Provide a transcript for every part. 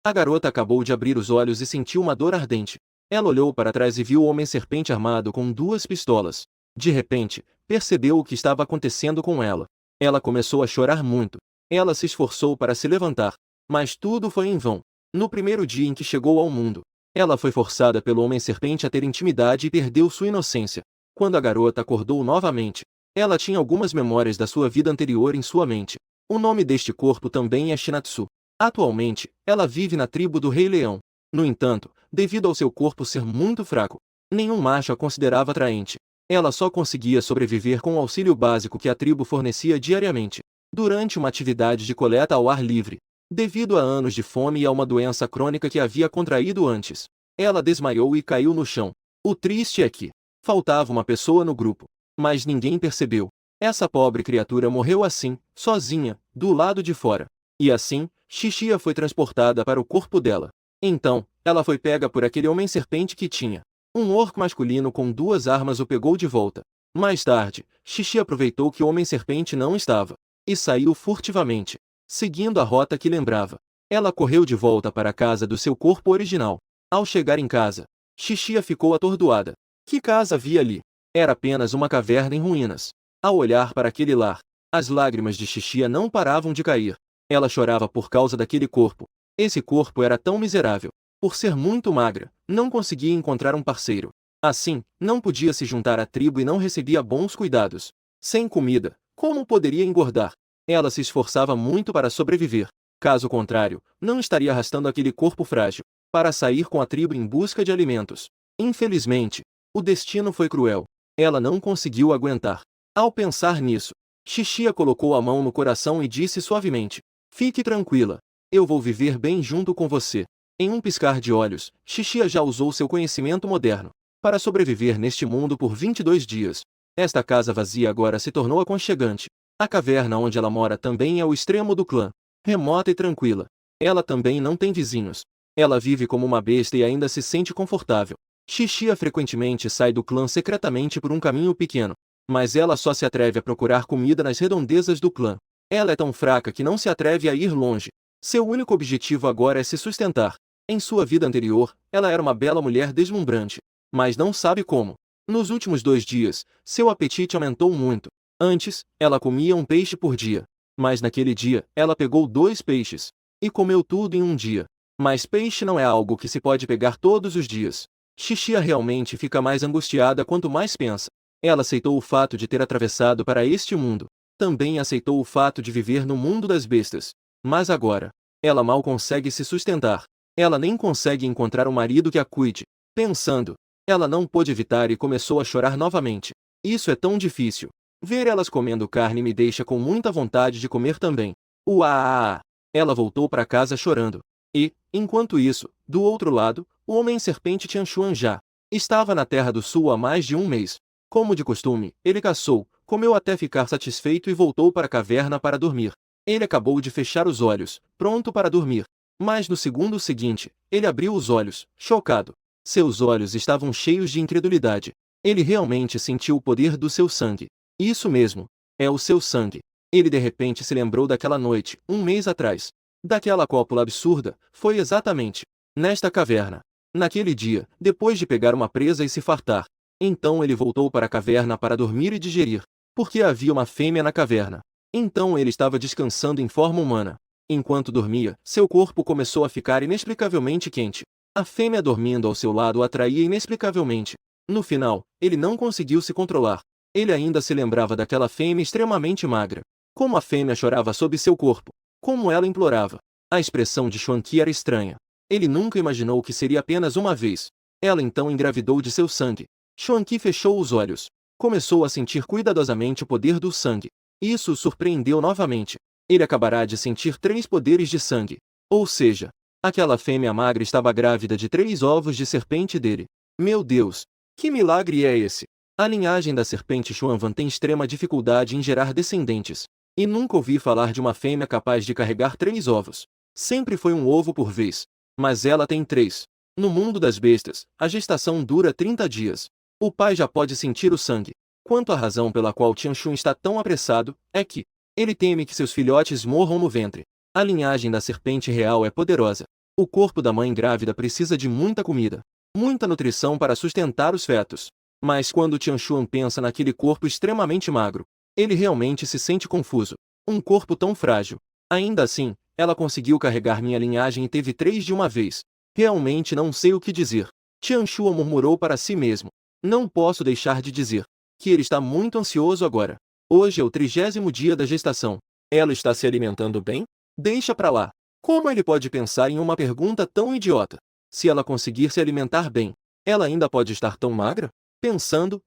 A garota acabou de abrir os olhos e sentiu uma dor ardente. Ela olhou para trás e viu o homem-serpente armado com duas pistolas. De repente, percebeu o que estava acontecendo com ela. Ela começou a chorar muito. Ela se esforçou para se levantar, mas tudo foi em vão. No primeiro dia em que chegou ao mundo, ela foi forçada pelo homem-serpente a ter intimidade e perdeu sua inocência. Quando a garota acordou novamente, ela tinha algumas memórias da sua vida anterior em sua mente. O nome deste corpo também é Shinatsu. Atualmente, ela vive na tribo do Rei Leão. No entanto, devido ao seu corpo ser muito fraco, nenhum macho a considerava atraente. Ela só conseguia sobreviver com o auxílio básico que a tribo fornecia diariamente, durante uma atividade de coleta ao ar livre. Devido a anos de fome e a uma doença crônica que havia contraído antes, ela desmaiou e caiu no chão. O triste é que faltava uma pessoa no grupo, mas ninguém percebeu. Essa pobre criatura morreu assim, sozinha, do lado de fora. E assim, Xixia foi transportada para o corpo dela. Então, ela foi pega por aquele homem-serpente que tinha. Um orco masculino com duas armas o pegou de volta. Mais tarde, Xixi aproveitou que o homem-serpente não estava, e saiu furtivamente, seguindo a rota que lembrava. Ela correu de volta para a casa do seu corpo original. Ao chegar em casa, Xixia ficou atordoada. Que casa havia ali? Era apenas uma caverna em ruínas. Ao olhar para aquele lar, as lágrimas de Xixia não paravam de cair. Ela chorava por causa daquele corpo. Esse corpo era tão miserável. Por ser muito magra, não conseguia encontrar um parceiro. Assim, não podia se juntar à tribo e não recebia bons cuidados. Sem comida, como poderia engordar? Ela se esforçava muito para sobreviver. Caso contrário, não estaria arrastando aquele corpo frágil para sair com a tribo em busca de alimentos. Infelizmente, o destino foi cruel. Ela não conseguiu aguentar. Ao pensar nisso, Xixia colocou a mão no coração e disse suavemente: "Fique tranquila. Eu vou viver bem junto com você." Em um piscar de olhos, Xixia já usou seu conhecimento moderno para sobreviver neste mundo por 22 dias. Esta casa vazia agora se tornou aconchegante. A caverna onde ela mora também é o extremo do clã, remota e tranquila. Ela também não tem vizinhos. Ela vive como uma besta e ainda se sente confortável. Xixia frequentemente sai do clã secretamente por um caminho pequeno, mas ela só se atreve a procurar comida nas redondezas do clã. Ela é tão fraca que não se atreve a ir longe. Seu único objetivo agora é se sustentar. Em sua vida anterior, ela era uma bela mulher deslumbrante, mas não sabe como. Nos últimos 2 dias, seu apetite aumentou muito. Antes, ela comia um peixe por dia, mas naquele dia, ela pegou 2 peixes e comeu tudo em um dia. Mas peixe não é algo que se pode pegar todos os dias. Xixia realmente fica mais angustiada quanto mais pensa. Ela aceitou o fato de ter atravessado para este mundo. Também aceitou o fato de viver no mundo das bestas. Mas agora, ela mal consegue se sustentar. Ela nem consegue encontrar um marido que a cuide. Pensando, ela não pôde evitar e começou a chorar novamente. Isso é tão difícil. Ver elas comendo carne me deixa com muita vontade de comer também. Uá! Ela voltou para casa chorando. E, enquanto isso, do outro lado, o homem-serpente Tianxuan já estava na Terra do Sul há mais de um mês. Como de costume, ele caçou, comeu até ficar satisfeito e voltou para a caverna para dormir. Ele acabou de fechar os olhos, pronto para dormir. Mas no segundo seguinte, ele abriu os olhos, chocado. Seus olhos estavam cheios de incredulidade. Ele realmente sentiu o poder do seu sangue. Isso mesmo, é o seu sangue. Ele de repente se lembrou daquela noite, um mês atrás. Daquela cópula absurda, foi exatamente nesta caverna. Naquele dia, depois de pegar uma presa e se fartar. Então ele voltou para a caverna para dormir e digerir, porque havia uma fêmea na caverna. Então ele estava descansando em forma humana. Enquanto dormia, seu corpo começou a ficar inexplicavelmente quente. A fêmea dormindo ao seu lado o atraía inexplicavelmente. No final, ele não conseguiu se controlar. Ele ainda se lembrava daquela fêmea extremamente magra. Como a fêmea chorava sob seu corpo. Como ela implorava. A expressão de Xuanqi era estranha. Ele nunca imaginou que seria apenas uma vez. Ela então engravidou de seu sangue. Xuanqi fechou os olhos. Começou a sentir cuidadosamente o poder do sangue. Isso o surpreendeu novamente. Ele acabará de sentir 3 poderes de sangue. Ou seja, aquela fêmea magra estava grávida de 3 ovos de serpente dele. Meu Deus! Que milagre é esse? A linhagem da serpente Xuanvan tem extrema dificuldade em gerar descendentes. E nunca ouvi falar de uma fêmea capaz de carregar 3 ovos. Sempre foi um ovo por vez. Mas ela tem 3. No mundo das bestas, a gestação dura 30 dias. O pai já pode sentir o sangue. Quanto à razão pela qual Tianxun está tão apressado, é que ele teme que seus filhotes morram no ventre. A linhagem da serpente real é poderosa. O corpo da mãe grávida precisa de muita comida, muita nutrição para sustentar os fetos. Mas quando Tianshuan pensa naquele corpo extremamente magro, ele realmente se sente confuso. Um corpo tão frágil. Ainda assim, ela conseguiu carregar minha linhagem e teve 3 de uma vez. Realmente não sei o que dizer. Tianshuan murmurou para si mesmo. Não posso deixar de dizer que ele está muito ansioso agora. Hoje é o 30º dia da gestação. Ela está se alimentando bem? Deixa pra lá. Como ele pode pensar em uma pergunta tão idiota? Se ela conseguir se alimentar bem, ela ainda pode estar tão magra? Pensando,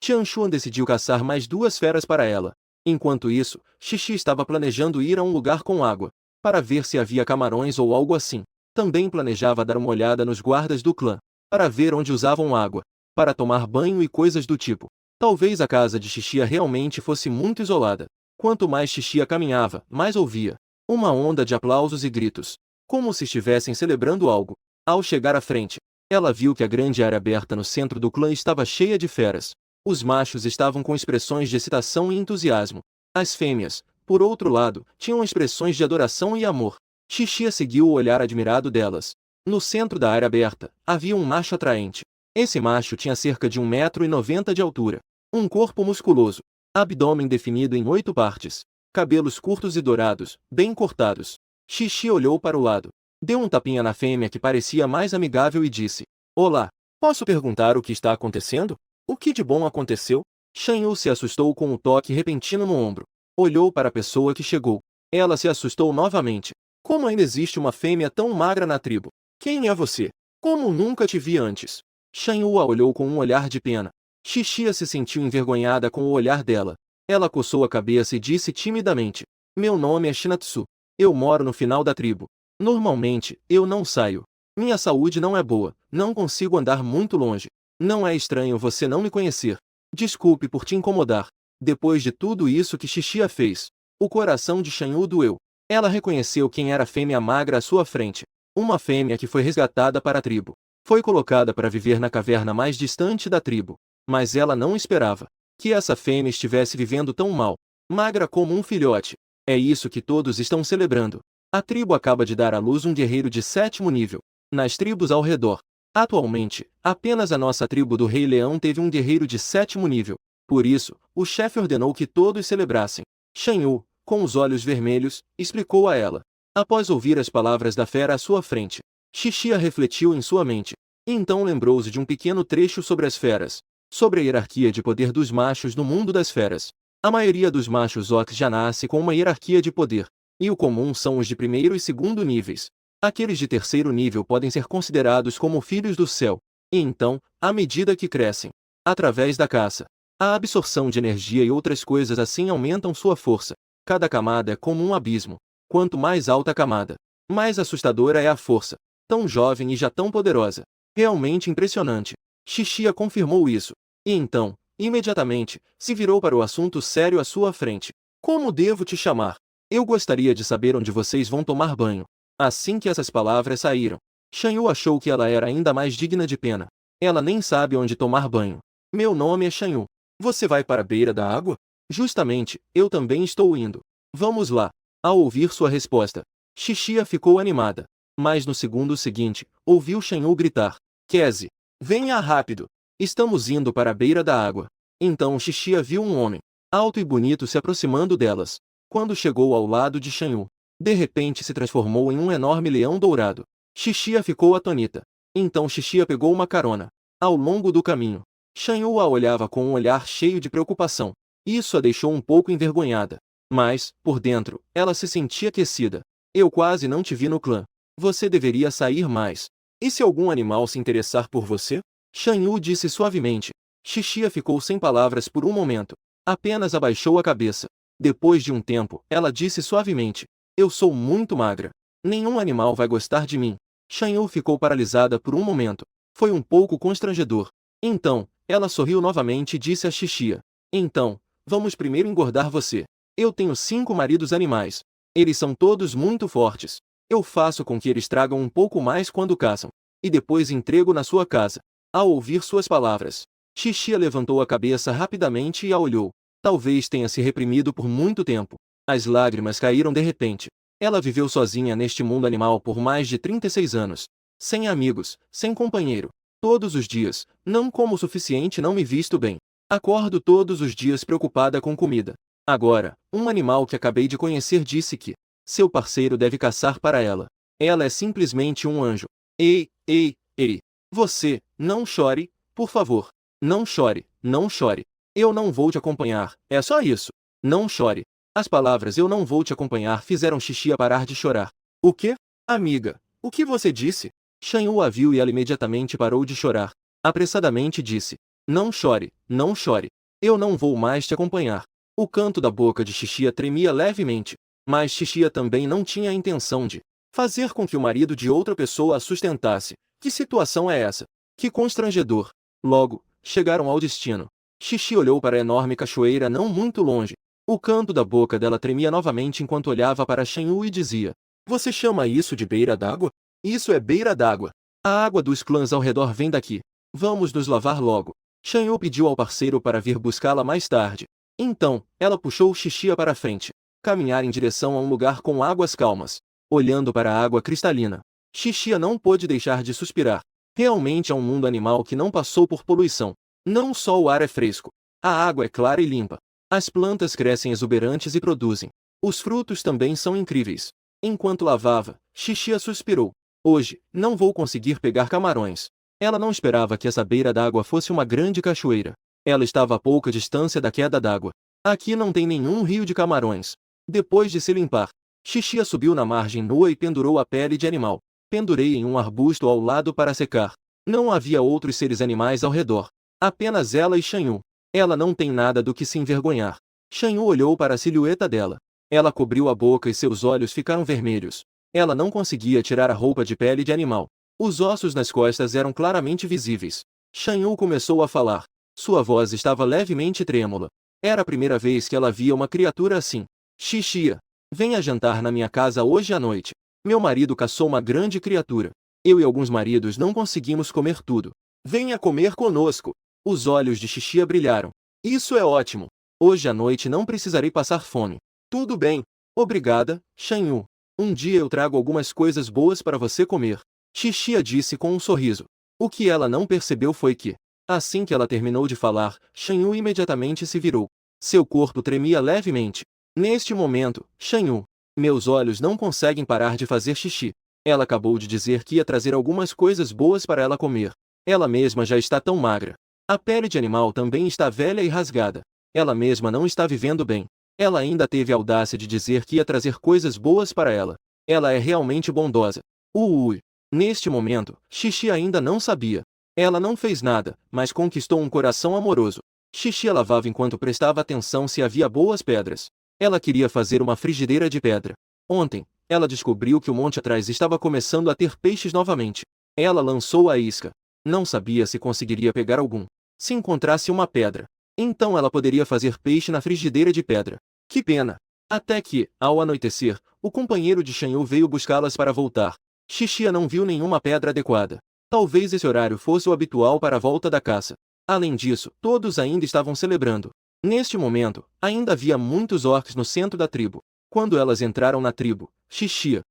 Tianshuan decidiu caçar mais 2 feras para ela. Enquanto isso, Xixi estava planejando ir a um lugar com água, para ver se havia camarões ou algo assim. Também planejava dar uma olhada nos guardas do clã, para ver onde usavam água, para tomar banho e coisas do tipo. Talvez a casa de Xixia realmente fosse muito isolada. Quanto mais Xixia caminhava, mais ouvia uma onda de aplausos e gritos, como se estivessem celebrando algo. Ao chegar à frente, ela viu que a grande área aberta no centro do clã estava cheia de feras. Os machos estavam com expressões de excitação e entusiasmo. As fêmeas, por outro lado, tinham expressões de adoração e amor. Xixia seguiu o olhar admirado delas. No centro da área aberta, havia um macho atraente. Esse macho tinha cerca de 1,90 m de altura. Um corpo musculoso. Abdômen definido em 8 partes. Cabelos curtos e dourados, bem cortados. Xixi olhou para o lado. Deu um tapinha na fêmea que parecia mais amigável e disse: Olá, posso perguntar o que está acontecendo? O que de bom aconteceu? Shan Yu se assustou com o toque repentino no ombro. Olhou para a pessoa que chegou. Ela se assustou novamente. Como ainda existe uma fêmea tão magra na tribo? Quem é você? Como nunca te vi antes? Shan Yu a olhou com um olhar de pena. Xixia se sentiu envergonhada com o olhar dela. Ela coçou a cabeça e disse timidamente: Meu nome é Shinatsu. Eu moro no final da tribo. Normalmente, eu não saio. Minha saúde não é boa, não consigo andar muito longe. Não é estranho você não me conhecer. Desculpe por te incomodar. Depois de tudo isso que Xixia fez, o coração de Shan Yu doeu. Ela reconheceu quem era a fêmea magra à sua frente. Uma fêmea que foi resgatada para a tribo. Foi colocada para viver na caverna mais distante da tribo. Mas ela não esperava que essa fêmea estivesse vivendo tão mal, magra como um filhote. É isso que todos estão celebrando. A tribo acaba de dar à luz um guerreiro de 7º nível. Nas tribos ao redor, atualmente, apenas a nossa tribo do Rei Leão teve um guerreiro de 7º nível. Por isso, o chefe ordenou que todos celebrassem. Shan Yu, com os olhos vermelhos, explicou a ela. Após ouvir as palavras da fera à sua frente, Xixia refletiu em sua mente. E então lembrou-se de um pequeno trecho sobre as feras. Sobre a hierarquia de poder dos machos no mundo das feras. A maioria dos machos Ox já nasce com uma hierarquia de poder, e o comum são os de 1º e 2º níveis. Aqueles de 3º nível podem ser considerados como filhos do céu, e então, à medida que crescem, através da caça, a absorção de energia e outras coisas assim aumentam sua força. Cada camada é como um abismo. Quanto mais alta a camada, mais assustadora é a força. Tão jovem e já tão poderosa. Realmente impressionante. Xixia confirmou isso. E então, imediatamente, se virou para o assunto sério à sua frente. Como devo te chamar? Eu gostaria de saber onde vocês vão tomar banho. Assim que essas palavras saíram, Shan Yu achou que ela era ainda mais digna de pena. Ela nem sabe onde tomar banho. Meu nome é Shan Yu. Você vai para a beira da água? Justamente, eu também estou indo. Vamos lá. Ao ouvir sua resposta, Xixia ficou animada. Mas no segundo seguinte, ouviu Shan Yu gritar: Keze! Venha rápido! Estamos indo para a beira da água. Então Xixia viu um homem, alto e bonito se aproximando delas. Quando chegou ao lado de Shan Yu, de repente se transformou em um enorme leão dourado. Xixia ficou atônita. Então Xixia pegou uma carona. Ao longo do caminho, Shan Yu a olhava com um olhar cheio de preocupação. Isso a deixou um pouco envergonhada. Mas, por dentro, ela se sentia aquecida. Eu quase não te vi no clã. Você deveria sair mais. E se algum animal se interessar por você? Shan Yu disse suavemente. Xixia ficou sem palavras por um momento. Apenas abaixou a cabeça. Depois de um tempo, ela disse suavemente: Eu sou muito magra. Nenhum animal vai gostar de mim. Shan Yu ficou paralisada por um momento. Foi um pouco constrangedor. Então, ela sorriu novamente e disse a Xixia: Então, vamos primeiro engordar você. Eu tenho 5 maridos animais. Eles são todos muito fortes. Eu faço com que eles tragam um pouco mais quando caçam. E depois entrego na sua casa. Ao ouvir suas palavras, Xixia levantou a cabeça rapidamente e a olhou. Talvez tenha se reprimido por muito tempo. As lágrimas caíram de repente. Ela viveu sozinha neste mundo animal por mais de 36 anos. Sem amigos, sem companheiro. Todos os dias, não como o suficiente, não me visto bem. Acordo todos os dias preocupada com comida. Agora, um animal que acabei de conhecer disse que seu parceiro deve caçar para ela. Ela é simplesmente um anjo. Ei, ei, ei. Você, não chore, por favor. Não chore, não chore. Eu não vou te acompanhar, é só isso. Não chore. As palavras "eu não vou te acompanhar" fizeram Xixia parar de chorar. O quê? Amiga, o que você disse? Shanyu a viu e ela imediatamente parou de chorar. Apressadamente disse: Não chore, não chore. Eu não vou mais te acompanhar. O canto da boca de Xixia tremia levemente, mas Xixia também não tinha a intenção de fazer com que o marido de outra pessoa a sustentasse. Que situação é essa? Que constrangedor. Logo, chegaram ao destino. Xixi olhou para a enorme cachoeira não muito longe. O canto da boca dela tremia novamente enquanto olhava para Shanyu e dizia: Você chama isso de beira d'água? Isso é beira d'água. A água dos clãs ao redor vem daqui. Vamos nos lavar logo. Shanyu pediu ao parceiro para vir buscá-la mais tarde. Então, ela puxou Xixia para frente. Caminhar em direção a um lugar com águas calmas. Olhando para a água cristalina, Xixia não pôde deixar de suspirar. Realmente é um mundo animal que não passou por poluição. Não só o ar é fresco. A água é clara e limpa. As plantas crescem exuberantes e produzem. Os frutos também são incríveis. Enquanto lavava, Xixia suspirou. Hoje, não vou conseguir pegar camarões. Ela não esperava que essa beira d'água fosse uma grande cachoeira. Ela estava a pouca distância da queda d'água. Aqui não tem nenhum rio de camarões. Depois de se limpar, Xixia subiu na margem nua e pendurou a pele de animal. Pendurei em um arbusto ao lado para secar. Não havia outros seres animais ao redor. Apenas ela e Shanyu. Ela não tem nada do que se envergonhar. Shanyu olhou para a silhueta dela. Ela cobriu a boca e seus olhos ficaram vermelhos. Ela não conseguia tirar a roupa de pele de animal. Os ossos nas costas eram claramente visíveis. Shanyu começou a falar. Sua voz estava levemente trêmula. Era a primeira vez que ela via uma criatura assim. Xixia, venha jantar na minha casa hoje à noite. Meu marido caçou uma grande criatura. Eu e alguns maridos não conseguimos comer tudo. Venha comer conosco. Os olhos de Xixia brilharam. Isso é ótimo. Hoje à noite não precisarei passar fome. Tudo bem. Obrigada, Shanyu. Um dia eu trago algumas coisas boas para você comer. Xixia disse com um sorriso. O que ela não percebeu foi que, assim que ela terminou de falar, Shanyu imediatamente se virou. Seu corpo tremia levemente. Neste momento, Shanyu, meus olhos não conseguem parar de fazer xixi. Ela acabou de dizer que ia trazer algumas coisas boas para ela comer. Ela mesma já está tão magra. A pele de animal também está velha e rasgada. Ela mesma não está vivendo bem. Ela ainda teve a audácia de dizer que ia trazer coisas boas para ela. Ela é realmente bondosa. Ui. Neste momento, Xixi ainda não sabia. Ela não fez nada, mas conquistou um coração amoroso. Xixi lavava enquanto prestava atenção se havia boas pedras. Ela queria fazer uma frigideira de pedra. Ontem, ela descobriu que o monte atrás estava começando a ter peixes novamente. Ela lançou a isca. Não sabia se conseguiria pegar algum. Se encontrasse uma pedra, então ela poderia fazer peixe na frigideira de pedra. Que pena! Até que, ao anoitecer, o companheiro de Shanyu veio buscá-las para voltar. Xixia não viu nenhuma pedra adequada. Talvez esse horário fosse o habitual para a volta da caça. Além disso, todos ainda estavam celebrando. Neste momento, ainda havia muitos orcs no centro da tribo. Quando elas entraram na tribo, Xixia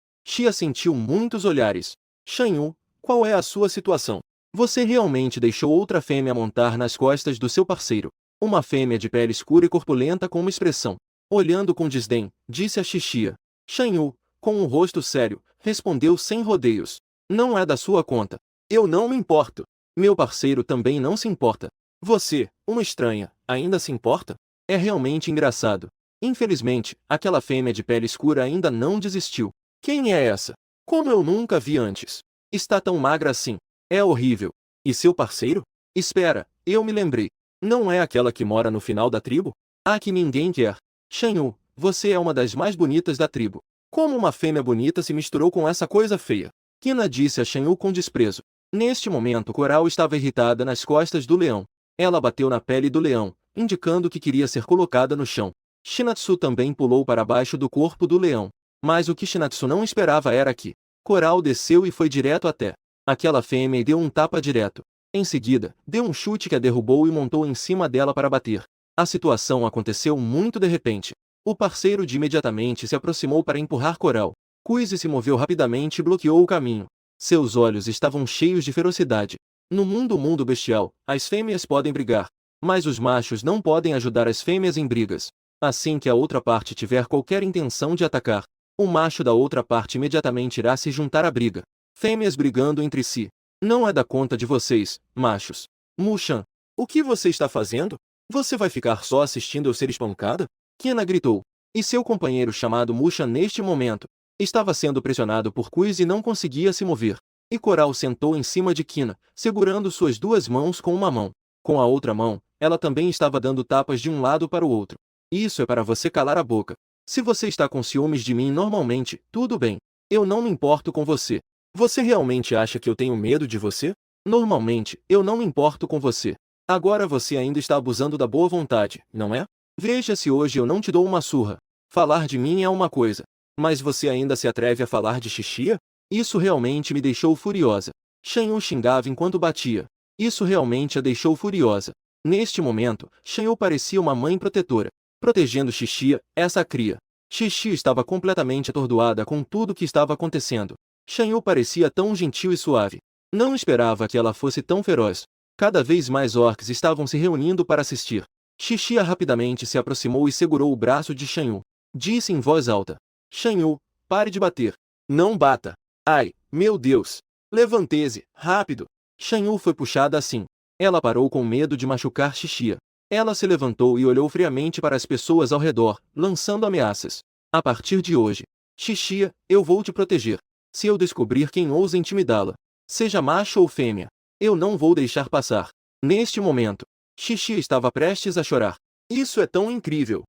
sentiu muitos olhares. Shanyu, qual é a sua situação? Você realmente deixou outra fêmea montar nas costas do seu parceiro. Uma fêmea de pele escura e corpulenta com uma expressão. Olhando com desdém, disse a Xixia. Shanyu, com um rosto sério, respondeu sem rodeios. Não é da sua conta. Eu não me importo. Meu parceiro também não se importa. Você, uma estranha, ainda se importa? É realmente engraçado. Infelizmente, aquela fêmea de pele escura ainda não desistiu. Quem é essa? Como eu nunca vi antes. Está tão magra assim. É horrível. E seu parceiro? Espera, eu me lembrei. Não é aquela que mora no final da tribo? A que ninguém quer. Shanyu, você é uma das mais bonitas da tribo. Como uma fêmea bonita se misturou com essa coisa feia? Kina disse a Shanyu com desprezo. Neste momento Coral estava irritada nas costas do leão. Ela bateu na pele do leão, indicando que queria ser colocada no chão. Shinatsu também pulou para baixo do corpo do leão. Mas o que Shinatsu não esperava era que Coral desceu e foi direto até aquela fêmea e deu um tapa direto. Em seguida, deu um chute que a derrubou e montou em cima dela para bater. A situação aconteceu muito de repente. O parceiro de imediatamente se aproximou para empurrar Coral. Cuise se moveu rapidamente e bloqueou o caminho. Seus olhos estavam cheios de ferocidade. No mundo bestial, as fêmeas podem brigar, mas os machos não podem ajudar as fêmeas em brigas. Assim que a outra parte tiver qualquer intenção de atacar, o macho da outra parte imediatamente irá se juntar à briga. Fêmeas brigando entre si. Não é da conta de vocês, machos. Mushan, o que você está fazendo? Você vai ficar só assistindo eu ser espancada? Kina gritou. E seu companheiro chamado Mushan neste momento estava sendo pressionado por Kuiz e não conseguia se mover. E Coral sentou em cima de Kina, segurando suas duas mãos com uma mão. Com a outra mão, ela também estava dando tapas de um lado para o outro. Isso é para você calar a boca. Se você está com ciúmes de mim normalmente, tudo bem. Eu não me importo com você. Você realmente acha que eu tenho medo de você? Normalmente, eu não me importo com você. Agora você ainda está abusando da boa vontade, não é? Veja se hoje eu não te dou uma surra. Falar de mim é uma coisa, mas você ainda se atreve a falar de Xixia? Isso realmente me deixou furiosa. Shanyu xingava enquanto batia. Isso realmente a deixou furiosa. Neste momento, Shanyu parecia uma mãe protetora, protegendo Xixia, essa cria. Xixia estava completamente atordoada com tudo o que estava acontecendo. Shanyu parecia tão gentil e suave. Não esperava que ela fosse tão feroz. Cada vez mais orcs estavam se reunindo para assistir. Xixia rapidamente se aproximou e segurou o braço de Shanyu. Disse em voz alta: Shanyu, pare de bater. Não bata. Ai, meu Deus. Levante-se, rápido. Shanyu foi puxada assim. Ela parou com medo de machucar Xixia. Ela se levantou e olhou friamente para as pessoas ao redor, lançando ameaças. A partir de hoje, Xixia, eu vou te proteger. Se eu descobrir quem ousa intimidá-la, seja macho ou fêmea, eu não vou deixar passar. Neste momento, Xixia estava prestes a chorar. Isso é tão incrível.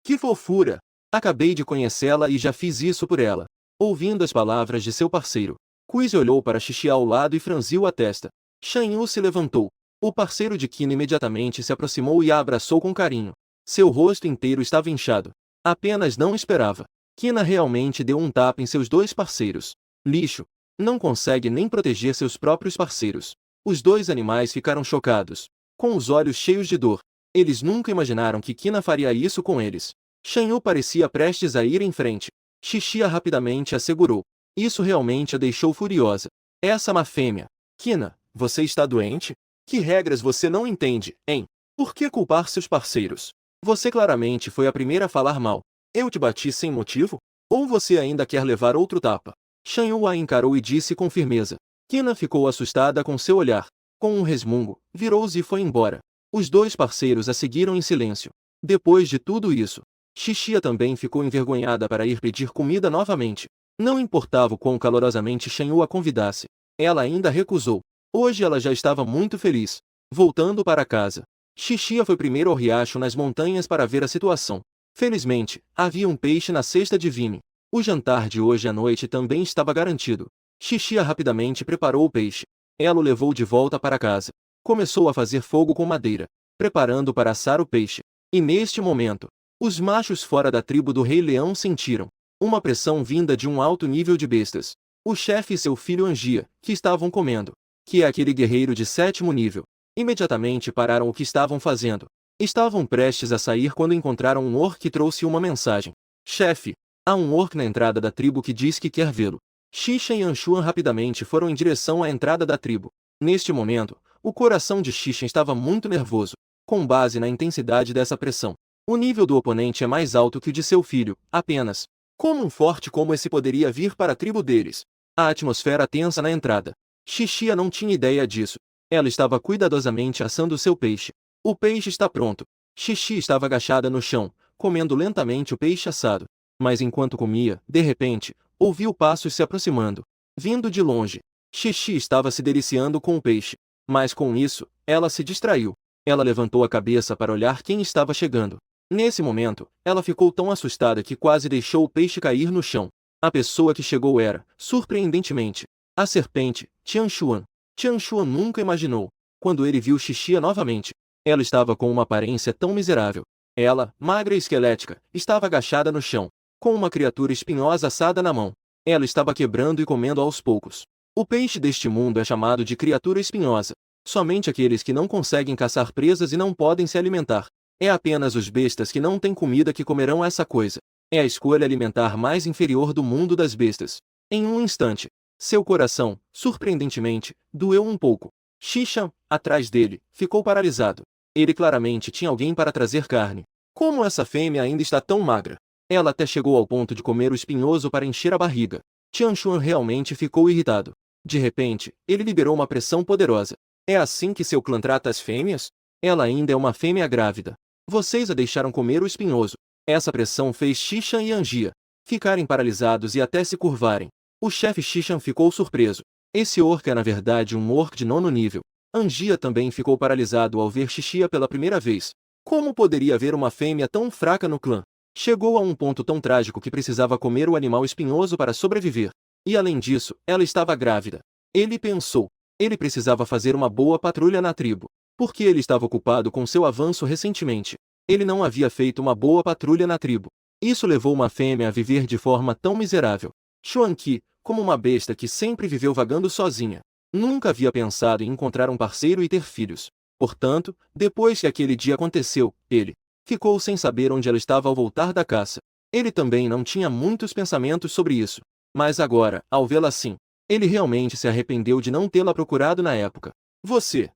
Que fofura! Acabei de conhecê-la e já fiz isso por ela. Ouvindo as palavras de seu parceiro, Kuiz olhou para Xixia ao lado e franziu a testa. Shanyu se levantou. O parceiro de Kina imediatamente se aproximou e a abraçou com carinho. Seu rosto inteiro estava inchado. Apenas não esperava. Kina realmente deu um tapa em seus dois parceiros. Lixo. Não consegue nem proteger seus próprios parceiros. Os dois animais ficaram chocados, com os olhos cheios de dor. Eles nunca imaginaram que Kina faria isso com eles. Shanyu parecia prestes a ir em frente. Xixia rapidamente a segurou. Isso realmente a deixou furiosa. Essa má fêmea. Kina, você está doente? Que regras você não entende, hein? Por que culpar seus parceiros? Você claramente foi a primeira a falar mal. Eu te bati sem motivo? Ou você ainda quer levar outro tapa? Shanyu a encarou e disse com firmeza. Kina ficou assustada com seu olhar. Com um resmungo, virou-se e foi embora. Os dois parceiros a seguiram em silêncio. Depois de tudo isso, Xixia também ficou envergonhada para ir pedir comida novamente. Não importava o quão calorosamente Shanyu a convidasse. Ela ainda recusou. Hoje ela já estava muito feliz. Voltando para casa, Xixia foi primeiro ao riacho nas montanhas para ver a situação. Felizmente, havia um peixe na cesta de Vime. O jantar de hoje à noite também estava garantido. Xixia rapidamente preparou o peixe. Ela o levou de volta para casa. Começou a fazer fogo com madeira, preparando para assar o peixe. E neste momento, os machos fora da tribo do Rei Leão sentiram uma pressão vinda de um alto nível de bestas. O chefe e seu filho Angia, que estavam comendo, que é aquele guerreiro de 7º nível, imediatamente pararam o que estavam fazendo. Estavam prestes a sair quando encontraram um orc que trouxe uma mensagem. Chefe, há um orc na entrada da tribo que diz que quer vê-lo. Xixa e Anshuan rapidamente foram em direção à entrada da tribo. Neste momento, o coração de Xixa estava muito nervoso, com base na intensidade dessa pressão. O nível do oponente é mais alto que o de seu filho, apenas. Como um forte como esse poderia vir para a tribo deles? A atmosfera tensa na entrada. Xixia não tinha ideia disso. Ela estava cuidadosamente assando seu peixe. O peixe está pronto. Xixi estava agachada no chão, comendo lentamente o peixe assado. Mas enquanto comia, de repente, ouviu passos se aproximando. Vindo de longe. Xixi estava se deliciando com o peixe. Mas com isso, ela se distraiu. Ela levantou a cabeça para olhar quem estava chegando. Nesse momento, ela ficou tão assustada que quase deixou o peixe cair no chão. A pessoa que chegou era, surpreendentemente, a serpente, Tianshuan. Tianshuan nunca imaginou, quando ele viu Xixia novamente. Ela estava com uma aparência tão miserável. Ela, magra e esquelética, estava agachada no chão, com uma criatura espinhosa assada na mão. Ela estava quebrando e comendo aos poucos. O peixe deste mundo é chamado de criatura espinhosa. Somente aqueles que não conseguem caçar presas e não podem se alimentar É apenas os bestas que não têm comida que comerão essa coisa. É a escolha alimentar mais inferior do mundo das bestas. Em um instante, seu coração, surpreendentemente, doeu um pouco. Xishan, atrás dele, ficou paralisado. Ele claramente tinha alguém para trazer carne. Como essa fêmea ainda está tão magra? Ela até chegou ao ponto de comer o espinhoso para encher a barriga. Tianxuan realmente ficou irritado. De repente, ele liberou uma pressão poderosa. É assim que seu clã trata as fêmeas? Ela ainda é uma fêmea grávida. Vocês a deixaram comer o espinhoso. Essa pressão fez Xishan e Angia ficarem paralisados e até se curvarem. O chefe Xishan ficou surpreso. Esse orc é na verdade um orc de 9º nível. Angia também ficou paralisado ao ver Xixia pela primeira vez. Como poderia haver uma fêmea tão fraca no clã? Chegou a um ponto tão trágico que precisava comer o animal espinhoso para sobreviver. E além disso, ela estava grávida. Ele pensou. Ele precisava fazer uma boa patrulha na tribo. Porque ele estava ocupado com seu avanço recentemente. Ele não havia feito uma boa patrulha na tribo. Isso levou uma fêmea a viver de forma tão miserável. Xuanqi, como uma besta que sempre viveu vagando sozinha, nunca havia pensado em encontrar um parceiro e ter filhos. Portanto, depois que aquele dia aconteceu, ele ficou sem saber onde ela estava ao voltar da caça. Ele também não tinha muitos pensamentos sobre isso. Mas agora, ao vê-la assim, ele realmente se arrependeu de não tê-la procurado na época. Você,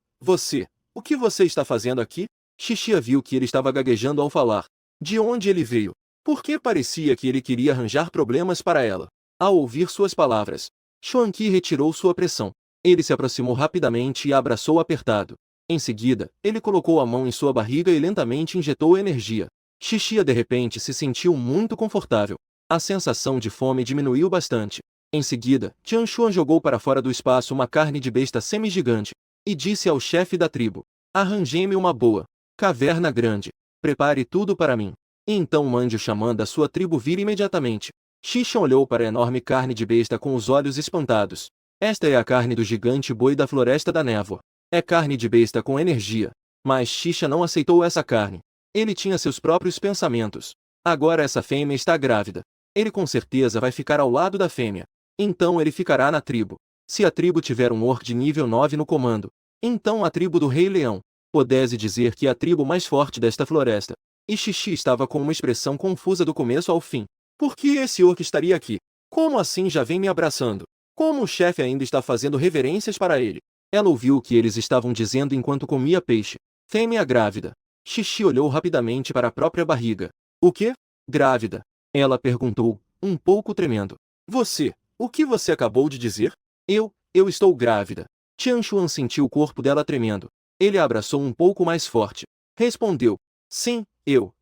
o que você está fazendo aqui? Xixia viu que ele estava gaguejando ao falar. De onde ele veio? Porque parecia que ele queria arranjar problemas para ela. Ao ouvir suas palavras, Xuanqi retirou sua pressão. Ele se aproximou rapidamente e a abraçou apertado. Em seguida, ele colocou a mão em sua barriga e lentamente injetou energia. Xixia de repente se sentiu muito confortável. A sensação de fome diminuiu bastante. Em seguida, Tianxuan jogou para fora do espaço uma carne de besta semi-gigante e disse ao chefe da tribo: arranjei-me uma boa caverna grande. Prepare tudo para mim. E então mande o xamã da sua tribo vir imediatamente. Xishan olhou para a enorme carne de besta com os olhos espantados. Esta é a carne do gigante boi da floresta da névoa. É carne de besta com energia. Mas Xishan não aceitou essa carne. Ele tinha seus próprios pensamentos. Agora essa fêmea está grávida. Ele com certeza vai ficar ao lado da fêmea. Então ele ficará na tribo. Se a tribo tiver um orc de nível 9 no comando, então a tribo do Rei Leão pode dizer que é a tribo mais forte desta floresta. E Xixi estava com uma expressão confusa do começo ao fim. Por que esse orc estaria aqui? Como assim já vem me abraçando? Como o chefe ainda está fazendo reverências para ele? Ela ouviu o que eles estavam dizendo enquanto comia peixe. Fêmea grávida. Xixi olhou rapidamente para a própria barriga. O quê? Grávida? Ela perguntou, um pouco tremendo. O que você acabou de dizer? Eu estou grávida. Tianxuan sentiu o corpo dela tremendo. Ele a abraçou um pouco mais forte. Respondeu, sim, eu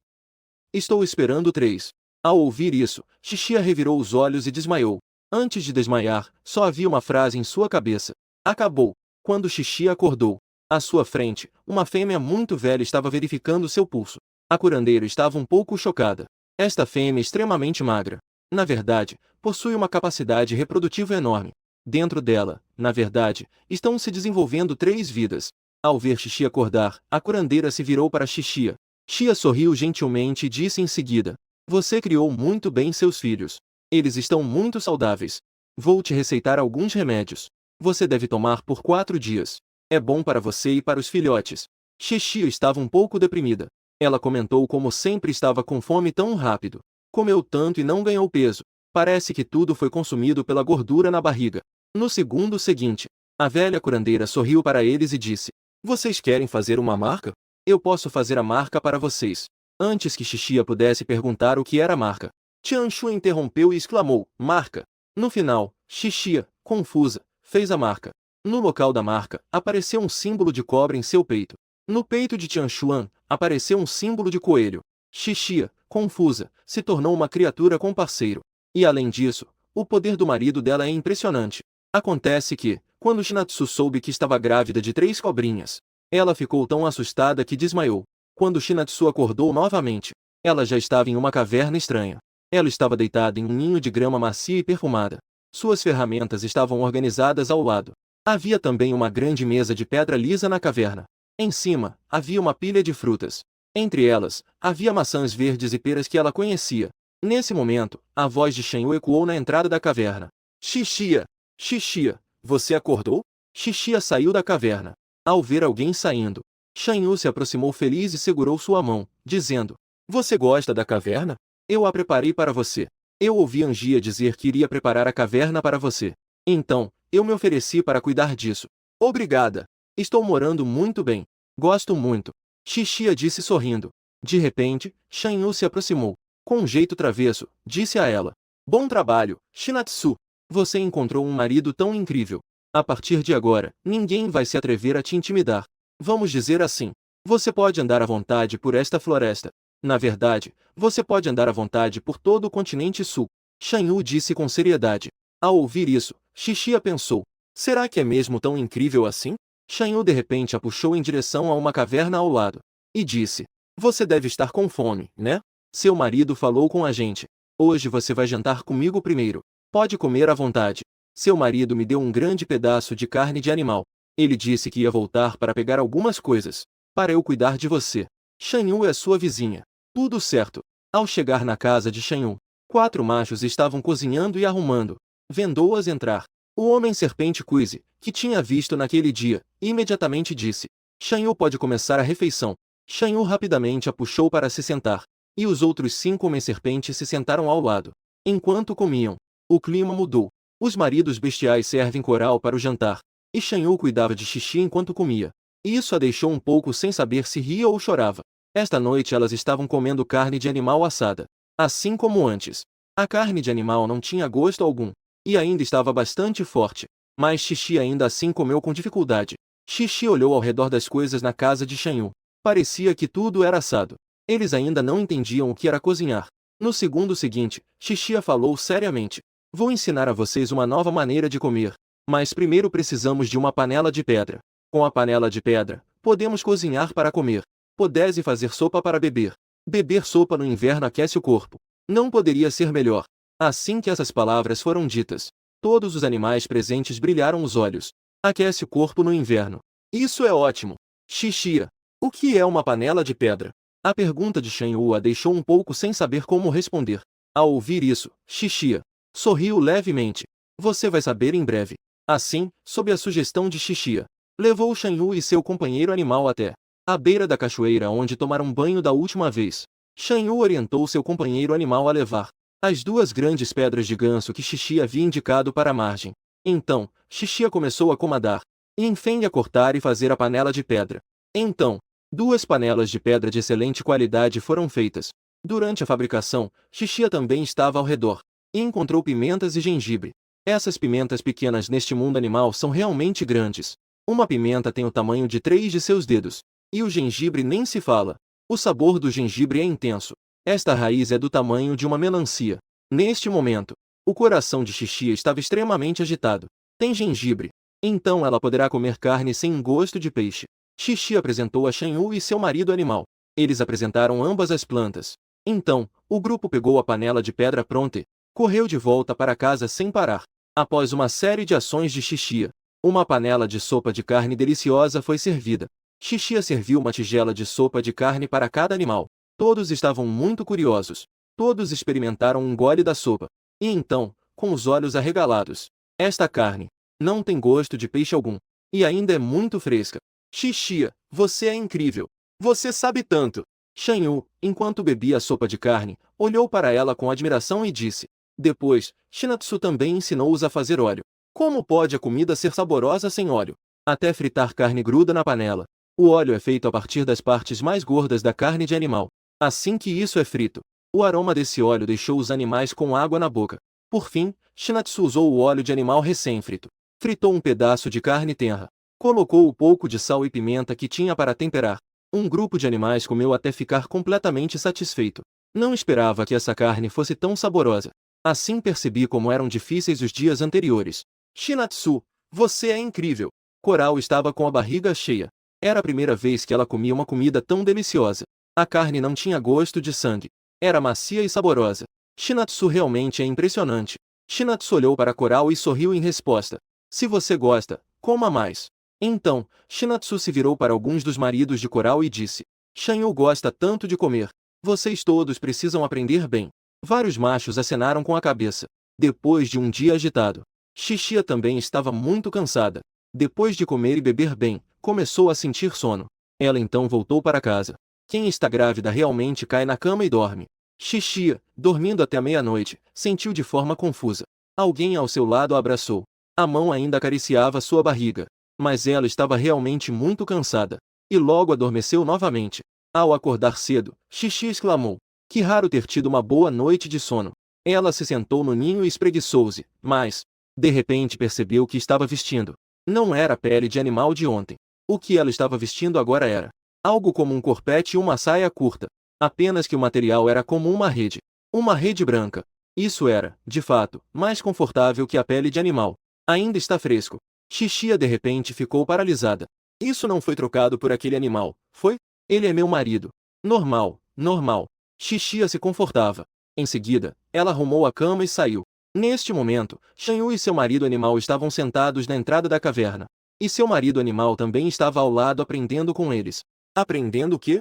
estou esperando 3. Ao ouvir isso, Xixia revirou os olhos e desmaiou. Antes de desmaiar, só havia uma frase em sua cabeça. Acabou. Quando Xixia acordou, à sua frente, uma fêmea muito velha estava verificando seu pulso. A curandeira estava um pouco chocada. Esta fêmea extremamente magra. Na verdade, possui uma capacidade reprodutiva enorme. Dentro dela, na verdade, estão se desenvolvendo 3 vidas. Ao ver Xixia acordar, a curandeira se virou para Xixia. Xia sorriu gentilmente e disse em seguida: você criou muito bem seus filhos. Eles estão muito saudáveis. Vou te receitar alguns remédios. Você deve tomar por 4 dias. É bom para você e para os filhotes. Xixia estava um pouco deprimida. Ela comentou como sempre estava com fome tão rápido. Comeu tanto e não ganhou peso. Parece que tudo foi consumido pela gordura na barriga. No segundo seguinte, a velha curandeira sorriu para eles e disse: vocês querem fazer uma marca? Eu posso fazer a marca para vocês. Antes que Xixia pudesse perguntar o que era a marca, Tianxu interrompeu e exclamou, marca. No final, Xixia, confusa, fez a marca. No local da marca, apareceu um símbolo de cobra em seu peito. No peito de Tianxuan, apareceu um símbolo de coelho. Xixia, confusa, se tornou uma criatura com parceiro. E além disso, o poder do marido dela é impressionante. Acontece que, quando Shinatsu soube que estava grávida de 3 cobrinhas, ela ficou tão assustada que desmaiou. Quando Shinatsu acordou novamente, ela já estava em uma caverna estranha. Ela estava deitada em um ninho de grama macia e perfumada. Suas ferramentas estavam organizadas ao lado. Havia também uma grande mesa de pedra lisa na caverna. Em cima, havia uma pilha de frutas. Entre elas, havia maçãs verdes e peras que ela conhecia. Nesse momento, a voz de Shenyu ecoou na entrada da caverna. Xixia! Xixia! Você acordou? Xixia saiu da caverna. Ao ver alguém saindo, Shan Yu se aproximou feliz e segurou sua mão, dizendo: Você gosta da caverna? Eu a preparei para você. Eu ouvi Angia dizer que iria preparar a caverna para você. Então, eu me ofereci para cuidar disso. Obrigada. Estou morando muito bem. Gosto muito. Xixia disse sorrindo. De repente, Shan Yu se aproximou. Com um jeito travesso, disse a ela: Bom trabalho, Shinatsu. Você encontrou um marido tão incrível. A partir de agora, ninguém vai se atrever a te intimidar. Vamos dizer assim. Você pode andar à vontade por esta floresta. Na verdade, você pode andar à vontade por todo o continente sul. Shan Yu disse com seriedade. Ao ouvir isso, Xixia pensou: será que é mesmo tão incrível assim? Shan Yu de repente a puxou em direção a uma caverna ao lado. E disse: Você deve estar com fome, né? Seu marido falou com a gente. Hoje você vai jantar comigo primeiro. Pode comer à vontade. Seu marido me deu um grande pedaço de carne de animal. Ele disse que ia voltar para pegar algumas coisas. Para eu cuidar de você. Shan Yu é sua vizinha. Tudo certo. Ao chegar na casa de Shan Yu, 4 machos estavam cozinhando e arrumando. Vendou-as entrar. O homem-serpente Kuize, que tinha visto naquele dia, imediatamente disse: Shan Yu pode começar a refeição. Shan Yu rapidamente a puxou para se sentar. E os outros 5 homens-serpentes se sentaram ao lado. Enquanto comiam, o clima mudou. Os maridos bestiais servem coral para o jantar. E Shan Yu cuidava de Xixi enquanto comia. Isso a deixou um pouco sem saber se ria ou chorava. Esta noite elas estavam comendo carne de animal assada. Assim como antes. A carne de animal não tinha gosto algum. E ainda estava bastante forte. Mas Xixi ainda assim comeu com dificuldade. Xixi olhou ao redor das coisas na casa de Shan Yu. Parecia que tudo era assado. Eles ainda não entendiam o que era cozinhar. No segundo seguinte, Xixia falou seriamente: Vou ensinar a vocês uma nova maneira de comer. Mas primeiro precisamos de uma panela de pedra. Com a panela de pedra, podemos cozinhar para comer. Podemos fazer sopa para beber. Beber sopa no inverno aquece o corpo. Não poderia ser melhor. Assim que essas palavras foram ditas, todos os animais presentes brilharam os olhos. Aquece o corpo no inverno. Isso é ótimo. Xixia. O que é uma panela de pedra? A pergunta de Shan Yu a deixou um pouco sem saber como responder. Ao ouvir isso, Xixia sorriu levemente. Você vai saber em breve. Assim, sob a sugestão de Xixia, levou Shan Yu e seu companheiro animal até à beira da cachoeira onde tomaram banho da última vez. Shan Yu orientou seu companheiro animal a levar as 2 grandes pedras de ganso que Xixia havia indicado para a margem. Então, Xixia começou a comandar, e enfim a cortar e fazer a panela de pedra. Então, 2 panelas de pedra de excelente qualidade foram feitas. Durante a fabricação, Xixia também estava ao redor, e encontrou pimentas e gengibre. Essas pimentas pequenas neste mundo animal são realmente grandes. Uma pimenta tem o tamanho de 3 de seus dedos. E o gengibre nem se fala. O sabor do gengibre é intenso. Esta raiz é do tamanho de uma melancia. Neste momento, o coração de Xixia estava extremamente agitado. Tem gengibre. Então ela poderá comer carne sem gosto de peixe. Xixia apresentou a Shan Yu e seu marido animal. Eles apresentaram ambas as plantas. Então, o grupo pegou a panela de pedra pronta e correu de volta para casa sem parar. Após uma série de ações de Xixia, uma panela de sopa de carne deliciosa foi servida. Xixia serviu uma tigela de sopa de carne para cada animal. Todos estavam muito curiosos. Todos experimentaram um gole da sopa. E então, com os olhos arregalados: Esta carne não tem gosto de peixe algum. E ainda é muito fresca. Xixia, você é incrível. Você sabe tanto. Shan Yu, enquanto bebia a sopa de carne, olhou para ela com admiração e disse. Depois, Shinatsu também ensinou-os a fazer óleo. Como pode a comida ser saborosa sem óleo? Até fritar carne gruda na panela. O óleo é feito a partir das partes mais gordas da carne de animal. Assim que isso é frito, o aroma desse óleo deixou os animais com água na boca. Por fim, Shinatsu usou o óleo de animal recém-frito. Fritou um pedaço de carne tenra. Colocou o pouco de sal e pimenta que tinha para temperar. Um grupo de animais comeu até ficar completamente satisfeito. Não esperava que essa carne fosse tão saborosa. Assim percebi como eram difíceis os dias anteriores. Shinatsu, você é incrível. Coral estava com a barriga cheia. Era a primeira vez que ela comia uma comida tão deliciosa. A carne não tinha gosto de sangue. Era macia e saborosa. Shinatsu realmente é impressionante. Shinatsu olhou para Coral e sorriu em resposta. Se você gosta, coma mais. Então, Shinatsu se virou para alguns dos maridos de Coral e disse. Shan Yu gosta tanto de comer. Vocês todos precisam aprender bem. Vários machos acenaram com a cabeça. Depois de um dia agitado, Xixia também estava muito cansada. Depois de comer e beber bem, começou a sentir sono. Ela então voltou para casa. Quem está grávida realmente cai na cama e dorme. Xixia, dormindo até meia-noite, sentiu de forma confusa. Alguém ao seu lado a abraçou. A mão ainda acariciava sua barriga. Mas ela estava realmente muito cansada. E logo adormeceu novamente. Ao acordar cedo, Xixi exclamou: "Que raro ter tido uma boa noite de sono." Ela se sentou no ninho e espreguiçou-se, mas, de repente percebeu que estava vestindo. Não era a pele de animal de ontem. O que ela estava vestindo agora era algo como um corpete e uma saia curta. Apenas que o material era como uma rede. Uma rede branca. Isso era, de fato, mais confortável que a pele de animal. Ainda está fresco. Xixia de repente ficou paralisada. Isso não foi trocado por aquele animal, foi? Ele é meu marido. Normal, normal. Xixia se confortava. Em seguida, ela arrumou a cama e saiu. Neste momento, Shanyu e seu marido animal estavam sentados na entrada da caverna. E seu marido animal também estava ao lado aprendendo com eles. Aprendendo o quê?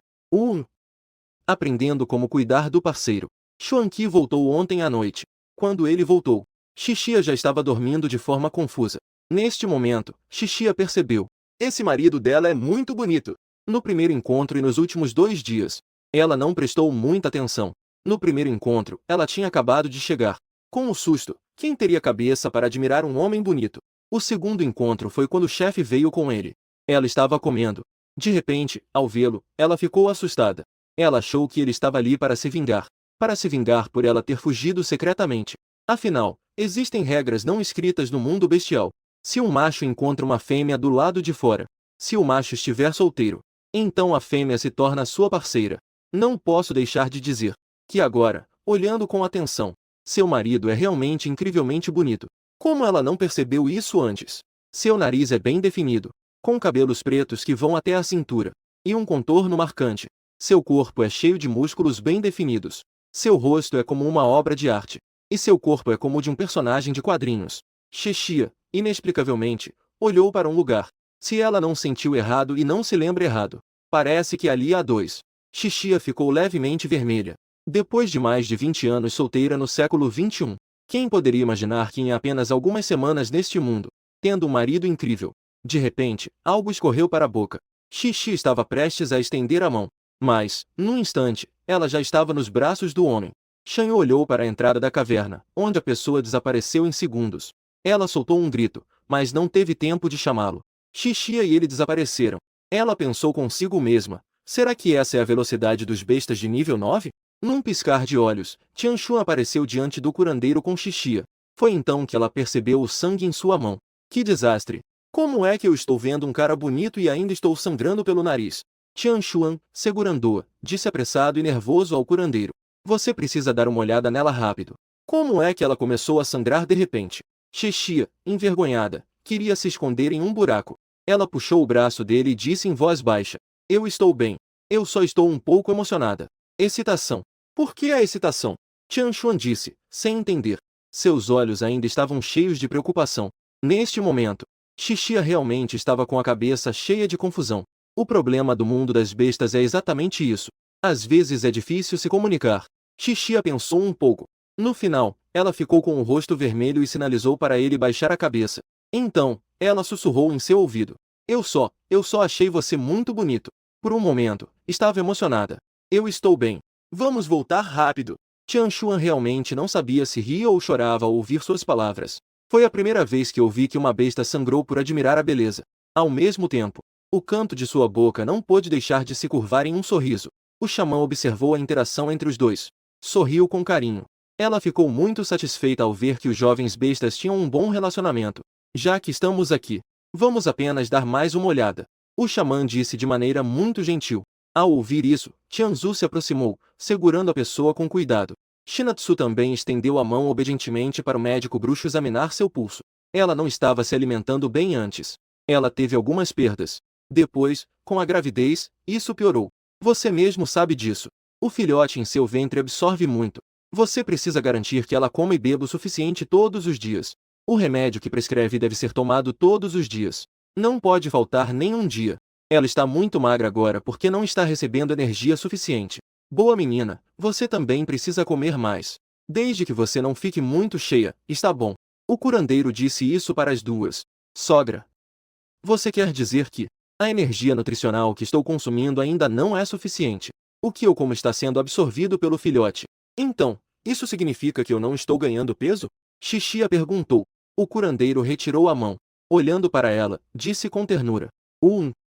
Aprendendo como cuidar do parceiro. Xuanqi voltou ontem à noite. Quando ele voltou, Xixia já estava dormindo de forma confusa. Neste momento, Xixia percebeu. Esse marido dela é muito bonito. No primeiro encontro e nos últimos 2 dias, ela não prestou muita atenção. No primeiro encontro, ela tinha acabado de chegar. Com um susto, quem teria cabeça para admirar um homem bonito? O segundo encontro foi quando o chefe veio com ele. Ela estava comendo. De repente, ao vê-lo, ela ficou assustada. Ela achou que ele estava ali para se vingar. Para se vingar por ela ter fugido secretamente. Afinal, existem regras não escritas no mundo bestial. Se um macho encontra uma fêmea do lado de fora, se o macho estiver solteiro, então a fêmea se torna sua parceira. Não posso deixar de dizer que agora, olhando com atenção, seu marido é realmente incrivelmente bonito. Como ela não percebeu isso antes? Seu nariz é bem definido, com cabelos pretos que vão até a cintura, e um contorno marcante. Seu corpo é cheio de músculos bem definidos. Seu rosto é como uma obra de arte. E seu corpo é como o de um personagem de quadrinhos. Xixia, inexplicavelmente, olhou para um lugar. Se ela não sentiu errado e não se lembra errado, parece que ali há 2. Xixia ficou levemente vermelha. Depois de mais de 20 anos solteira no século XXI, quem poderia imaginar que em apenas algumas semanas neste mundo, tendo um marido incrível, de repente, algo escorreu para a boca. Xixi estava prestes a estender a mão. Mas, num instante, ela já estava nos braços do homem. Shanyu olhou para a entrada da caverna, onde a pessoa desapareceu em segundos. Ela soltou um grito, mas não teve tempo de chamá-lo. Xixia e ele desapareceram. Ela pensou consigo mesma, será que essa é a velocidade dos bestas de nível 9? Num piscar de olhos, Tianxuan apareceu diante do curandeiro com Xixia. Foi então que ela percebeu o sangue em sua mão. Que desastre! Como é que eu estou vendo um cara bonito e ainda estou sangrando pelo nariz? Tianxuan, segurando-a, disse apressado e nervoso ao curandeiro. Você precisa dar uma olhada nela rápido. Como é que ela começou a sangrar de repente? Xixia, envergonhada, queria se esconder em um buraco. Ela puxou o braço dele e disse em voz baixa: "Eu estou bem. Eu só estou um pouco emocionada." Excitação. Por que a excitação? Tianxuan disse, sem entender. Seus olhos ainda estavam cheios de preocupação. Neste momento, Xixia realmente estava com a cabeça cheia de confusão. O problema do mundo das bestas é exatamente isso. Às vezes é difícil se comunicar. Xixia pensou um pouco. No final, ela ficou com o rosto vermelho e sinalizou para ele baixar a cabeça. Então, ela sussurrou em seu ouvido: Eu só achei você muito bonito." Por um momento, estava emocionada. "Eu estou bem. Vamos voltar rápido." Tianxuan realmente não sabia se ria ou chorava ao ouvir suas palavras. Foi a primeira vez que ouvi que uma besta sangrou por admirar a beleza. Ao mesmo tempo, o canto de sua boca não pôde deixar de se curvar em um sorriso. O xamã observou a interação entre os dois. Sorriu com carinho. Ela ficou muito satisfeita ao ver que os jovens bestas tinham um bom relacionamento. "Já que estamos aqui, vamos apenas dar mais uma olhada." O xamã disse de maneira muito gentil. Ao ouvir isso, Tianzu se aproximou, segurando a pessoa com cuidado. Shinatsu também estendeu a mão obedientemente para o médico bruxo examinar seu pulso. Ela não estava se alimentando bem antes. Ela teve algumas perdas. Depois, com a gravidez, isso piorou. Você mesmo sabe disso. O filhote em seu ventre absorve muito. Você precisa garantir que ela coma e beba o suficiente todos os dias. O remédio que prescreve deve ser tomado todos os dias. Não pode faltar nem um dia. Ela está muito magra agora porque não está recebendo energia suficiente. Boa menina, você também precisa comer mais. Desde que você não fique muito cheia, está bom. O curandeiro disse isso para as duas. Sogra. Você quer dizer que A energia nutricional que estou consumindo ainda não é suficiente. O que eu como está sendo absorvido pelo filhote. Então, isso significa que eu não estou ganhando peso? Xixia perguntou. O curandeiro retirou a mão. Olhando para ela, disse com ternura.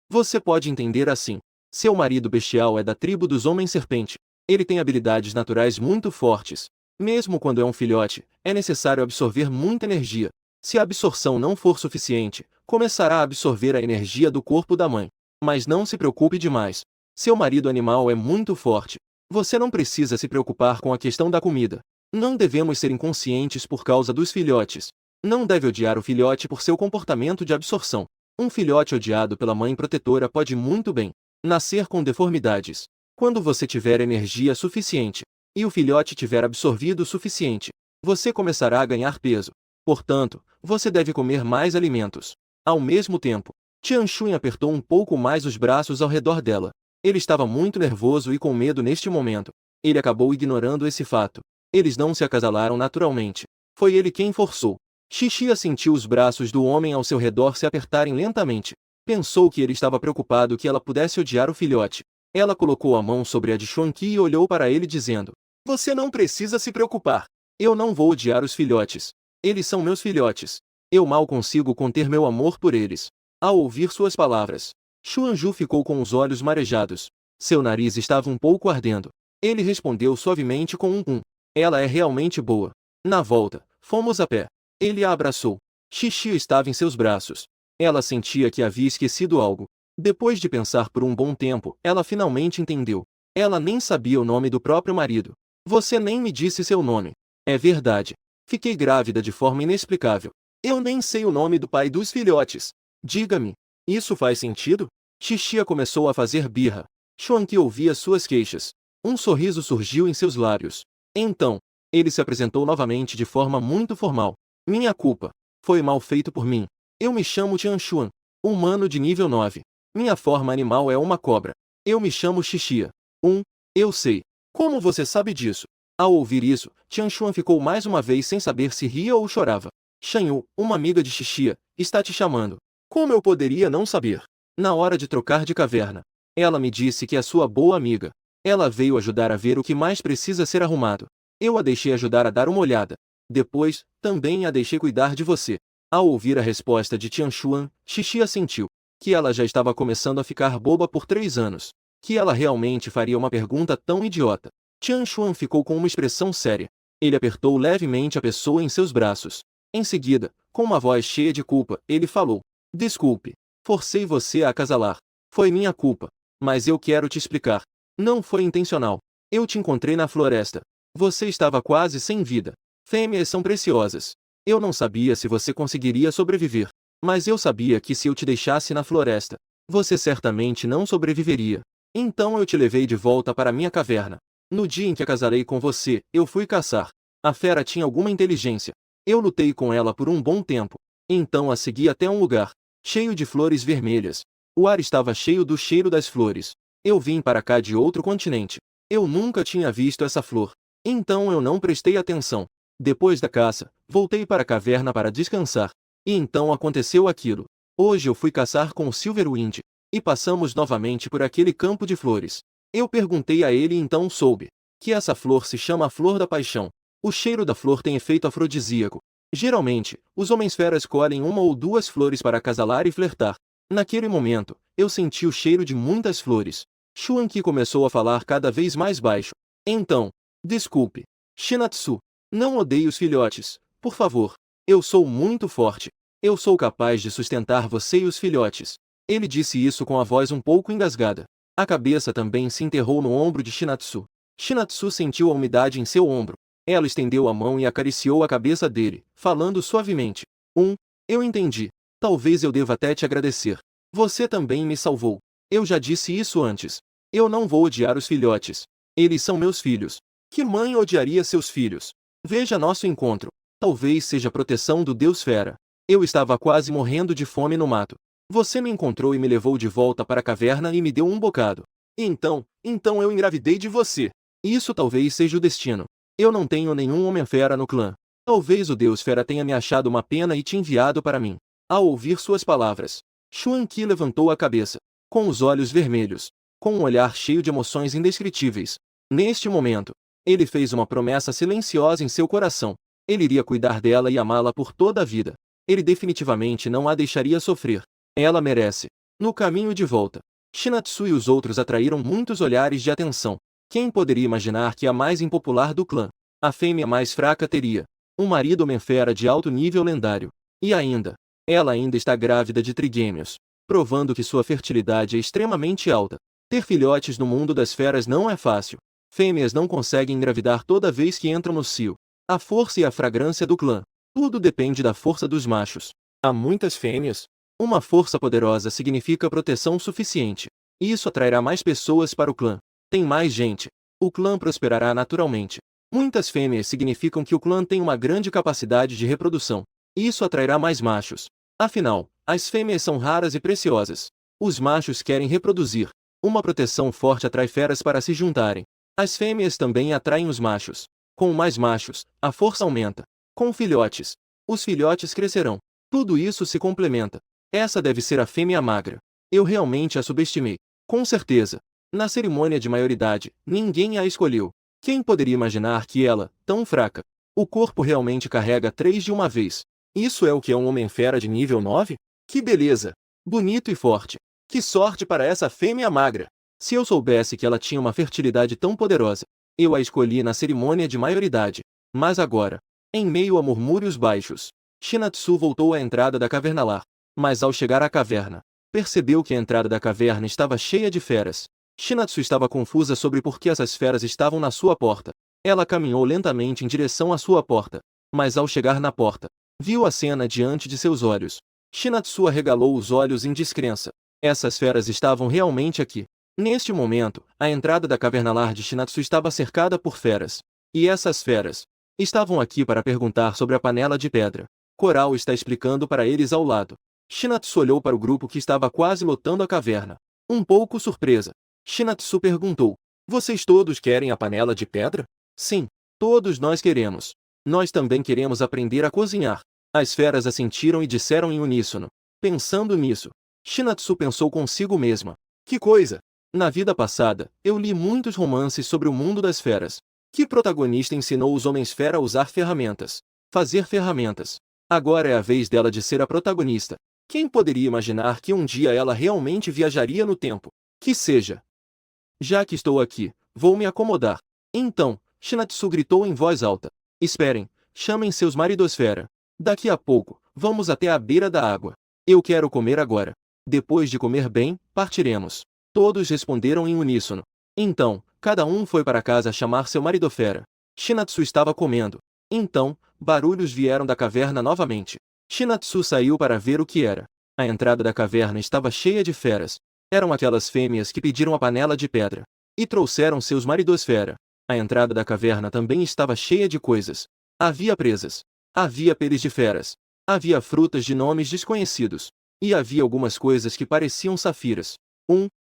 Você pode entender assim. Seu marido bestial é da tribo dos homens-serpente. Ele tem habilidades naturais muito fortes. Mesmo quando é um filhote, é necessário absorver muita energia. Se a absorção não for suficiente, começará a absorver a energia do corpo da mãe. Mas não se preocupe demais. Seu marido animal é muito forte. Você não precisa se preocupar com a questão da comida. Não devemos ser inconscientes por causa dos filhotes. Não deve odiar o filhote por seu comportamento de absorção. Um filhote odiado pela mãe protetora pode muito bem nascer com deformidades. Quando você tiver energia suficiente e o filhote tiver absorvido o suficiente, você começará a ganhar peso. Portanto, você deve comer mais alimentos. Ao mesmo tempo, Tianxuan apertou um pouco mais os braços ao redor dela. Ele estava muito nervoso e com medo neste momento. Ele acabou ignorando esse fato. Eles não se acasalaram naturalmente. Foi ele quem forçou. Xixia sentiu os braços do homem ao seu redor se apertarem lentamente. Pensou que ele estava preocupado que ela pudesse odiar o filhote. Ela colocou a mão sobre a de Xuanqi e olhou para ele dizendo: Você não precisa se preocupar. Eu não vou odiar os filhotes. Eles são meus filhotes. Eu mal consigo conter meu amor por eles. Ao ouvir suas palavras, Xuanju ficou com os olhos marejados. Seu nariz estava um pouco ardendo. Ele respondeu suavemente com um. Ela é realmente boa. Na volta, fomos a pé. Ele a abraçou. Xixi estava em seus braços. Ela sentia que havia esquecido algo. Depois de pensar por um bom tempo, ela finalmente entendeu. Ela nem sabia o nome do próprio marido. Você nem me disse seu nome. É verdade. Fiquei grávida de forma inexplicável. Eu nem sei o nome do pai dos filhotes. Diga-me, isso faz sentido? Xixia começou a fazer birra. Xuanqi ouvia suas queixas. Um sorriso surgiu em seus lábios. Então, ele se apresentou novamente de forma muito formal. Minha culpa. Foi mal feito por mim. Eu me chamo Tianxuan, humano de nível 9. Minha forma animal é uma cobra. Eu me chamo Xixia. Eu sei. Como você sabe disso? Ao ouvir isso, Tianxuan ficou mais uma vez sem saber se ria ou chorava. Shanyu, uma amiga de Xixia, está te chamando. Como eu poderia não saber? Na hora de trocar de caverna, ela me disse que é sua boa amiga. Ela veio ajudar a ver o que mais precisa ser arrumado. Eu a deixei ajudar a dar uma olhada. Depois, também a deixei cuidar de você. Ao ouvir a resposta de Tianxuan, Xixia sentiu que ela já estava começando a ficar boba por 3 anos. Que ela realmente faria uma pergunta tão idiota. Tianxuan ficou com uma expressão séria. Ele apertou levemente a pessoa em seus braços. Em seguida, com uma voz cheia de culpa, ele falou: Desculpe. Forcei você a acasalar. Foi minha culpa. Mas eu quero te explicar. Não foi intencional. Eu te encontrei na floresta. Você estava quase sem vida. Fêmeas são preciosas. Eu não sabia se você conseguiria sobreviver. Mas eu sabia que se eu te deixasse na floresta, você certamente não sobreviveria. Então eu te levei de volta para minha caverna. No dia em que acasalei com você, eu fui caçar. A fera tinha alguma inteligência. Eu lutei com ela por um bom tempo. Então a segui até um lugar cheio de flores vermelhas. O ar estava cheio do cheiro das flores. Eu vim para cá de outro continente. Eu nunca tinha visto essa flor. Então eu não prestei atenção. Depois da caça, voltei para a caverna para descansar. E então aconteceu aquilo. Hoje eu fui caçar com o Silverwind. E passamos novamente por aquele campo de flores. Eu perguntei a ele e então soube que essa flor se chama a Flor da Paixão. O cheiro da flor tem efeito afrodisíaco. Geralmente, os homens-feras colhem 1 ou 2 flores para acasalar e flertar. Naquele momento, eu senti o cheiro de muitas flores. Xuanqi começou a falar cada vez mais baixo. Então, desculpe. Shinatsu. Não odeie os filhotes, por favor. Eu sou muito forte. Eu sou capaz de sustentar você e os filhotes. Ele disse isso com a voz um pouco engasgada. A cabeça também se enterrou no ombro de Shinatsu. Shinatsu sentiu a umidade em seu ombro. Ela estendeu a mão e acariciou a cabeça dele, falando suavemente. Eu entendi. Talvez eu deva até te agradecer. Você também me salvou. Eu já disse isso antes. Eu não vou odiar os filhotes. Eles são meus filhos. Que mãe odiaria seus filhos? Veja nosso encontro. Talvez seja a proteção do Deus Fera. Eu estava quase morrendo de fome no mato. Você me encontrou e me levou de volta para a caverna e me deu um bocado. Então eu engravidei de você. Isso talvez seja o destino. Eu não tenho nenhum homem-fera no clã. Talvez o Deus Fera tenha me achado uma pena e te enviado para mim. Ao ouvir suas palavras, Xuan-Qi levantou a cabeça, com os olhos vermelhos, com um olhar cheio de emoções indescritíveis. Neste momento, ele fez uma promessa silenciosa em seu coração. Ele iria cuidar dela e amá-la por toda a vida. Ele definitivamente não a deixaria sofrer. Ela merece. No caminho de volta, Shinatsu e os outros atraíram muitos olhares de atenção. Quem poderia imaginar que a mais impopular do clã, a fêmea mais fraca, teria um marido homem-fera de alto nível lendário? E ainda, ela ainda está grávida de trigêmeos, provando que sua fertilidade é extremamente alta. Ter filhotes no mundo das feras não é fácil. Fêmeas não conseguem engravidar toda vez que entram no cio. A força e a fragrância do clã. Tudo depende da força dos machos. Há muitas fêmeas. Uma força poderosa significa proteção suficiente. Isso atrairá mais pessoas para o clã. Tem mais gente. O clã prosperará naturalmente. Muitas fêmeas significam que o clã tem uma grande capacidade de reprodução. Isso atrairá mais machos. Afinal, as fêmeas são raras e preciosas. Os machos querem reproduzir. Uma proteção forte atrai feras para se juntarem. As fêmeas também atraem os machos. Com mais machos, a força aumenta. Com filhotes, os filhotes crescerão. Tudo isso se complementa. Essa deve ser a fêmea magra. Eu realmente a subestimei. Com certeza. Na cerimônia de maioridade, ninguém a escolheu. Quem poderia imaginar que ela, tão fraca, o corpo realmente carrega 3 de uma vez? Isso é o que é um homem-fera de nível 9? Que beleza! Bonito e forte. Que sorte para essa fêmea magra! Se eu soubesse que ela tinha uma fertilidade tão poderosa, eu a escolhi na cerimônia de maioridade. Mas agora, em meio a murmúrios baixos, Shinatsu voltou à entrada da caverna lá. Mas ao chegar à caverna, percebeu que a entrada da caverna estava cheia de feras. Shinatsu estava confusa sobre por que essas feras estavam na sua porta. Ela caminhou lentamente em direção à sua porta, mas ao chegar na porta, viu a cena diante de seus olhos. Shinatsu arregalou os olhos em descrença. Essas feras estavam realmente aqui. Neste momento, a entrada da caverna lar de Shinatsu estava cercada por feras. E essas feras estavam aqui para perguntar sobre a panela de pedra. Coral está explicando para eles ao lado. Shinatsu olhou para o grupo que estava quase lotando a caverna. Um pouco surpresa, Shinatsu perguntou: vocês todos querem a panela de pedra? Sim, todos nós queremos. Nós também queremos aprender a cozinhar. As feras assentiram e disseram em uníssono. Pensando nisso, Shinatsu pensou consigo mesma. Que coisa! Na vida passada, eu li muitos romances sobre o mundo das feras. Que protagonista ensinou os homens-fera a usar ferramentas? Fazer ferramentas. Agora é a vez dela de ser a protagonista. Quem poderia imaginar que um dia ela realmente viajaria no tempo? Que seja. Já que estou aqui, vou me acomodar. Então, Shinatsu gritou em voz alta. Esperem, chamem seus maridos-fera. Daqui a pouco, vamos até a beira da água. Eu quero comer agora. Depois de comer bem, partiremos. Todos responderam em uníssono. Então, cada um foi para casa chamar seu marido-fera. Shinatsu estava comendo. Então, barulhos vieram da caverna novamente. Shinatsu saiu para ver o que era. A entrada da caverna estava cheia de feras. Eram aquelas fêmeas que pediram a panela de pedra. E trouxeram seus maridos-fera. A entrada da caverna também estava cheia de coisas. Havia presas. Havia peles de feras. Havia frutas de nomes desconhecidos. E havia algumas coisas que pareciam safiras.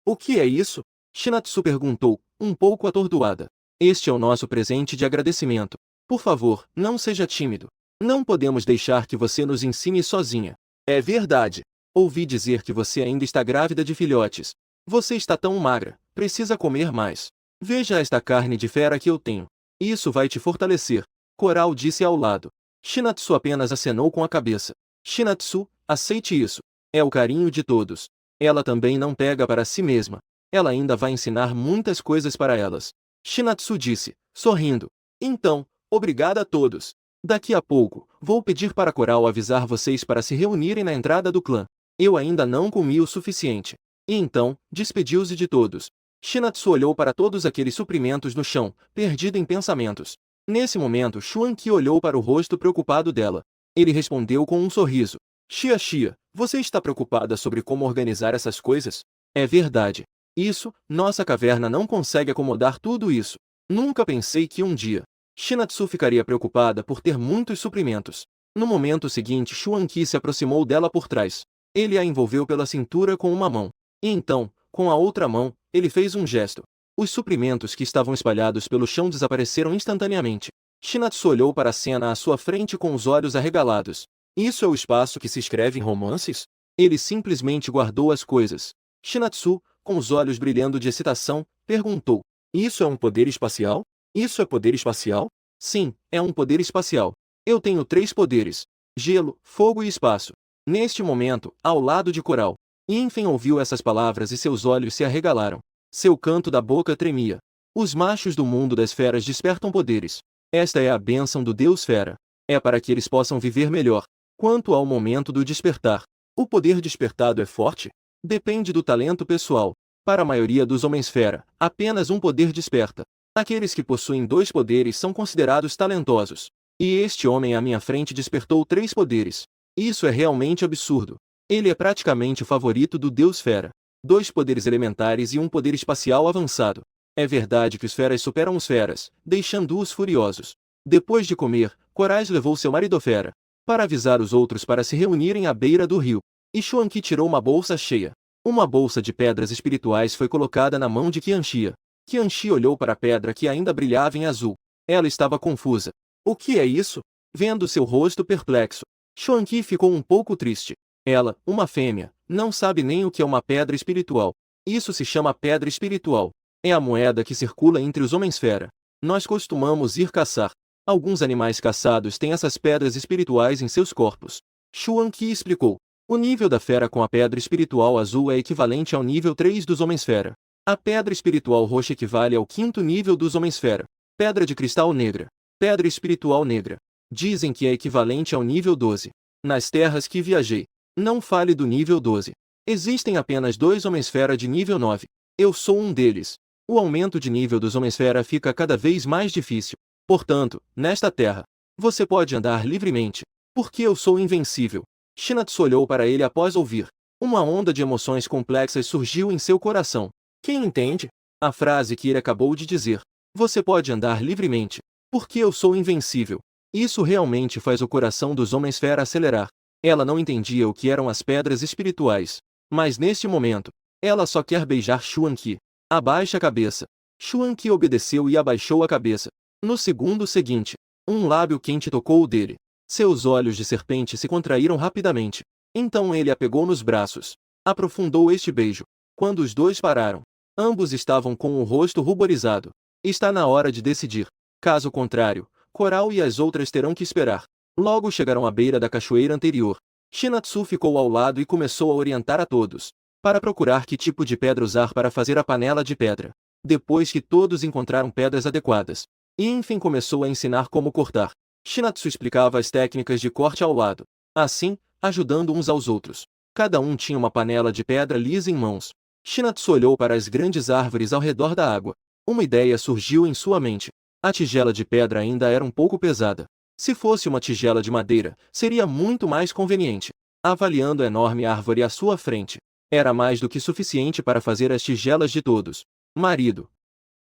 O que é isso? Shinatsu perguntou, um pouco atordoada. Este é o nosso presente de agradecimento. Por favor, não seja tímido. Não podemos deixar que você nos ensine sozinha. É verdade. Ouvi dizer que você ainda está grávida de filhotes. Você está tão magra, precisa comer mais. Veja esta carne de fera que eu tenho. Isso vai te fortalecer. Coral disse ao lado. Shinatsu apenas acenou com a cabeça. Shinatsu, aceite isso. É o carinho de todos. Ela também não pega para si mesma. Ela ainda vai ensinar muitas coisas para elas. Shinatsu disse, sorrindo. Então, obrigada a todos. Daqui a pouco, vou pedir para Coral avisar vocês para se reunirem na entrada do clã. Eu ainda não comi o suficiente. E então, despediu-se de todos. Shinatsu olhou para todos aqueles suprimentos no chão, perdido em pensamentos. Nesse momento, Xuan-Qi olhou para o rosto preocupado dela. Ele respondeu com um sorriso. Xia, você está preocupada sobre como organizar essas coisas? É verdade. Isso, nossa caverna não consegue acomodar tudo isso. Nunca pensei que um dia, Shinatsu ficaria preocupada por ter muitos suprimentos. No momento seguinte, Xuan-Qi se aproximou dela por trás. Ele a envolveu pela cintura com uma mão. E então, com a outra mão, ele fez um gesto. Os suprimentos que estavam espalhados pelo chão desapareceram instantaneamente. Shinatsu olhou para a cena à sua frente com os olhos arregalados. Isso é o espaço que se escreve em romances? Ele simplesmente guardou as coisas. Shinatsu, com os olhos brilhando de excitação, perguntou: Isso é um poder espacial? Isso é poder espacial? Sim, é um poder espacial. Eu tenho 3 poderes: gelo, fogo e espaço. Neste momento, ao lado de Coral, Infin ouviu essas palavras e seus olhos se arregalaram. Seu canto da boca tremia. Os machos do mundo das feras despertam poderes. Esta é a bênção do Deus Fera. É para que eles possam viver melhor. Quanto ao momento do despertar, o poder despertado é forte? Depende do talento pessoal. Para a maioria dos homens fera, apenas um poder desperta. Aqueles que possuem 2 poderes são considerados talentosos. E este homem à minha frente despertou 3 poderes. Isso é realmente absurdo. Ele é praticamente o favorito do Deus Fera. 2 poderes elementares e um poder espacial avançado. É verdade que os feras superam os feras, deixando-os furiosos. Depois de comer, Corais levou seu marido fera para avisar os outros para se reunirem à beira do rio. E Xuanqi tirou uma bolsa cheia. Uma bolsa de pedras espirituais foi colocada na mão de Qianxia. Qianxi olhou para a pedra que ainda brilhava em azul. Ela estava confusa. O que é isso? Vendo seu rosto perplexo, Xuanqi ficou um pouco triste. Ela, uma fêmea, não sabe nem o que é uma pedra espiritual. Isso se chama pedra espiritual. É a moeda que circula entre os homens fera. Nós costumamos ir caçar. Alguns animais caçados têm essas pedras espirituais em seus corpos. Xuanqi explicou. O nível da fera com a pedra espiritual azul é equivalente ao nível 3 dos homens fera. A pedra espiritual roxa equivale ao 5º nível dos homens fera. Pedra de cristal negra. Pedra espiritual negra. Dizem que é equivalente ao nível 12. Nas terras que viajei, não fale do nível 12. Existem apenas 2 homens fera de nível 9. Eu sou um deles. O aumento de nível dos homens fera fica cada vez mais difícil. Portanto, nesta terra, você pode andar livremente, porque eu sou invencível. Shinatsu olhou para ele após ouvir. Uma onda de emoções complexas surgiu em seu coração. Quem entende? A frase que ele acabou de dizer. Você pode andar livremente, porque eu sou invencível. Isso realmente faz o coração dos homens fera acelerar. Ela não entendia o que eram as pedras espirituais. Mas neste momento, ela só quer beijar Xuanqi. Abaixe a cabeça. Xuanqi obedeceu e abaixou a cabeça. No segundo seguinte, um lábio quente tocou o dele. Seus olhos de serpente se contraíram rapidamente. Então ele a pegou nos braços. Aprofundou este beijo. Quando os dois pararam, ambos estavam com o rosto ruborizado. Está na hora de decidir. Caso contrário, Coral e as outras terão que esperar. Logo chegaram à beira da cachoeira anterior. Shinatsu ficou ao lado e começou a orientar a todos, para procurar que tipo de pedra usar para fazer a panela de pedra. Depois que todos encontraram pedras adequadas, Infin começou a ensinar como cortar. Shinatsu explicava as técnicas de corte ao lado, assim, ajudando uns aos outros. Cada um tinha uma panela de pedra lisa em mãos. Shinatsu olhou para as grandes árvores ao redor da água. Uma ideia surgiu em sua mente. A tigela de pedra ainda era um pouco pesada. Se fosse uma tigela de madeira, seria muito mais conveniente. Avaliando a enorme árvore à sua frente, era mais do que suficiente para fazer as tigelas de todos. Marido,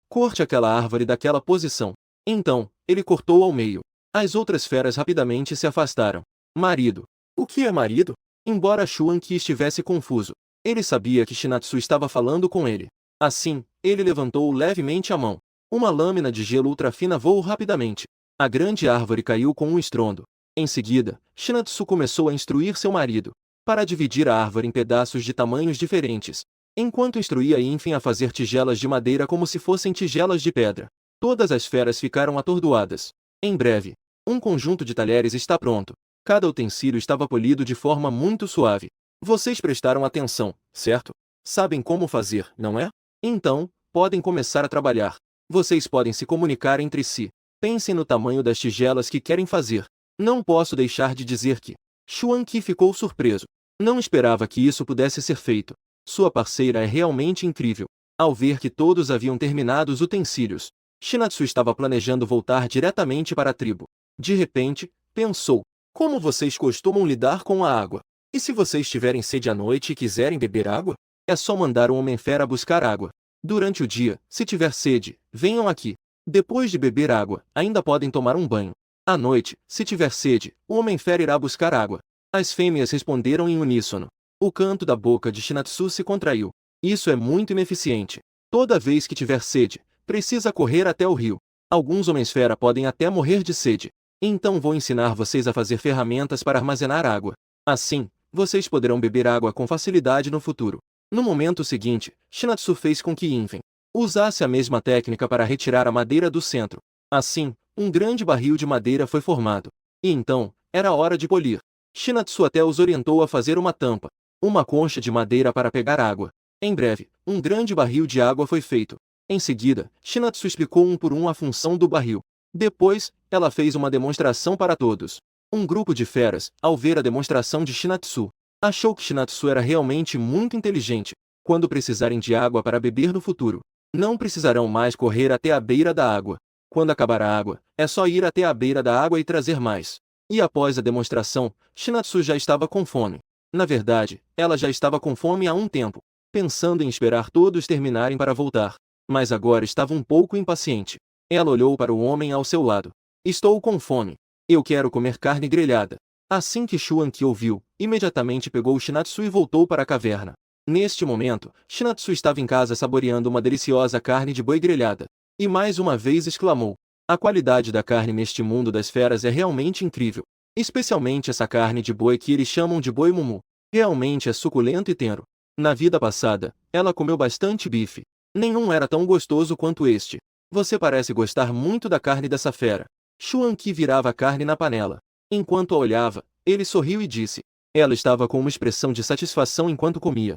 corte aquela árvore daquela posição. Então, ele cortou ao meio. As outras feras rapidamente se afastaram. Marido. O que é marido? Embora Xuanqi estivesse confuso, ele sabia que Shinatsu estava falando com ele. Assim, ele levantou levemente a mão. Uma lâmina de gelo ultrafina voou rapidamente. A grande árvore caiu com um estrondo. Em seguida, Shinatsu começou a instruir seu marido para dividir a árvore em pedaços de tamanhos diferentes, enquanto instruía Infin a fazer tigelas de madeira como se fossem tigelas de pedra. Todas as feras ficaram atordoadas. Em breve, um conjunto de talheres está pronto. Cada utensílio estava polido de forma muito suave. Vocês prestaram atenção, certo? Sabem como fazer, não é? Então, podem começar a trabalhar. Vocês podem se comunicar entre si. Pensem no tamanho das tigelas que querem fazer. Não posso deixar de dizer que Xuanqi ficou surpreso. Não esperava que isso pudesse ser feito. Sua parceira é realmente incrível. Ao ver que todos haviam terminado os utensílios, Shinatsu estava planejando voltar diretamente para a tribo. De repente, pensou: como vocês costumam lidar com a água? E se vocês tiverem sede à noite e quiserem beber água? É só mandar um homem-fera buscar água. Durante o dia, se tiver sede, venham aqui. Depois de beber água, ainda podem tomar um banho. À noite, se tiver sede, o homem-fera irá buscar água. As fêmeas responderam em uníssono. O canto da boca de Shinatsu se contraiu. Isso é muito ineficiente. Toda vez que tiver sede, precisa correr até o rio. Alguns homens-fera podem até morrer de sede. Então vou ensinar vocês a fazer ferramentas para armazenar água. Assim, Vocês poderão beber água com facilidade no futuro. No momento seguinte, Shinatsu fez com que Infeng usasse a mesma técnica para retirar a madeira do centro. Assim, um grande barril de madeira foi formado. E então, era hora de polir. Shinatsu até os orientou a fazer uma tampa, uma concha de madeira para pegar água. Em breve, um grande barril de água foi feito. Em seguida, Shinatsu explicou um por um a função do barril. Depois, ela fez uma demonstração para todos. Um grupo de feras, ao ver a demonstração de Shinatsu, achou que Shinatsu era realmente muito inteligente. Quando precisarem de água para beber no futuro, não precisarão mais correr até a beira da água. Quando acabar a água, é só ir até a beira da água e trazer mais. E após a demonstração, Shinatsu já estava com fome. Na verdade, ela já estava com fome há um tempo, pensando em esperar todos terminarem para voltar. Mas agora estava um pouco impaciente. Ela olhou para o homem ao seu lado. Estou com fome. Eu quero comer carne grelhada. Assim que Xuanqi ouviu, imediatamente pegou Shinatsu e voltou para a caverna. Neste momento, Shinatsu estava em casa saboreando uma deliciosa carne de boi grelhada. E mais uma vez exclamou: a qualidade da carne neste mundo das feras é realmente incrível. Especialmente essa carne de boi que eles chamam de boi mumu. Realmente é suculento e tenro. Na vida passada, ela comeu bastante bife. Nenhum era tão gostoso quanto este. Você parece gostar muito da carne dessa fera. Xuanqi virava a carne na panela. Enquanto a olhava, ele sorriu e disse. Ela estava com uma expressão de satisfação enquanto comia.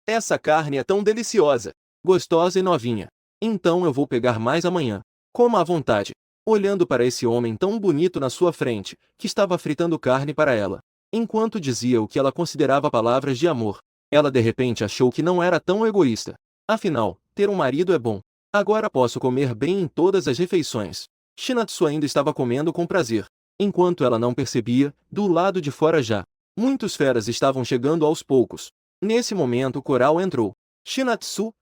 Essa carne é tão deliciosa, gostosa e novinha. Então eu vou pegar mais amanhã. Coma à vontade. Olhando para esse homem tão bonito na sua frente, que estava fritando carne para ela. Enquanto dizia o que ela considerava palavras de amor, ela de repente achou que não era tão egoísta. Afinal, ter um marido é bom. Agora posso comer bem em todas as refeições. Shinatsu ainda estava comendo com prazer. Enquanto ela não percebia, do lado de fora já, muitos feras estavam chegando aos poucos. Nesse momento Coral entrou. Shinatsu,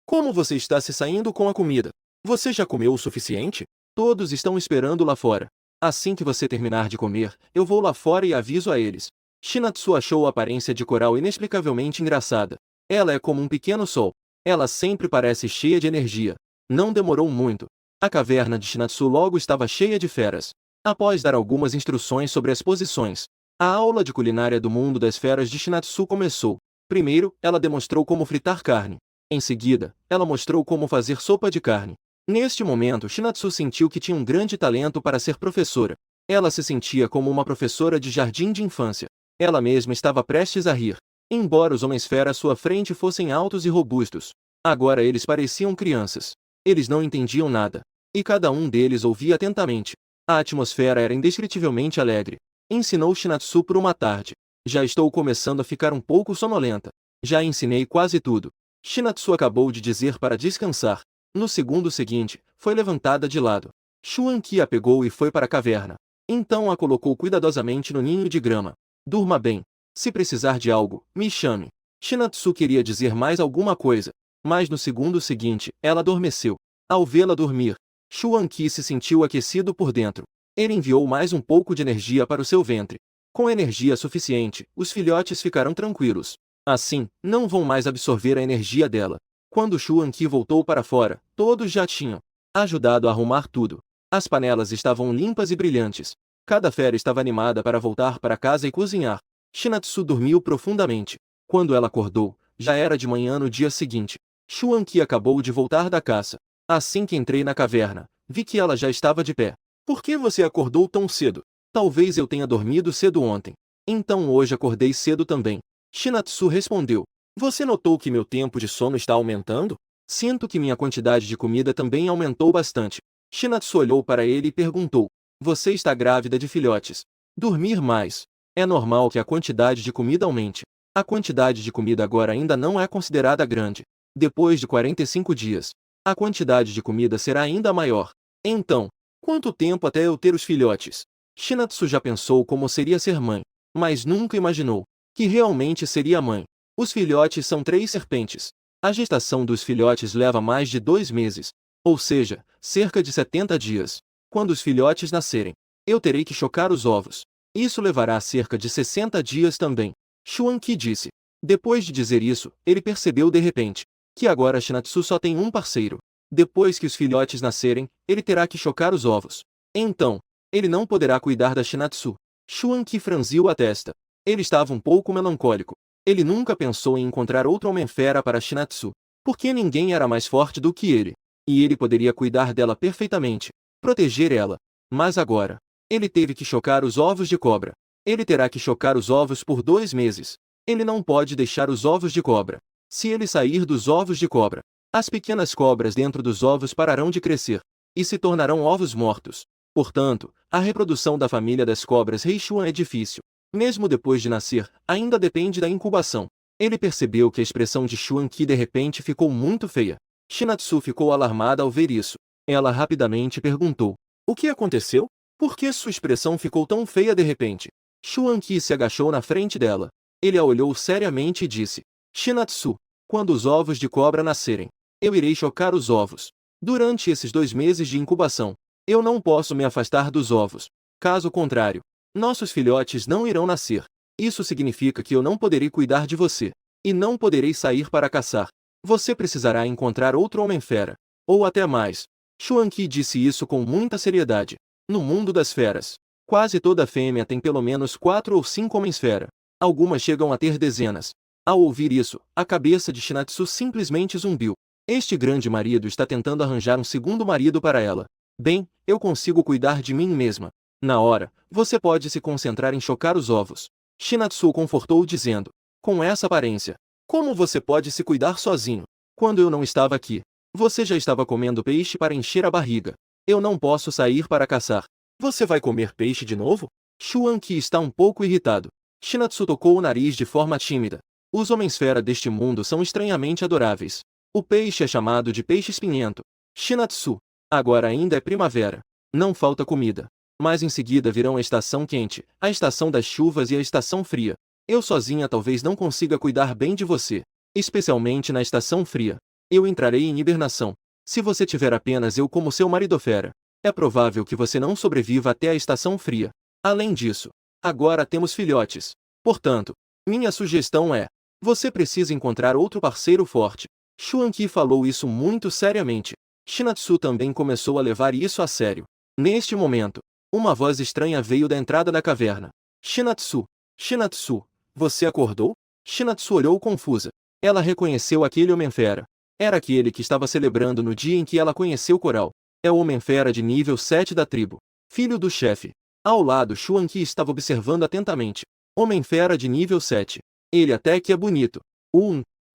como você está se saindo com a comida? Você já comeu o suficiente? Todos estão esperando lá fora. Assim que você terminar de comer, eu vou lá fora e aviso a eles. Shinatsu achou a aparência de Coral inexplicavelmente engraçada. Ela é como um pequeno sol. Ela sempre parece cheia de energia. Não demorou muito. A caverna de Shinatsu logo estava cheia de feras. Após dar algumas instruções sobre as posições, a aula de culinária do mundo das feras de Shinatsu começou. Primeiro, ela demonstrou como fritar carne. Em seguida, ela mostrou como fazer sopa de carne. Neste momento, Shinatsu sentiu que tinha um grande talento para ser professora. Ela se sentia como uma professora de jardim de infância. Ela mesma estava prestes a rir. Embora os homens fera à sua frente fossem altos e robustos, agora eles pareciam crianças. Eles não entendiam nada. E cada um deles ouvia atentamente. A atmosfera era indescritivelmente alegre. Ensinou Shinatsu por uma tarde. Já estou começando a ficar um pouco sonolenta. Já ensinei quase tudo. Shinatsu acabou de dizer para descansar. No segundo seguinte, foi levantada de lado. Xuanqi a pegou e foi para a caverna. Então a colocou cuidadosamente no ninho de grama. Durma bem. Se precisar de algo, me chame. Shinatsu queria dizer mais alguma coisa, mas no segundo seguinte, ela adormeceu. Ao vê-la dormir, Xuanqi se sentiu aquecido por dentro. Ele enviou mais um pouco de energia para o seu ventre. Com energia suficiente, os filhotes ficaram tranquilos. Assim, não vão mais absorver a energia dela. Quando Xuanqi voltou para fora, todos já tinham ajudado a arrumar tudo. As panelas estavam limpas e brilhantes. Cada fera estava animada para voltar para casa e cozinhar. Shinatsu dormiu profundamente. Quando ela acordou, já era de manhã no dia seguinte. Xuanqi acabou de voltar da caça. Assim que entrei na caverna, vi que ela já estava de pé. Por que você acordou tão cedo? Talvez eu tenha dormido cedo ontem. Então hoje acordei cedo também. Shinatsu respondeu. Você notou que meu tempo de sono está aumentando? Sinto que minha quantidade de comida também aumentou bastante. Shinatsu olhou para ele e perguntou. Você está grávida de filhotes. Dormir mais. É normal que a quantidade de comida aumente. A quantidade de comida agora ainda não é considerada grande. Depois de 45 dias, a quantidade de comida será ainda maior. Então, quanto tempo até eu ter os filhotes? Shinatsu já pensou como seria ser mãe, mas nunca imaginou que realmente seria mãe. Os filhotes são 3 serpentes. A gestação dos filhotes leva mais de 2 meses, ou seja, cerca de 70 dias. Quando os filhotes nascerem, eu terei que chocar os ovos. Isso levará cerca de 60 dias também. Xuanqi disse. Depois de dizer isso, ele percebeu de repente que agora Shinatsu só tem um parceiro. Depois que os filhotes nascerem, ele terá que chocar os ovos. Então, ele não poderá cuidar da Shinatsu. Xuanqi franziu a testa. Ele estava um pouco melancólico. Ele nunca pensou em encontrar outro homem-fera para Shinatsu, porque ninguém era mais forte do que ele. E ele poderia cuidar dela perfeitamente, proteger ela. Mas agora, ele teve que chocar os ovos de cobra. Ele terá que chocar os ovos por 2 meses. Ele não pode deixar os ovos de cobra. Se ele sair dos ovos de cobra, as pequenas cobras dentro dos ovos pararão de crescer e se tornarão ovos mortos. Portanto, a reprodução da família das cobras Reishuan é difícil. Mesmo depois de nascer, ainda depende da incubação. Ele percebeu que a expressão de Xuanqi de repente ficou muito feia. Shinatsu ficou alarmada ao ver isso. Ela rapidamente perguntou: "O que aconteceu? Por que sua expressão ficou tão feia de repente?" Xuanqi se agachou na frente dela. Ele a olhou seriamente e disse: "Shinatsu, quando os ovos de cobra nascerem, eu irei chocar os ovos. Durante esses 2 meses de incubação, eu não posso me afastar dos ovos. Caso contrário, nossos filhotes não irão nascer. Isso significa que eu não poderei cuidar de você. E não poderei sair para caçar. Você precisará encontrar outro homem-fera. Ou até mais." Xuanqi disse isso com muita seriedade. No mundo das feras, quase toda fêmea tem pelo menos 4 ou 5 homens-fera. Algumas chegam a ter dezenas. Ao ouvir isso, a cabeça de Shinatsu simplesmente zumbiu. Este grande marido está tentando arranjar um segundo marido para ela. Bem, eu consigo cuidar de mim mesma. Na hora, você pode se concentrar em chocar os ovos. Shinatsu confortou dizendo: "Com essa aparência, como você pode se cuidar sozinho? Quando eu não estava aqui, você já estava comendo peixe para encher a barriga. Eu não posso sair para caçar. Você vai comer peixe de novo?" Xuanqi está um pouco irritado. Shinatsu tocou o nariz de forma tímida. Os homens-fera deste mundo são estranhamente adoráveis. O peixe é chamado de peixe espinhento. Shinatsu, agora ainda é primavera. Não falta comida. Mas em seguida virão a estação quente, a estação das chuvas e a estação fria. Eu sozinha talvez não consiga cuidar bem de você. Especialmente na estação fria. Eu entrarei em hibernação. Se você tiver apenas eu como seu marido-fera, é provável que você não sobreviva até a estação fria. Além disso, agora temos filhotes. Portanto, minha sugestão é: você precisa encontrar outro parceiro forte. Xuanqi falou isso muito seriamente. Shinatsu também começou a levar isso a sério. Neste momento, uma voz estranha veio da entrada da caverna. "Shinatsu, Shinatsu, você acordou?" Shinatsu olhou confusa. Ela reconheceu aquele homem-fera. Era aquele que estava celebrando no dia em que ela conheceu Coral. É o homem-fera de nível 7 da tribo. Filho do chefe. Ao lado, Xuanqi estava observando atentamente. Homem-fera de nível 7. Ele até que é bonito.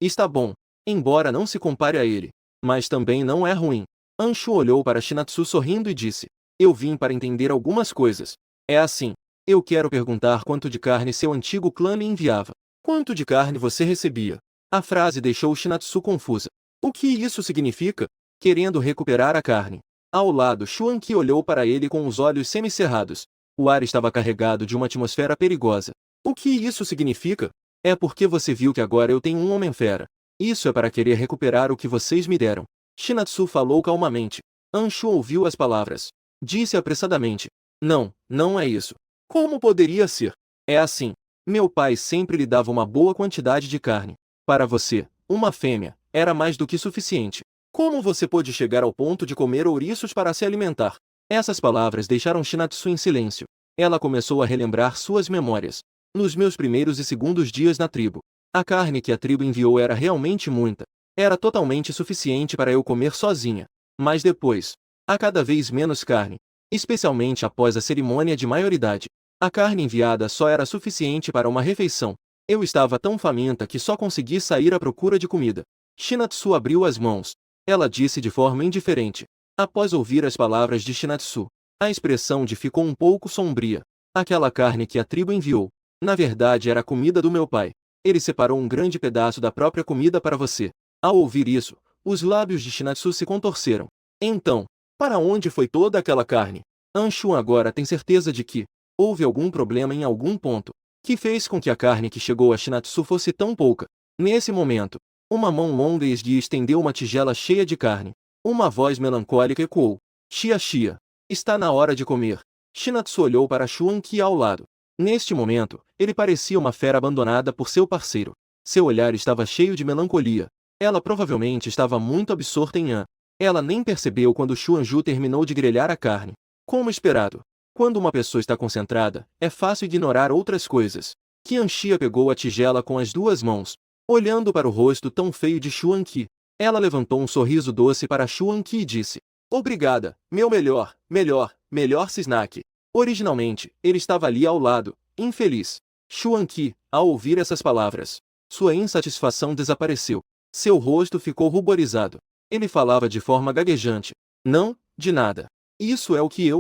Está bom. Embora não se compare a ele. Mas também não é ruim. Anshu olhou para Shinatsu sorrindo e disse: "Eu vim para entender algumas coisas. É assim. Eu quero perguntar quanto de carne seu antigo clã lhe enviava. Quanto de carne você recebia?" A frase deixou Shinatsu confusa. O que isso significa? Querendo recuperar a carne. Ao lado, Xuanqi olhou para ele com os olhos semicerrados. O ar estava carregado de uma atmosfera perigosa. O que isso significa? É porque você viu que agora eu tenho um homem-fera. Isso é para querer recuperar o que vocês me deram. Shinatsu falou calmamente. Anshu ouviu as palavras. Disse apressadamente: "Não, não é isso. Como poderia ser? É assim. Meu pai sempre lhe dava uma boa quantidade de carne. Para você, uma fêmea, era mais do que suficiente. Como você pôde chegar ao ponto de comer ouriços para se alimentar?" Essas palavras deixaram Shinatsu em silêncio. Ela começou a relembrar suas memórias. Nos meus primeiros e segundos dias na tribo, a carne que a tribo enviou era realmente muita. Era totalmente suficiente para eu comer sozinha. Mas depois, há cada vez menos carne. Especialmente após a cerimônia de maioridade. A carne enviada só era suficiente para uma refeição. Eu estava tão faminta que só consegui sair à procura de comida. Shinatsu abriu as mãos. Ela disse de forma indiferente. Após ouvir as palavras de Shinatsu, a expressão de ficou um pouco sombria. Aquela carne que a tribo enviou, na verdade era a comida do meu pai. Ele separou um grande pedaço da própria comida para você. Ao ouvir isso, os lábios de Shinatsu se contorceram. Então, para onde foi toda aquela carne? Anshu agora tem certeza de que houve algum problema em algum ponto, que fez com que a carne que chegou a Shinatsu fosse tão pouca. Nesse momento, uma mão longa e esguia estendeu uma tigela cheia de carne. Uma voz melancólica ecoou: "Chia Chia, está na hora de comer." Shinatsu olhou para Xuanqi ao lado. Neste momento, ele parecia uma fera abandonada por seu parceiro. Seu olhar estava cheio de melancolia. Ela provavelmente estava muito absorta em An. Ela nem percebeu quando Xuanju terminou de grelhar a carne. Como esperado, quando uma pessoa está concentrada, é fácil ignorar outras coisas. Qianxia pegou a tigela com as duas mãos, olhando para o rosto tão feio de Xuanqi. Ela levantou um sorriso doce para Xuanqi e disse: Obrigada, meu melhor Cisnaque. Originalmente, ele estava ali ao lado, infeliz. Xuanqi, ao ouvir essas palavras, sua insatisfação desapareceu. Seu rosto ficou ruborizado. Ele falava de forma gaguejante. Não, de nada. Isso é o que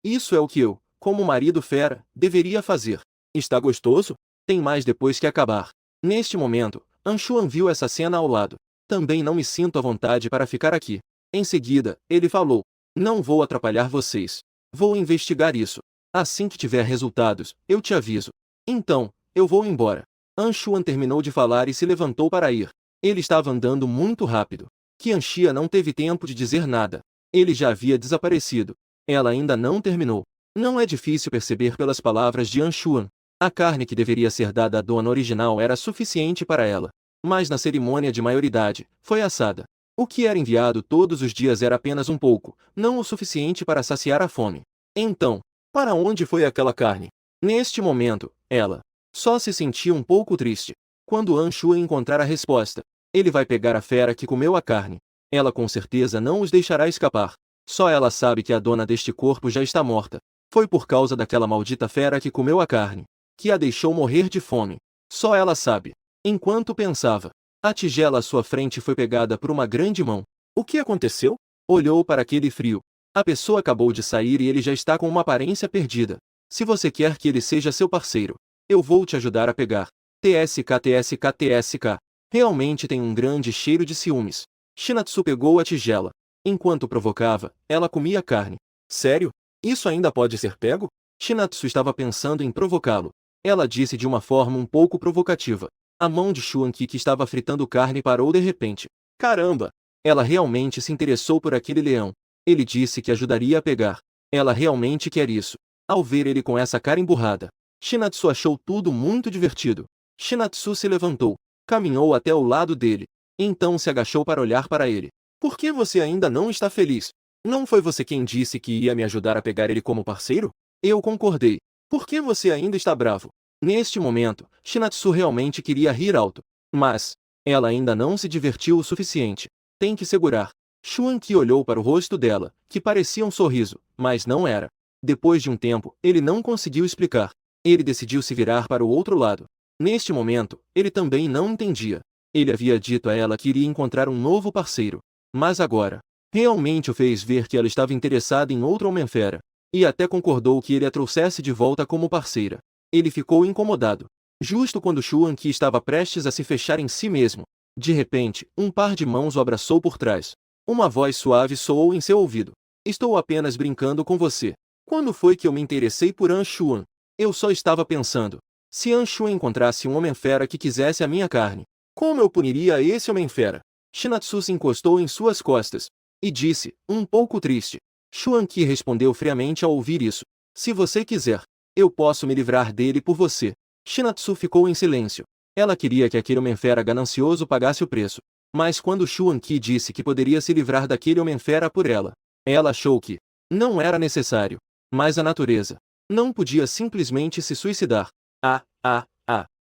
isso é o que eu, como marido fera, deveria fazer. Está gostoso? Tem mais depois que acabar. Neste momento, Anshuan viu essa cena ao lado. Também não me sinto à vontade para ficar aqui. Em seguida, ele falou: Não vou atrapalhar vocês. Vou investigar isso. Assim que tiver resultados, eu te aviso. Então, eu vou embora. Anshuan terminou de falar e se levantou para ir. Ele estava andando muito rápido. Qianxia não teve tempo de dizer nada. Ele já havia desaparecido. Ela ainda não terminou. Não é difícil perceber pelas palavras de Anshuan. A carne que deveria ser dada à dona original era suficiente para ela. Mas na cerimônia de maioridade, foi assada. O que era enviado todos os dias era apenas um pouco, não o suficiente para saciar a fome. Então, para onde foi aquela carne? Neste momento, ela só se sentia um pouco triste. Quando Anshuan encontrar a resposta, ele vai pegar a fera que comeu a carne. Ela com certeza não os deixará escapar. Só ela sabe que a dona deste corpo já está morta. Foi por causa daquela maldita fera que comeu a carne, que a deixou morrer de fome. Só ela sabe. Enquanto pensava, a tigela à sua frente foi pegada por uma grande mão. O que aconteceu? Olhou para aquele frio. A pessoa acabou de sair e ele já está com uma aparência perdida. Se você quer que ele seja seu parceiro, eu vou te ajudar a pegar. TSK. Realmente tem um grande cheiro de ciúmes. Shinatsu pegou a tigela. Enquanto provocava, ela comia carne. Sério? Isso ainda pode ser pego? Shinatsu estava pensando em provocá-lo. Ela disse de uma forma um pouco provocativa. A mão de Xuanqi que estava fritando carne parou de repente. Caramba! Ela realmente se interessou por aquele leão. Ele disse que ajudaria a pegar. Ela realmente quer isso. Ao ver ele com essa cara emburrada, Shinatsu achou tudo muito divertido. Shinatsu se levantou, caminhou até o lado dele. Então se agachou para olhar para ele. Por que você ainda não está feliz? Não foi você quem disse que ia me ajudar a pegar ele como parceiro? Eu concordei. Por que você ainda está bravo? Neste momento, Shinatsu realmente queria rir alto. Mas, ela ainda não se divertiu o suficiente. Tem que segurar. Xuanqi olhou para o rosto dela, que parecia um sorriso, mas não era. Depois de um tempo, ele não conseguiu explicar. Ele decidiu se virar para o outro lado. Neste momento, ele também não entendia. Ele havia dito a ela que iria encontrar um novo parceiro. Mas agora, realmente o fez ver que ela estava interessada em outro homem-fera. E até concordou que ele a trouxesse de volta como parceira. Ele ficou incomodado. Justo quando Xuanqi estava prestes a se fechar em si mesmo, de repente, um par de mãos o abraçou por trás. Uma voz suave soou em seu ouvido. Estou apenas brincando com você. Quando foi que eu me interessei por Anshuan? Eu só estava pensando. Se Anshuan encontrasse um homem-fera que quisesse a minha carne, como eu puniria esse homem-fera? Shinatsu se encostou em suas costas e disse, um pouco triste. Xuanqi respondeu friamente ao ouvir isso. Se você quiser, eu posso me livrar dele por você. Shinatsu ficou em silêncio. Ela queria que aquele homem-fera ganancioso pagasse o preço. Mas quando Xuanqi disse que poderia se livrar daquele homem-fera por ela, ela achou que não era necessário. Mas a natureza não podia simplesmente se suicidar.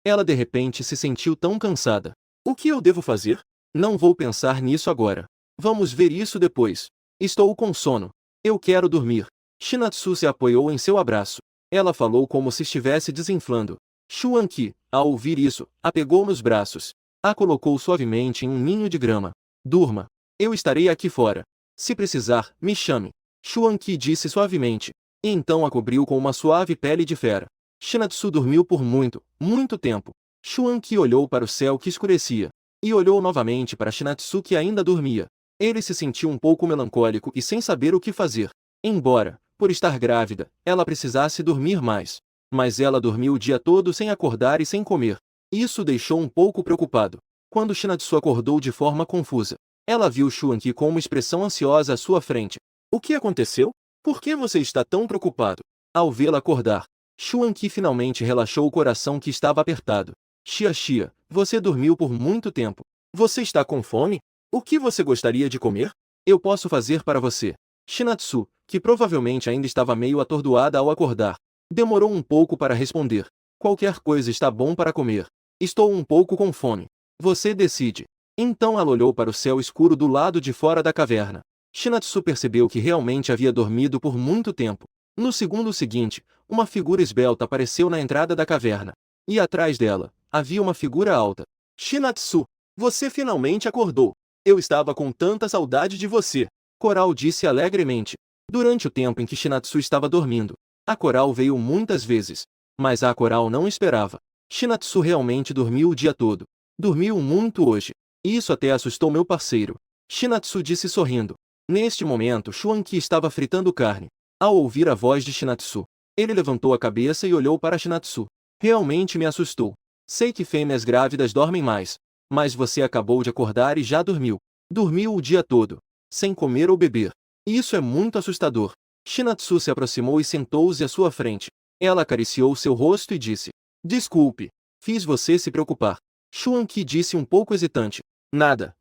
Ela de repente se sentiu tão cansada. O que eu devo fazer? Não vou pensar nisso agora. Vamos ver isso depois. Estou com sono. Eu quero dormir. Shinatsu se apoiou em seu abraço. Ela falou como se estivesse desinflando. Xuanqi, ao ouvir isso, a pegou nos braços. A colocou suavemente em um ninho de grama. Durma. Eu estarei aqui fora. Se precisar, me chame. Xuanqi disse suavemente. E então a cobriu com uma suave pele de fera. Shinatsu dormiu por muito tempo. Xuanqi olhou para o céu que escurecia. E olhou novamente para Shinatsu que ainda dormia. Ele se sentiu um pouco melancólico e sem saber o que fazer. Embora, por estar grávida, ela precisasse dormir mais. Mas ela dormiu o dia todo sem acordar e sem comer. Isso o deixou um pouco preocupado. Quando Shinatsu acordou de forma confusa, ela viu Xuanqi com uma expressão ansiosa à sua frente. O que aconteceu? Por que você está tão preocupado? Ao vê-la acordar, Xuanqi finalmente relaxou o coração que estava apertado. Xia, você dormiu por muito tempo. Você está com fome? O que você gostaria de comer? Eu posso fazer para você. Shinatsu, que provavelmente ainda estava meio atordoada ao acordar, demorou um pouco para responder. Qualquer coisa está bom para comer. Estou um pouco com fome. Você decide. Então ela olhou para o céu escuro do lado de fora da caverna. Shinatsu percebeu que realmente havia dormido por muito tempo. No segundo seguinte, uma figura esbelta apareceu na entrada da caverna. E atrás dela, havia uma figura alta. Shinatsu, você finalmente acordou. Eu estava com tanta saudade de você. Coral disse alegremente. Durante o tempo em que Shinatsu estava dormindo, a Coral veio muitas vezes. Mas a Coral não esperava. Shinatsu realmente dormiu o dia todo. Dormiu muito hoje. E isso até assustou meu parceiro. Shinatsu disse sorrindo. Neste momento, Shuanqi estava fritando carne. Ao ouvir a voz de Shinatsu, ele levantou a cabeça e olhou para Shinatsu. Realmente me assustou. Sei que fêmeas grávidas dormem mais. Mas você acabou de acordar e já dormiu. Dormiu o dia todo, sem comer ou beber. Isso é muito assustador. Shinatsu se aproximou e sentou-se à sua frente. Ela acariciou seu rosto e disse: Desculpe, fiz você se preocupar. Shuanqi disse um pouco hesitante. Nada.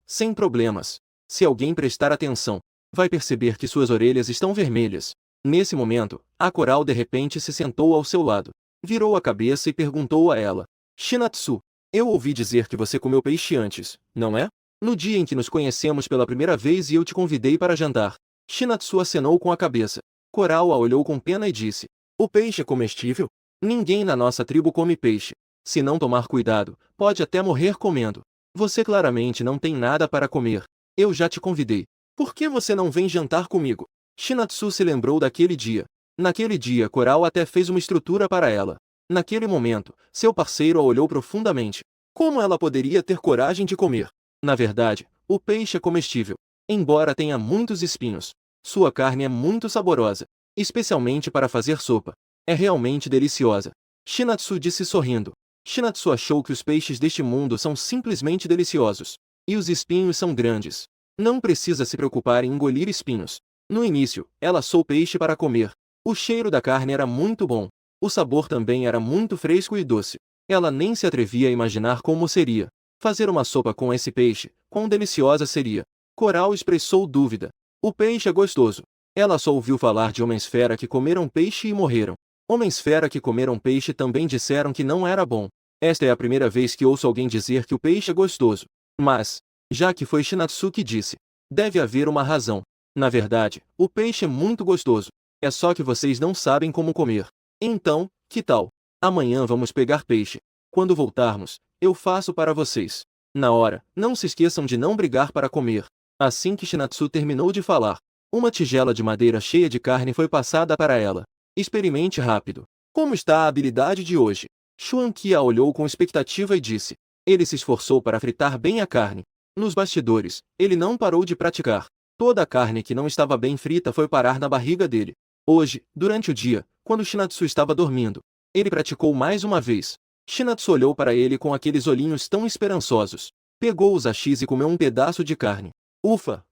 Sem problemas. Se alguém prestar atenção, vai perceber que suas orelhas estão vermelhas. Nesse momento, a Coral de repente se sentou ao seu lado. Virou a cabeça e perguntou a ela: Shinatsu, eu ouvi dizer que você comeu peixe antes, não é? No dia em que nos conhecemos pela primeira vez e eu te convidei para jantar. Shinatsu acenou com a cabeça. Coral a olhou com pena e disse: O peixe é comestível? Ninguém na nossa tribo come peixe. Se não tomar cuidado, pode até morrer comendo. Você claramente não tem nada para comer. Eu já te convidei. Por que você não vem jantar comigo? Shinatsu se lembrou daquele dia. Naquele dia, Coral até fez uma estrutura para ela. Naquele momento, seu parceiro a olhou profundamente. Como ela poderia ter coragem de comer? Na verdade, o peixe é comestível, embora tenha muitos espinhos. Sua carne é muito saborosa, especialmente para fazer sopa. É realmente deliciosa. Shinatsu disse sorrindo. Shinatsu achou que os peixes deste mundo são simplesmente deliciosos. E os espinhos são grandes. Não precisa se preocupar em engolir espinhos. No início, ela assou peixe para comer. O cheiro da carne era muito bom. O sabor também era muito fresco e doce. Ela nem se atrevia a imaginar como seria fazer uma sopa com esse peixe. Quão deliciosa seria. Coral expressou dúvida. O peixe é gostoso. Ela só ouviu falar de homens-fera que comeram peixe e morreram. Homens-fera que comeram peixe também disseram que não era bom. Esta é a primeira vez que ouço alguém dizer que o peixe é gostoso. Mas, já que foi Shinatsu que disse, deve haver uma razão. Na verdade, o peixe é muito gostoso. É só que vocês não sabem como comer. Então, que tal? Amanhã vamos pegar peixe. Quando voltarmos, eu faço para vocês. Na hora, não se esqueçam de não brigar para comer. Assim que Shinatsu terminou de falar, uma tigela de madeira cheia de carne foi passada para ela. Experimente rápido. Como está a habilidade de hoje? Shuanqi a olhou com expectativa e disse. Ele se esforçou para fritar bem a carne. Nos bastidores, ele não parou de praticar. Toda a carne que não estava bem frita foi parar na barriga dele. Hoje, durante o dia, quando Shinatsu estava dormindo, ele praticou mais uma vez. Shinatsu olhou para ele com aqueles olhinhos tão esperançosos. Pegou os hashis e comeu um pedaço de carne. Ufa!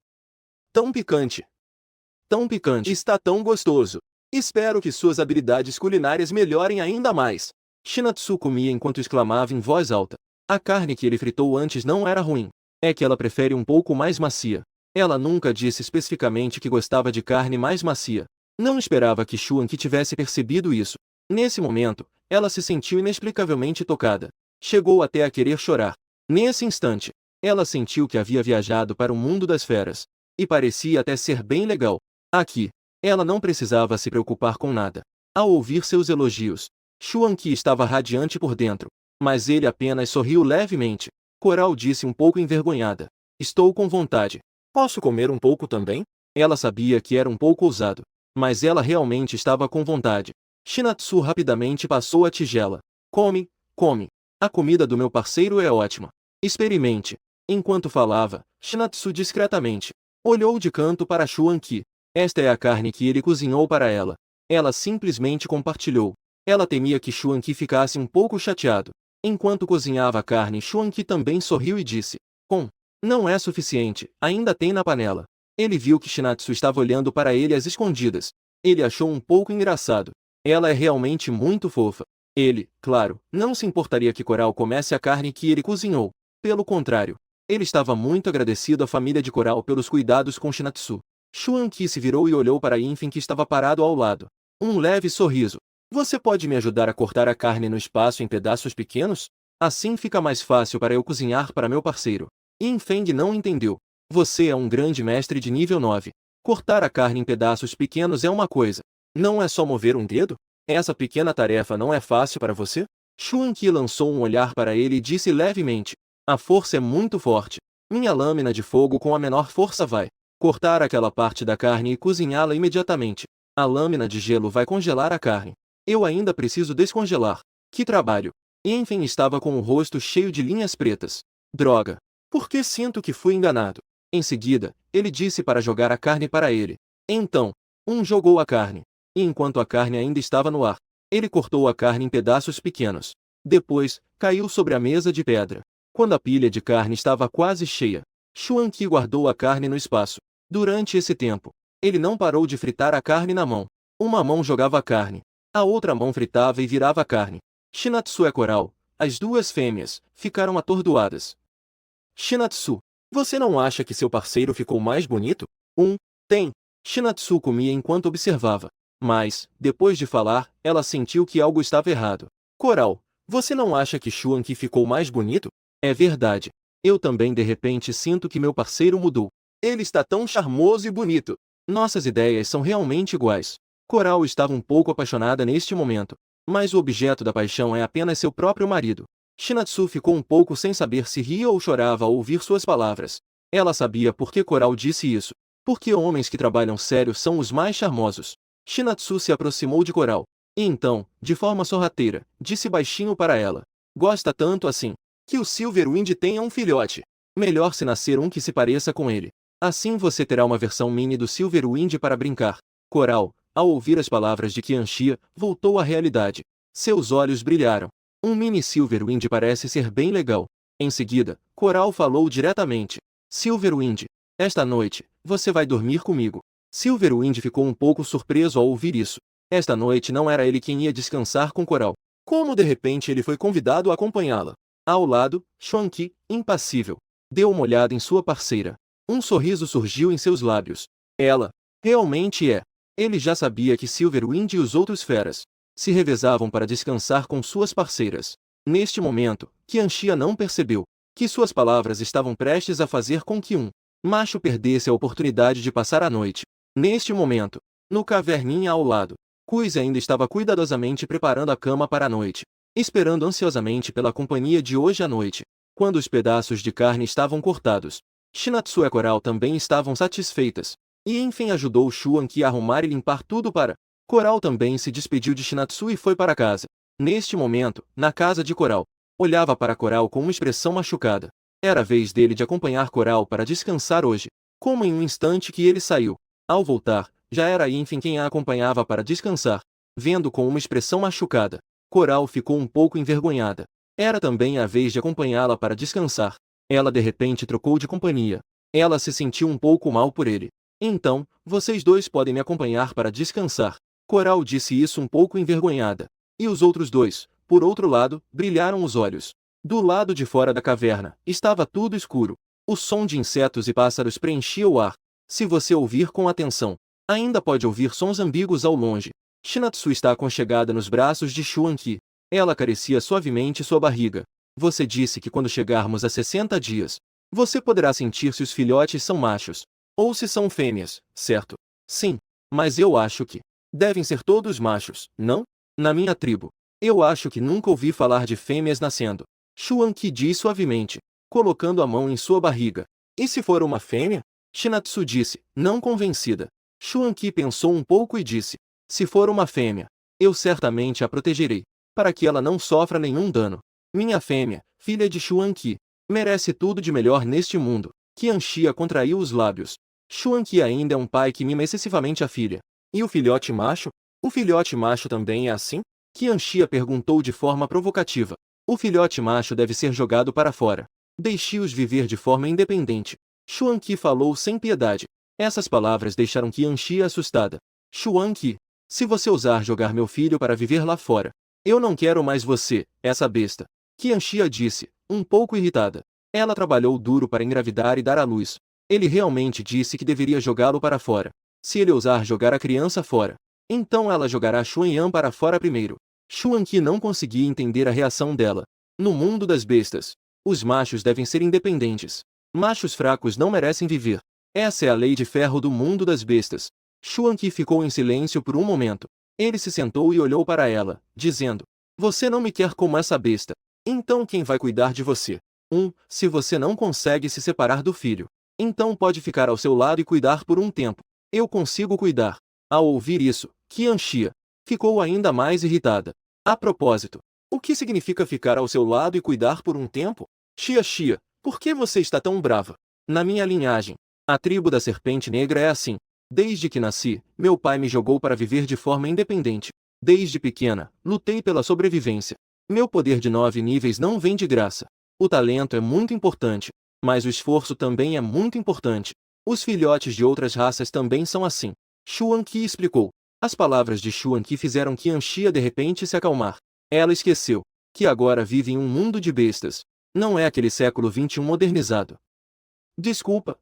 Tão picante! Tão picante! Está tão gostoso! Espero que suas habilidades culinárias melhorem ainda mais. Shinatsu comia enquanto exclamava em voz alta. A carne que ele fritou antes não era ruim. É que ela prefere um pouco mais macia. Ela nunca disse especificamente que gostava de carne mais macia. Não esperava que Shuanqi tivesse percebido isso. Nesse momento, ela se sentiu inexplicavelmente tocada. Chegou até a querer chorar. Nesse instante, ela sentiu que havia viajado para o mundo das feras. E parecia até ser bem legal. Aqui, ela não precisava se preocupar com nada. Ao ouvir seus elogios, Shuanqi estava radiante por dentro. Mas ele apenas sorriu levemente. Coral disse um pouco envergonhada. Estou com vontade. Posso comer um pouco também? Ela sabia que era um pouco ousado. Mas ela realmente estava com vontade. Shinatsu rapidamente passou a tigela. Come, come. A comida do meu parceiro é ótima. Experimente. Enquanto falava, Shinatsu discretamente olhou de canto para Shuanqi. Esta é a carne que ele cozinhou para ela. Ela simplesmente compartilhou. Ela temia que Shuanqi ficasse um pouco chateado. Enquanto cozinhava a carne, Shuanqi também sorriu e disse: não é suficiente, ainda tem na panela. Ele viu que Shinatsu estava olhando para ele às escondidas. Ele achou um pouco engraçado. Ela é realmente muito fofa. Ele, claro, não se importaria que Coral comesse a carne que ele cozinhou. Pelo contrário, ele estava muito agradecido à família de Coral pelos cuidados com Shinatsu. Shuanqi se virou e olhou para Infin que estava parado ao lado. Um leve sorriso. Você pode me ajudar a cortar a carne no espaço em pedaços pequenos? Assim fica mais fácil para eu cozinhar para meu parceiro. Yin Feng não entendeu. Você é um grande mestre de nível 9. Cortar a carne em pedaços pequenos é uma coisa. Não é só mover um dedo? Essa pequena tarefa não é fácil para você? Xuan Qi lançou um olhar para ele e disse levemente: a força é muito forte. Minha lâmina de fogo com a menor força vai cortar aquela parte da carne e cozinhá-la imediatamente. A lâmina de gelo vai congelar a carne. Eu ainda preciso descongelar. Que trabalho! Enfim, estava com o rosto cheio de linhas pretas. Droga! Por que sinto que fui enganado? Em seguida, ele disse para jogar a carne para ele. Então, jogou a carne. E enquanto a carne ainda estava no ar, ele cortou a carne em pedaços pequenos. Depois, caiu sobre a mesa de pedra. Quando a pilha de carne estava quase cheia, Xuan Qi guardou a carne no espaço. Durante esse tempo, ele não parou de fritar a carne na mão. Uma mão jogava a carne. A outra mão fritava e virava a carne. Shinatsu e Coral, as duas fêmeas, ficaram atordoadas. Shinatsu, você não acha que seu parceiro ficou mais bonito? Tem. Shinatsu comia enquanto observava. Mas, depois de falar, ela sentiu que algo estava errado. Coral, você não acha que Xuan Qi ficou mais bonito? É verdade. Eu também de repente sinto que meu parceiro mudou. Ele está tão charmoso e bonito. Nossas ideias são realmente iguais. Coral estava um pouco apaixonada neste momento, mas o objeto da paixão é apenas seu próprio marido. Shinatsu ficou um pouco sem saber se ria ou chorava ao ouvir suas palavras. Ela sabia por que Coral disse isso. Porque homens que trabalham sério são os mais charmosos. Shinatsu se aproximou de Coral. E então, de forma sorrateira, disse baixinho para ela. Gosta tanto assim. Que o Silverwind tenha um filhote. Melhor se nascer um que se pareça com ele. Assim você terá uma versão mini do Silverwind para brincar. Coral, ao ouvir as palavras de Qianxia, voltou à realidade. Seus olhos brilharam. Um mini Silverwind parece ser bem legal. Em seguida, Coral falou diretamente. Silverwind, esta noite, você vai dormir comigo. Silverwind ficou um pouco surpreso ao ouvir isso. Esta noite não era ele quem ia descansar com Coral. Como de repente ele foi convidado a acompanhá-la. Ao lado, Xuan Qi, impassível, deu uma olhada em sua parceira. Um sorriso surgiu em seus lábios. Ela, realmente é. Ele já sabia que Silverwind e os outros feras se revezavam para descansar com suas parceiras. Neste momento, Qianxia não percebeu que suas palavras estavam prestes a fazer com que macho perdesse a oportunidade de passar a noite. Neste momento, no caverninha ao lado, Kuze ainda estava cuidadosamente preparando a cama para a noite, esperando ansiosamente pela companhia de hoje à noite. Quando os pedaços de carne estavam cortados, Shinatsu e Coral também estavam satisfeitas. E enfim ajudou Xuan Qi a arrumar e limpar tudo para. Coral também se despediu de Shinatsu e foi para casa. Neste momento, na casa de Coral, olhava para Coral com uma expressão machucada. Era a vez dele de acompanhar Coral para descansar hoje. Como em um instante que ele saiu. Ao voltar, já era Infin quem a acompanhava para descansar. Vendo com uma expressão machucada, Coral ficou um pouco envergonhada. Era também a vez de acompanhá-la para descansar. Ela de repente trocou de companhia. Ela se sentiu um pouco mal por ele. Então, vocês dois podem me acompanhar para descansar. Coral disse isso um pouco envergonhada. E os outros dois, por outro lado, brilharam os olhos. Do lado de fora da caverna, estava tudo escuro. O som de insetos e pássaros preenchia o ar. Se você ouvir com atenção, ainda pode ouvir sons ambíguos ao longe. Shinatsu está aconchegada nos braços de Xuan Qi. Ela acaricia suavemente sua barriga. Você disse que quando chegarmos a 60 dias, você poderá sentir se os filhotes são machos ou se são fêmeas, certo? Sim, mas eu acho que devem ser todos machos, não? Na minha tribo, eu acho que nunca ouvi falar de fêmeas nascendo. Xuan Qi diz suavemente, colocando a mão em sua barriga. E se for uma fêmea? Shinatsu disse, não convencida. Xuan Qi pensou um pouco e disse, se for uma fêmea, eu certamente a protegerei, para que ela não sofra nenhum dano. Minha fêmea, filha de Xuan Qi, merece tudo de melhor neste mundo. Qianxia contraiu os lábios. Xuan Qi ainda é um pai que mima excessivamente a filha. E o filhote macho? O filhote macho também é assim? Qianxia perguntou de forma provocativa. O filhote macho deve ser jogado para fora. Deixe-os viver de forma independente. Xuan Qi falou sem piedade. Essas palavras deixaram Qianxia assustada. Xuan Qi, se você ousar jogar meu filho para viver lá fora, eu não quero mais você, essa besta. Qianxia disse, um pouco irritada. Ela trabalhou duro para engravidar e dar à luz. Ele realmente disse que deveria jogá-lo para fora. Se ele ousar jogar a criança fora, Então ela jogará Xuanyan para fora primeiro. Xuanqi não conseguia entender a reação dela. No mundo das bestas, os machos devem ser independentes. Machos fracos não merecem viver. Essa é a lei de ferro do mundo das bestas. Xuanqi ficou em silêncio por um momento. Ele se sentou e olhou para ela, dizendo: Você não me quer como essa besta. Então quem vai cuidar de você? Se você não consegue se separar do filho, então pode ficar ao seu lado e cuidar por um tempo. Eu consigo cuidar. Ao ouvir isso, Qianxia ficou ainda mais irritada. A propósito, o que significa ficar ao seu lado e cuidar por um tempo? Xia, por que você está tão brava? Na minha linhagem, a tribo da Serpente Negra é assim. Desde que nasci, meu pai me jogou para viver de forma independente. Desde pequena, lutei pela sobrevivência. Meu poder de 9 níveis não vem de graça. O talento é muito importante, mas o esforço também é muito importante. Os filhotes de outras raças também são assim. Xuanqi explicou. As palavras de Xuanqi fizeram Qianxia de repente se acalmar. Ela esqueceu que agora vive em um mundo de bestas. Não é aquele século XXI modernizado. Desculpa.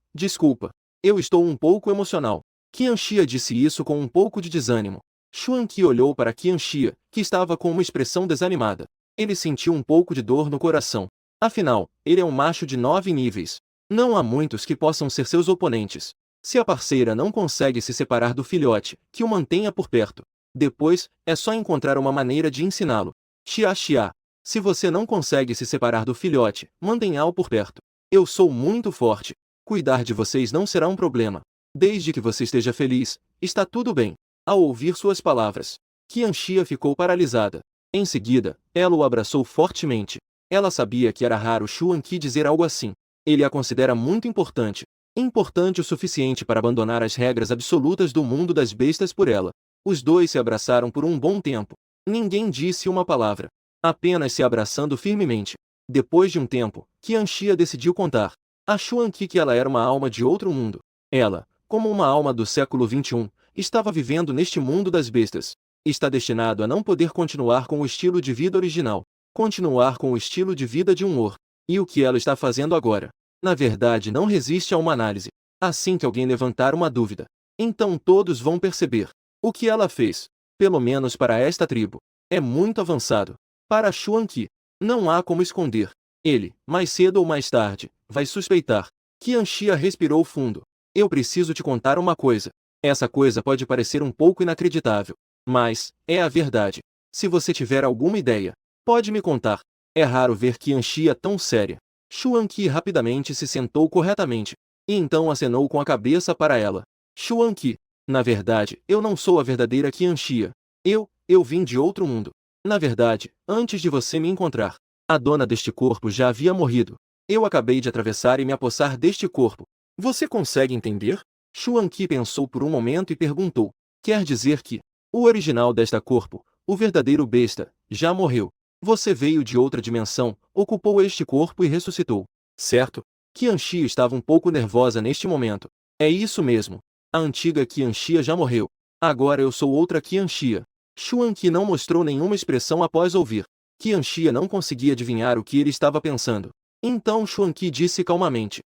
Eu estou um pouco emocional. Qianxia disse isso com um pouco de desânimo. Xuanqi olhou para Qianxia, que estava com uma expressão desanimada. Ele sentiu um pouco de dor no coração. Afinal, ele é um macho de 9 níveis. Não há muitos que possam ser seus oponentes. Se a parceira não consegue se separar do filhote, que o mantenha por perto. Depois, é só encontrar uma maneira de ensiná-lo. Xia. Se você não consegue se separar do filhote, mantenha-o por perto. Eu sou muito forte. Cuidar de vocês não será um problema. Desde que você esteja feliz, está tudo bem. Ao ouvir suas palavras, Qianxia ficou paralisada. Em seguida, ela o abraçou fortemente. Ela sabia que era raro Xuanqi dizer algo assim. Ele a considera muito importante. Importante o suficiente para abandonar as regras absolutas do mundo das bestas por ela. Os dois se abraçaram por um bom tempo. Ninguém disse uma palavra. Apenas se abraçando firmemente. Depois de um tempo, Qianxia decidiu contar a Xuanqi que ela era uma alma de outro mundo. Ela, como uma alma do século XXI, estava vivendo neste mundo das bestas. Está destinado a não poder continuar com o estilo de vida original. Continuar com o estilo de vida de um Or. E o que ela está fazendo agora? Na verdade, não resiste a uma análise. Assim que alguém levantar uma dúvida, então todos vão perceber. O que ela fez, pelo menos para esta tribo, é muito avançado. Para Xuanqi, não há como esconder. Ele, mais cedo ou mais tarde, vai suspeitar. Qianxia respirou fundo. Eu preciso te contar uma coisa. Essa coisa pode parecer um pouco inacreditável, mas é a verdade. Se você tiver alguma ideia, pode me contar. É raro ver Qianxia tão séria. Xuanqi rapidamente se sentou corretamente, e então acenou com a cabeça para ela. Xuanqi, na verdade, eu não sou a verdadeira Qianxia. Eu vim de outro mundo. Na verdade, antes de você me encontrar, a dona deste corpo já havia morrido. Eu acabei de atravessar e me apossar deste corpo. Você consegue entender? Xuanqi pensou por um momento e perguntou. Quer dizer que o original desta corpo, o verdadeiro besta, já morreu. Você veio de outra dimensão, ocupou este corpo e ressuscitou. Certo? Qianxia estava um pouco nervosa neste momento. É isso mesmo. A antiga Qianxia já morreu. Agora eu sou outra Qianxia. Xuanqi não mostrou nenhuma expressão após ouvir. Qianxia não conseguia adivinhar o que ele estava pensando. Então Xuanqi disse calmamente.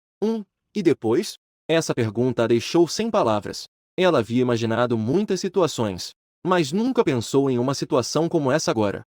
E depois? Essa pergunta a deixou sem palavras. Ela havia imaginado muitas situações, mas nunca pensou em uma situação como essa agora.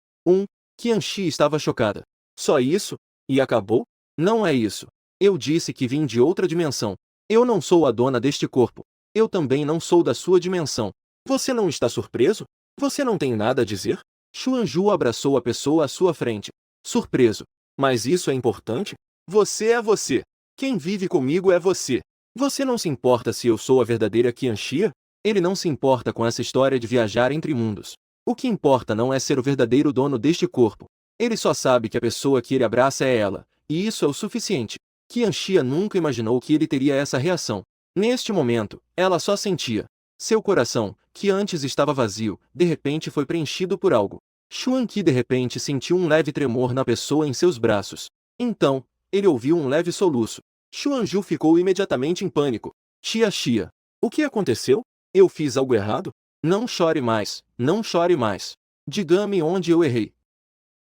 Qianxia estava chocada. Só isso? E acabou? Não é isso. Eu disse que vim de outra dimensão. Eu não sou a dona deste corpo. Eu também não sou da sua dimensão. Você não está surpreso? Você não tem nada a dizer? Xuanju abraçou a pessoa à sua frente. Surpreso. Mas isso é importante? Você é você. Quem vive comigo é você. Você não se importa se eu sou a verdadeira Qianxia? Ele não se importa com essa história de viajar entre mundos. O que importa não é ser o verdadeiro dono deste corpo. Ele só sabe que a pessoa que ele abraça é ela, e isso é o suficiente. Qianxia nunca imaginou que ele teria essa reação. Neste momento, ela só sentia. Seu coração, que antes estava vazio, de repente foi preenchido por algo. Xuanqi de repente sentiu um leve tremor na pessoa em seus braços. Então, ele ouviu um leve soluço. Xuanju ficou imediatamente em pânico. Xia. O que aconteceu? Eu fiz algo errado? Não chore mais, não chore mais. Diga-me onde eu errei.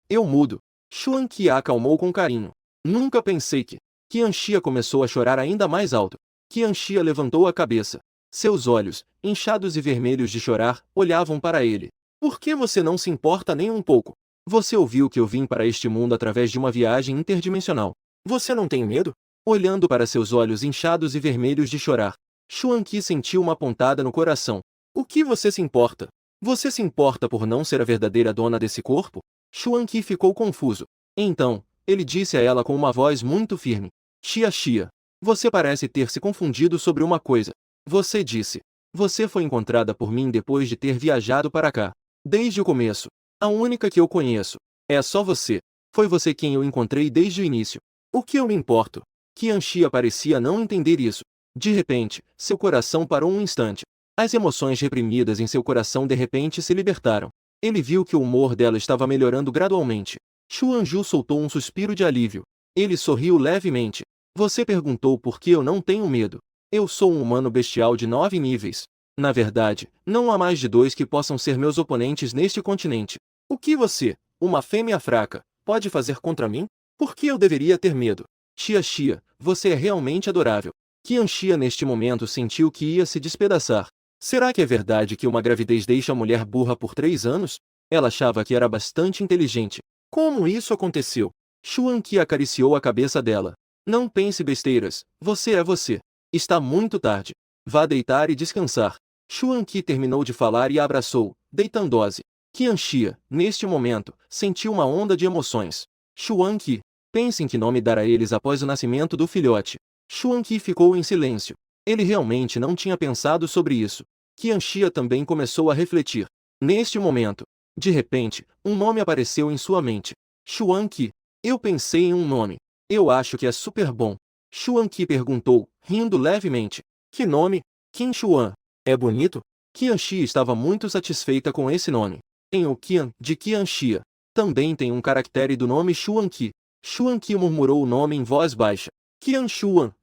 Eu mudo. Xuanqi a acalmou com carinho. Nunca pensei que... Qianxia começou a chorar ainda mais alto. Qianxia levantou a cabeça. Seus olhos, inchados e vermelhos de chorar, olhavam para ele. Por que você não se importa nem um pouco? Você ouviu que eu vim para este mundo através de uma viagem interdimensional. Você não tem medo? Olhando para seus olhos inchados e vermelhos de chorar, Xuan Qi sentiu uma pontada no coração. O que você se importa? Você se importa por não ser a verdadeira dona desse corpo? Xuan Qi ficou confuso. Então, ele disse a ela com uma voz muito firme. Xia, você parece ter se confundido sobre uma coisa. Você disse. Você foi encontrada por mim depois de ter viajado para cá. Desde o começo. A única que eu conheço. É só você. Foi você quem eu encontrei desde o início. O que eu me importo? Qian Xia parecia não entender isso. De repente, seu coração parou um instante. As emoções reprimidas em seu coração de repente se libertaram. Ele viu que o humor dela estava melhorando gradualmente. Xuanju soltou um suspiro de alívio. Ele sorriu levemente. Você perguntou por que eu não tenho medo. Eu sou um humano bestial de 9 níveis. Na verdade, não há mais de 2 que possam ser meus oponentes neste continente. O que você, uma fêmea fraca, pode fazer contra mim? Por que eu deveria ter medo? Xia, você é realmente adorável. Qian Xia neste momento sentiu que ia se despedaçar. Será que é verdade que uma gravidez deixa a mulher burra por 3 anos? Ela achava que era bastante inteligente. Como isso aconteceu? Xuan Qi acariciou a cabeça dela. Não pense besteiras, você é você. Está muito tarde. Vá deitar e descansar. Xuan Qi terminou de falar e a abraçou, deitando-se. Qian Xia, neste momento, sentiu uma onda de emoções. Xuan Qi, pense em que nome dar a eles após o nascimento do filhote. Xuan Qi ficou em silêncio. Ele realmente não tinha pensado sobre isso. Qian Xia também começou a refletir. Neste momento, de repente, um nome apareceu em sua mente. Xuan Qi. Eu pensei em um nome. Eu acho que é super bom. Xuan Qi perguntou, rindo levemente. Que nome? Qin Xuan. É bonito? Qian Xia estava muito satisfeita com esse nome. Tem o Qian, de Qian Xia. Também tem um caractere do nome Xuan Qi. Xuan Qi murmurou o nome em voz baixa. Qian Xuan.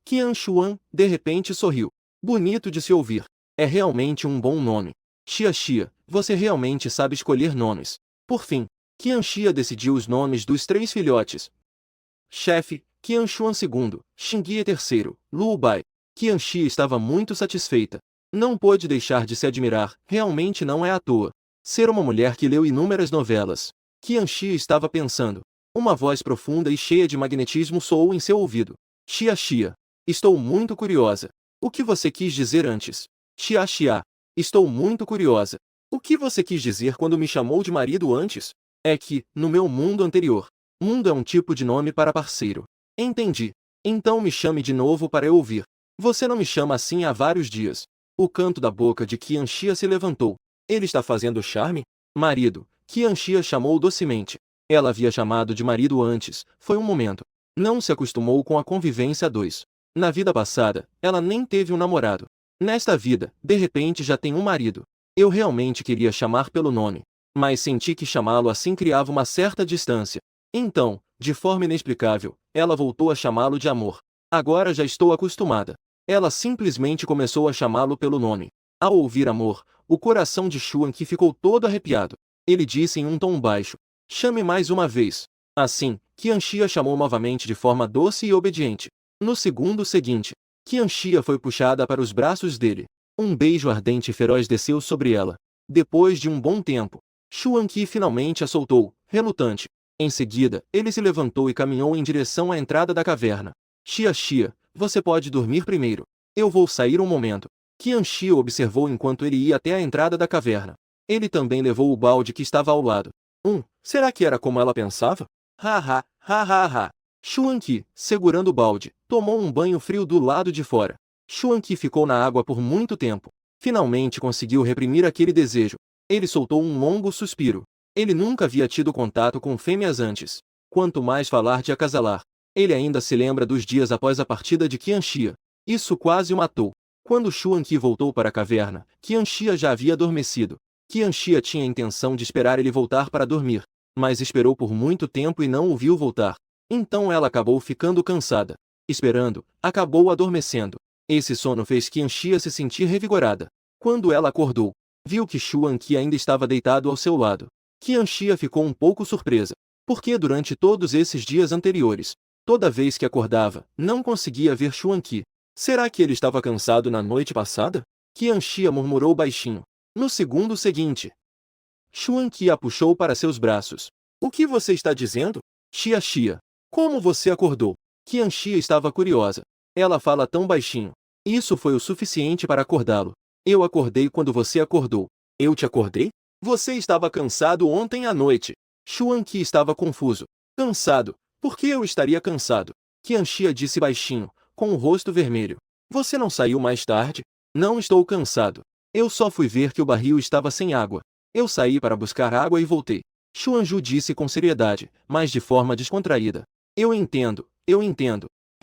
Qian Xuan, de repente sorriu. Bonito de se ouvir. É realmente um bom nome. Xia, você realmente sabe escolher nomes. Por fim, Qian Xia decidiu os nomes dos 3 filhotes. Chefe, Qian Xuan II, Xingye III, Lu Bai. Qian Xia estava muito satisfeita. Não pôde deixar de se admirar, realmente não é à toa. Ser uma mulher que leu inúmeras novelas. Qian Xia estava pensando. Uma voz profunda e cheia de magnetismo soou em seu ouvido. Xia, estou muito curiosa. O que você quis dizer antes? Xia, estou muito curiosa. O que você quis dizer quando me chamou de marido antes? É que, no meu mundo anterior, mundo é um tipo de nome para parceiro. Entendi. Então me chame de novo para eu ouvir. Você não me chama assim há vários dias. O canto da boca de Qian Xia se levantou. Ele está fazendo charme? Marido, Qian Xia chamou docemente. Ela havia chamado de marido antes, foi um momento. Não se acostumou com a convivência a 2. Na vida passada, ela nem teve um namorado. Nesta vida, de repente já tem um marido. Eu realmente queria chamar pelo nome, mas senti que chamá-lo assim criava uma certa distância. Então, de forma inexplicável, ela voltou a chamá-lo de amor. Agora já estou acostumada. Ela simplesmente começou a chamá-lo pelo nome. Ao ouvir amor, o coração de Xuan Qi ficou todo arrepiado. Ele disse em um tom baixo. Chame mais uma vez. Assim, Qian Xia chamou novamente de forma doce e obediente. No segundo seguinte, Qian Xia foi puxada para os braços dele. Um beijo ardente e feroz desceu sobre ela. Depois de um bom tempo, Xuan Qi finalmente a soltou, relutante. Em seguida, ele se levantou e caminhou em direção à entrada da caverna. Xia, você pode dormir primeiro. Eu vou sair um momento. Qian Xia observou enquanto ele ia até a entrada da caverna. Ele também levou o balde que estava ao lado. Será que era como ela pensava? Ha. Xuan Qi, segurando o balde, tomou um banho frio do lado de fora. Xuan Qi ficou na água por muito tempo. Finalmente conseguiu reprimir aquele desejo. Ele soltou um longo suspiro. Ele nunca havia tido contato com fêmeas antes. Quanto mais falar de acasalar. Ele ainda se lembra dos dias após a partida de Qian Xia. Isso quase o matou. Quando Xuan Qi voltou para a caverna, Qian Xia já havia adormecido. Qian Xia tinha a intenção de esperar ele voltar para dormir, mas esperou por muito tempo e não o viu voltar. Então ela acabou ficando cansada. Esperando, acabou adormecendo. Esse sono fez Qian Xia se sentir revigorada. Quando ela acordou, viu que Xuan Qi ainda estava deitado ao seu lado. Qian Xia ficou um pouco surpresa, porque durante todos esses dias anteriores, toda vez que acordava, não conseguia ver Xuan Qi. Será que ele estava cansado na noite passada? Qianxia murmurou baixinho. No segundo seguinte, Xuan Qi a puxou para seus braços. O que você está dizendo? Xia. Como você acordou? Qianxia estava curiosa. Ela fala tão baixinho. Isso foi o suficiente para acordá-lo. Eu acordei quando você acordou. Eu te acordei? Você estava cansado ontem à noite. Xuan Qi estava confuso. Cansado? Por que eu estaria cansado? Qianxia disse baixinho, com o rosto vermelho. Você não saiu mais tarde? Não estou cansado. Eu só fui ver que o barril estava sem água. Eu saí para buscar água e voltei. Xuanju disse com seriedade, mas de forma descontraída. Eu entendo.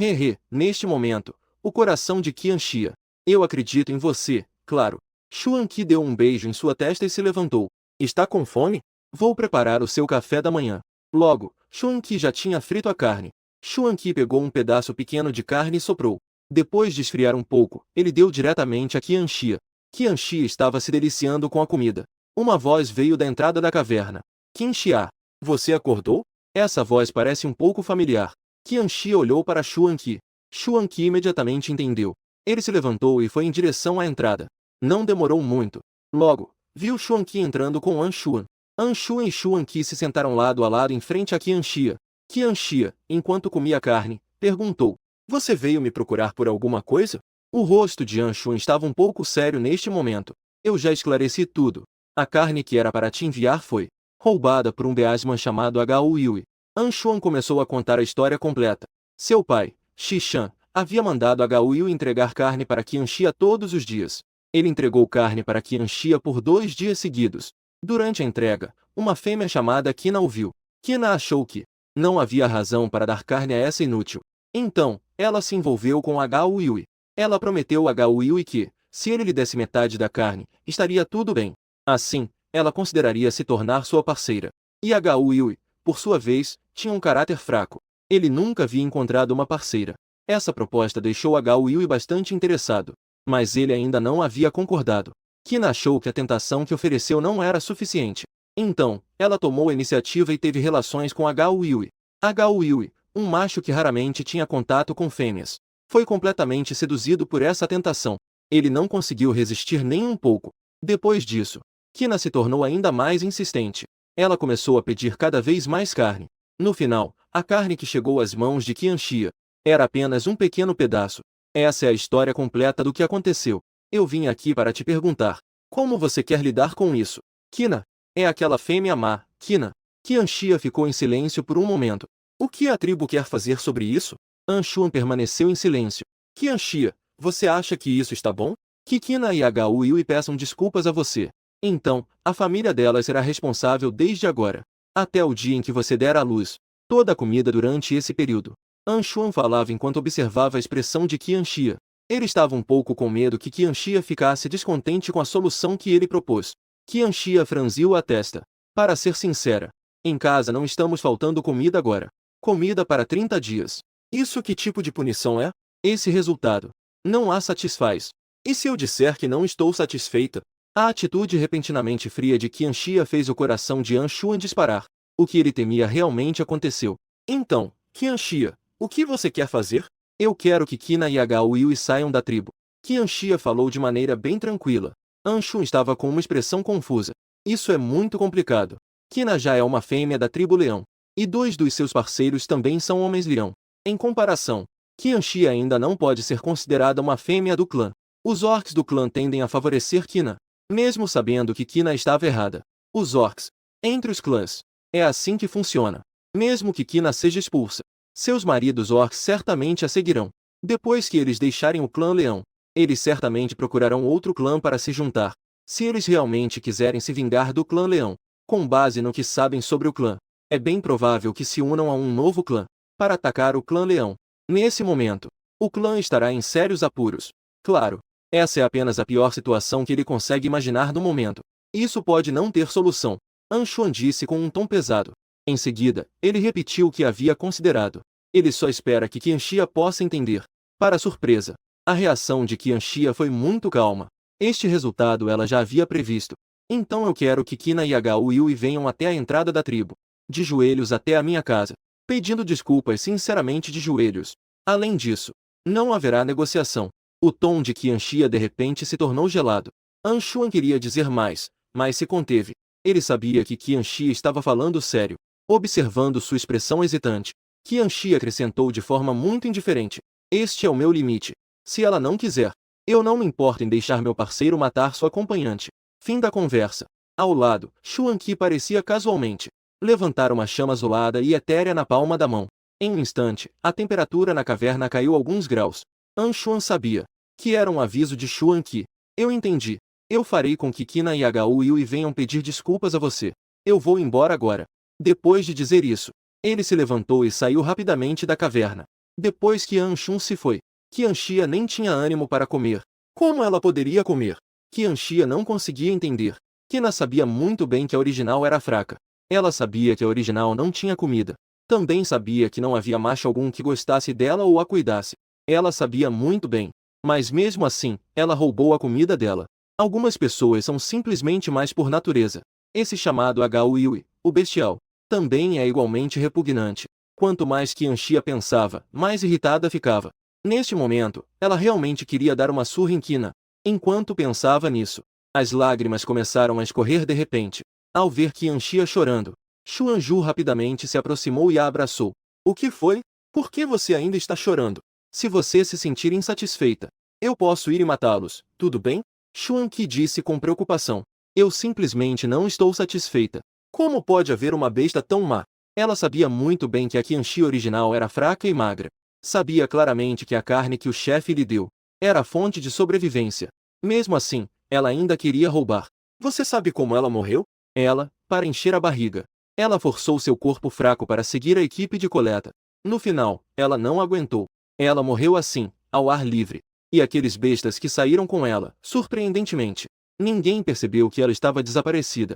Hehe, neste momento, o coração de Qianxia. Eu acredito em você, claro. Xuan Qi deu um beijo em sua testa e se levantou. Está com fome? Vou preparar o seu café da manhã. Logo, Xuan Qi já tinha frito a carne. Xuan Qi pegou um pedaço pequeno de carne e soprou. Depois de esfriar um pouco, ele deu diretamente a Qianxia. Qianxia estava se deliciando com a comida. Uma voz veio da entrada da caverna. Qianxia, você acordou? Essa voz parece um pouco familiar. Qianxia olhou para Xuan Qi. Xuan Qi imediatamente entendeu. Ele se levantou e foi em direção à entrada. Não demorou muito. Logo, viu Xuan Qi entrando com Anshuan. Anshuan e Xuan Qi se sentaram lado a lado em frente a Qianxia. Qianxia, enquanto comia carne, perguntou. Você veio me procurar por alguma coisa? O rosto de Anshuan estava um pouco sério neste momento. Eu já esclareci tudo. A carne que era para te enviar foi roubada por um beasman chamado Hou Yui. Anshuan começou a contar a história completa. Seu pai, Xishan, havia mandado Hou Yui entregar carne para Qianxia todos os dias. Ele entregou carne para Qianxia por 2 dias seguidos. Durante a entrega, uma fêmea chamada Qina o viu. Qina achou que não havia razão para dar carne a essa inútil. Então, ela se envolveu com Hou Yui. Ela prometeu a Hou Yui que, se ele lhe desse metade da carne, estaria tudo bem. Assim, ela consideraria se tornar sua parceira. E Hou Yui, por sua vez, tinha um caráter fraco. Ele nunca havia encontrado uma parceira. Essa proposta deixou Hou Yui bastante interessado. Mas ele ainda não havia concordado. Qina achou que a tentação que ofereceu não era suficiente. Então, ela tomou a iniciativa e teve relações com Hou Yui. Hou Yui, um macho que raramente tinha contato com fêmeas, foi completamente seduzido por essa tentação. Ele não conseguiu resistir nem um pouco. Depois disso, Qina se tornou ainda mais insistente. Ela começou a pedir cada vez mais carne. No final, a carne que chegou às mãos de Qianxia era apenas um pequeno pedaço. Essa é a história completa do que aconteceu. Eu vim aqui para te perguntar. Como você quer lidar com isso? Qina, é aquela fêmea má, Qina. Qianxia ficou em silêncio por um momento. O que a tribo quer fazer sobre isso? Anshuan permaneceu em silêncio. Qianxia, você acha que isso está bom? Que Qina e Hou Yui peçam desculpas a você. Então, a família delas será responsável desde agora, até o dia em que você der à luz toda a comida durante esse período. Anshuan falava enquanto observava a expressão de Qianxia. Ele estava um pouco com medo que Qianxia ficasse descontente com a solução que ele propôs. Qianxia franziu a testa. Para ser sincera, em casa não estamos faltando comida agora. Comida para 30 dias. Isso que tipo de punição é? Esse resultado não a satisfaz. E se eu disser que não estou satisfeita? A atitude repentinamente fria de Qianxia fez o coração de Anshuan disparar. O que ele temia realmente aconteceu. Então, Qianxia, o que você quer fazer? Eu quero que Qina e Hou Yui saiam da tribo. Qianxia falou de maneira bem tranquila. Anshuan estava com uma expressão confusa. Isso é muito complicado. Qina já é uma fêmea da tribo leão. E 2 dos seus parceiros também são homens-leão. Em comparação, Qianxia ainda não pode ser considerada uma fêmea do clã. Os orcs do clã tendem a favorecer Qina, mesmo sabendo que Qina estava errada. Os orcs, entre os clãs, é assim que funciona. Mesmo que Qina seja expulsa, seus maridos orcs certamente a seguirão. Depois que eles deixarem o clã leão, eles certamente procurarão outro clã para se juntar. Se eles realmente quiserem se vingar do clã leão, com base no que sabem sobre o clã, é bem provável que se unam a um novo clã para atacar o clã leão. Nesse momento, o clã estará em sérios apuros. Claro, essa é apenas a pior situação que ele consegue imaginar no momento. Isso pode não ter solução. Anshuan disse com um tom pesado. Em seguida, ele repetiu o que havia considerado. Ele só espera que Qianxia possa entender. Para surpresa, a reação de Qianxia foi muito calma. Este resultado ela já havia previsto. Então eu quero que Qina e Hou Yui venham até a entrada da tribo, de joelhos até a minha casa, pedindo desculpas sinceramente de joelhos. Além disso, Não haverá negociação. O tom de Qian Xia de repente se tornou gelado. An Xuan queria dizer mais, mas se conteve. Ele sabia que Qian Xia estava falando sério. Observando sua expressão hesitante, Qian Xia acrescentou de forma muito indiferente: este é o meu limite. Se ela não quiser, eu não me importo em deixar meu parceiro matar sua acompanhante. Fim da conversa. Ao lado, Xuan Qi parecia casualmente levantar uma chama azulada e etérea na palma da mão. Em um instante, a temperatura na caverna caiu alguns graus. An Xuan sabia que era um aviso de Xuan Qi. Eu entendi. Eu farei com que Qina e Hu Yui venham pedir desculpas a você. Eu vou embora agora. Depois de dizer isso, ele se levantou e saiu rapidamente da caverna. Depois que An Xuan se foi, Qian Xia nem tinha ânimo para comer. Como ela poderia comer? Qian Xia não conseguia entender. Qina sabia muito bem que a original era fraca. Ela sabia que a original não tinha comida. Também sabia que não havia macho algum que gostasse dela ou a cuidasse. Ela sabia muito bem. Mas mesmo assim, ela roubou a comida dela. Algumas pessoas são simplesmente mais por natureza. Esse chamado Hu Yui, o bestial, também é igualmente repugnante. Quanto mais Qian Xia pensava, mais irritada ficava. Neste momento, ela realmente queria dar uma surra em Qina. Enquanto pensava nisso, as lágrimas começaram a escorrer de repente. Ao ver Qian Xia chorando, Xuan Ju rapidamente se aproximou e a abraçou. O que foi? Por que você ainda está chorando? Se você se sentir insatisfeita, eu posso ir e matá-los, tudo bem? Xuan Qi disse com preocupação. Eu simplesmente não estou satisfeita. Como pode haver uma besta tão má? Ela sabia muito bem que a Qian Xia original era fraca e magra. Sabia claramente que a carne que o chefe lhe deu era a fonte de sobrevivência. Mesmo assim, ela ainda queria roubar. Você sabe como ela morreu? Ela, para encher a barriga, ela forçou seu corpo fraco para seguir a equipe de coleta. No final, ela não aguentou. Ela morreu assim, ao ar livre. E aqueles bestas que saíram com ela, surpreendentemente, ninguém percebeu que ela estava desaparecida.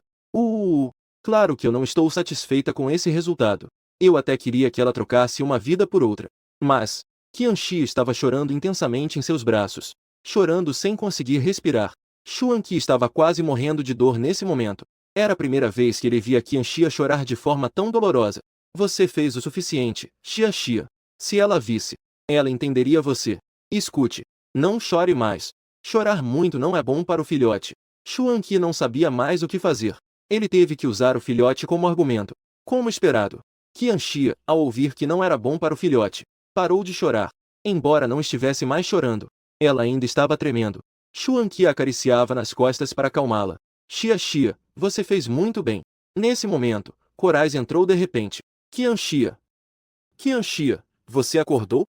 Claro que eu não estou satisfeita com esse resultado. Eu até queria que ela trocasse uma vida por outra. Mas, Qian Xia estava chorando intensamente em seus braços. Chorando sem conseguir respirar. Xuan Qi estava quase morrendo de dor nesse momento. Era a primeira vez que ele via Qian Xia chorar de forma tão dolorosa. Você fez o suficiente, Xia Xia. Se ela visse, ela entenderia você. Escute. Não chore mais. Chorar muito não é bom para o filhote. Xuan Qi não sabia mais o que fazer. Ele teve que usar o filhote como argumento. Como esperado. Qian Xia, ao ouvir que não era bom para o filhote, parou de chorar. Embora não estivesse mais chorando, ela ainda estava tremendo. Xuan Qi a acariciava nas costas para acalmá-la. Xia Xia, você fez muito bem. Nesse momento, Corais entrou de repente. Qian Xia. Qian Xia, você acordou?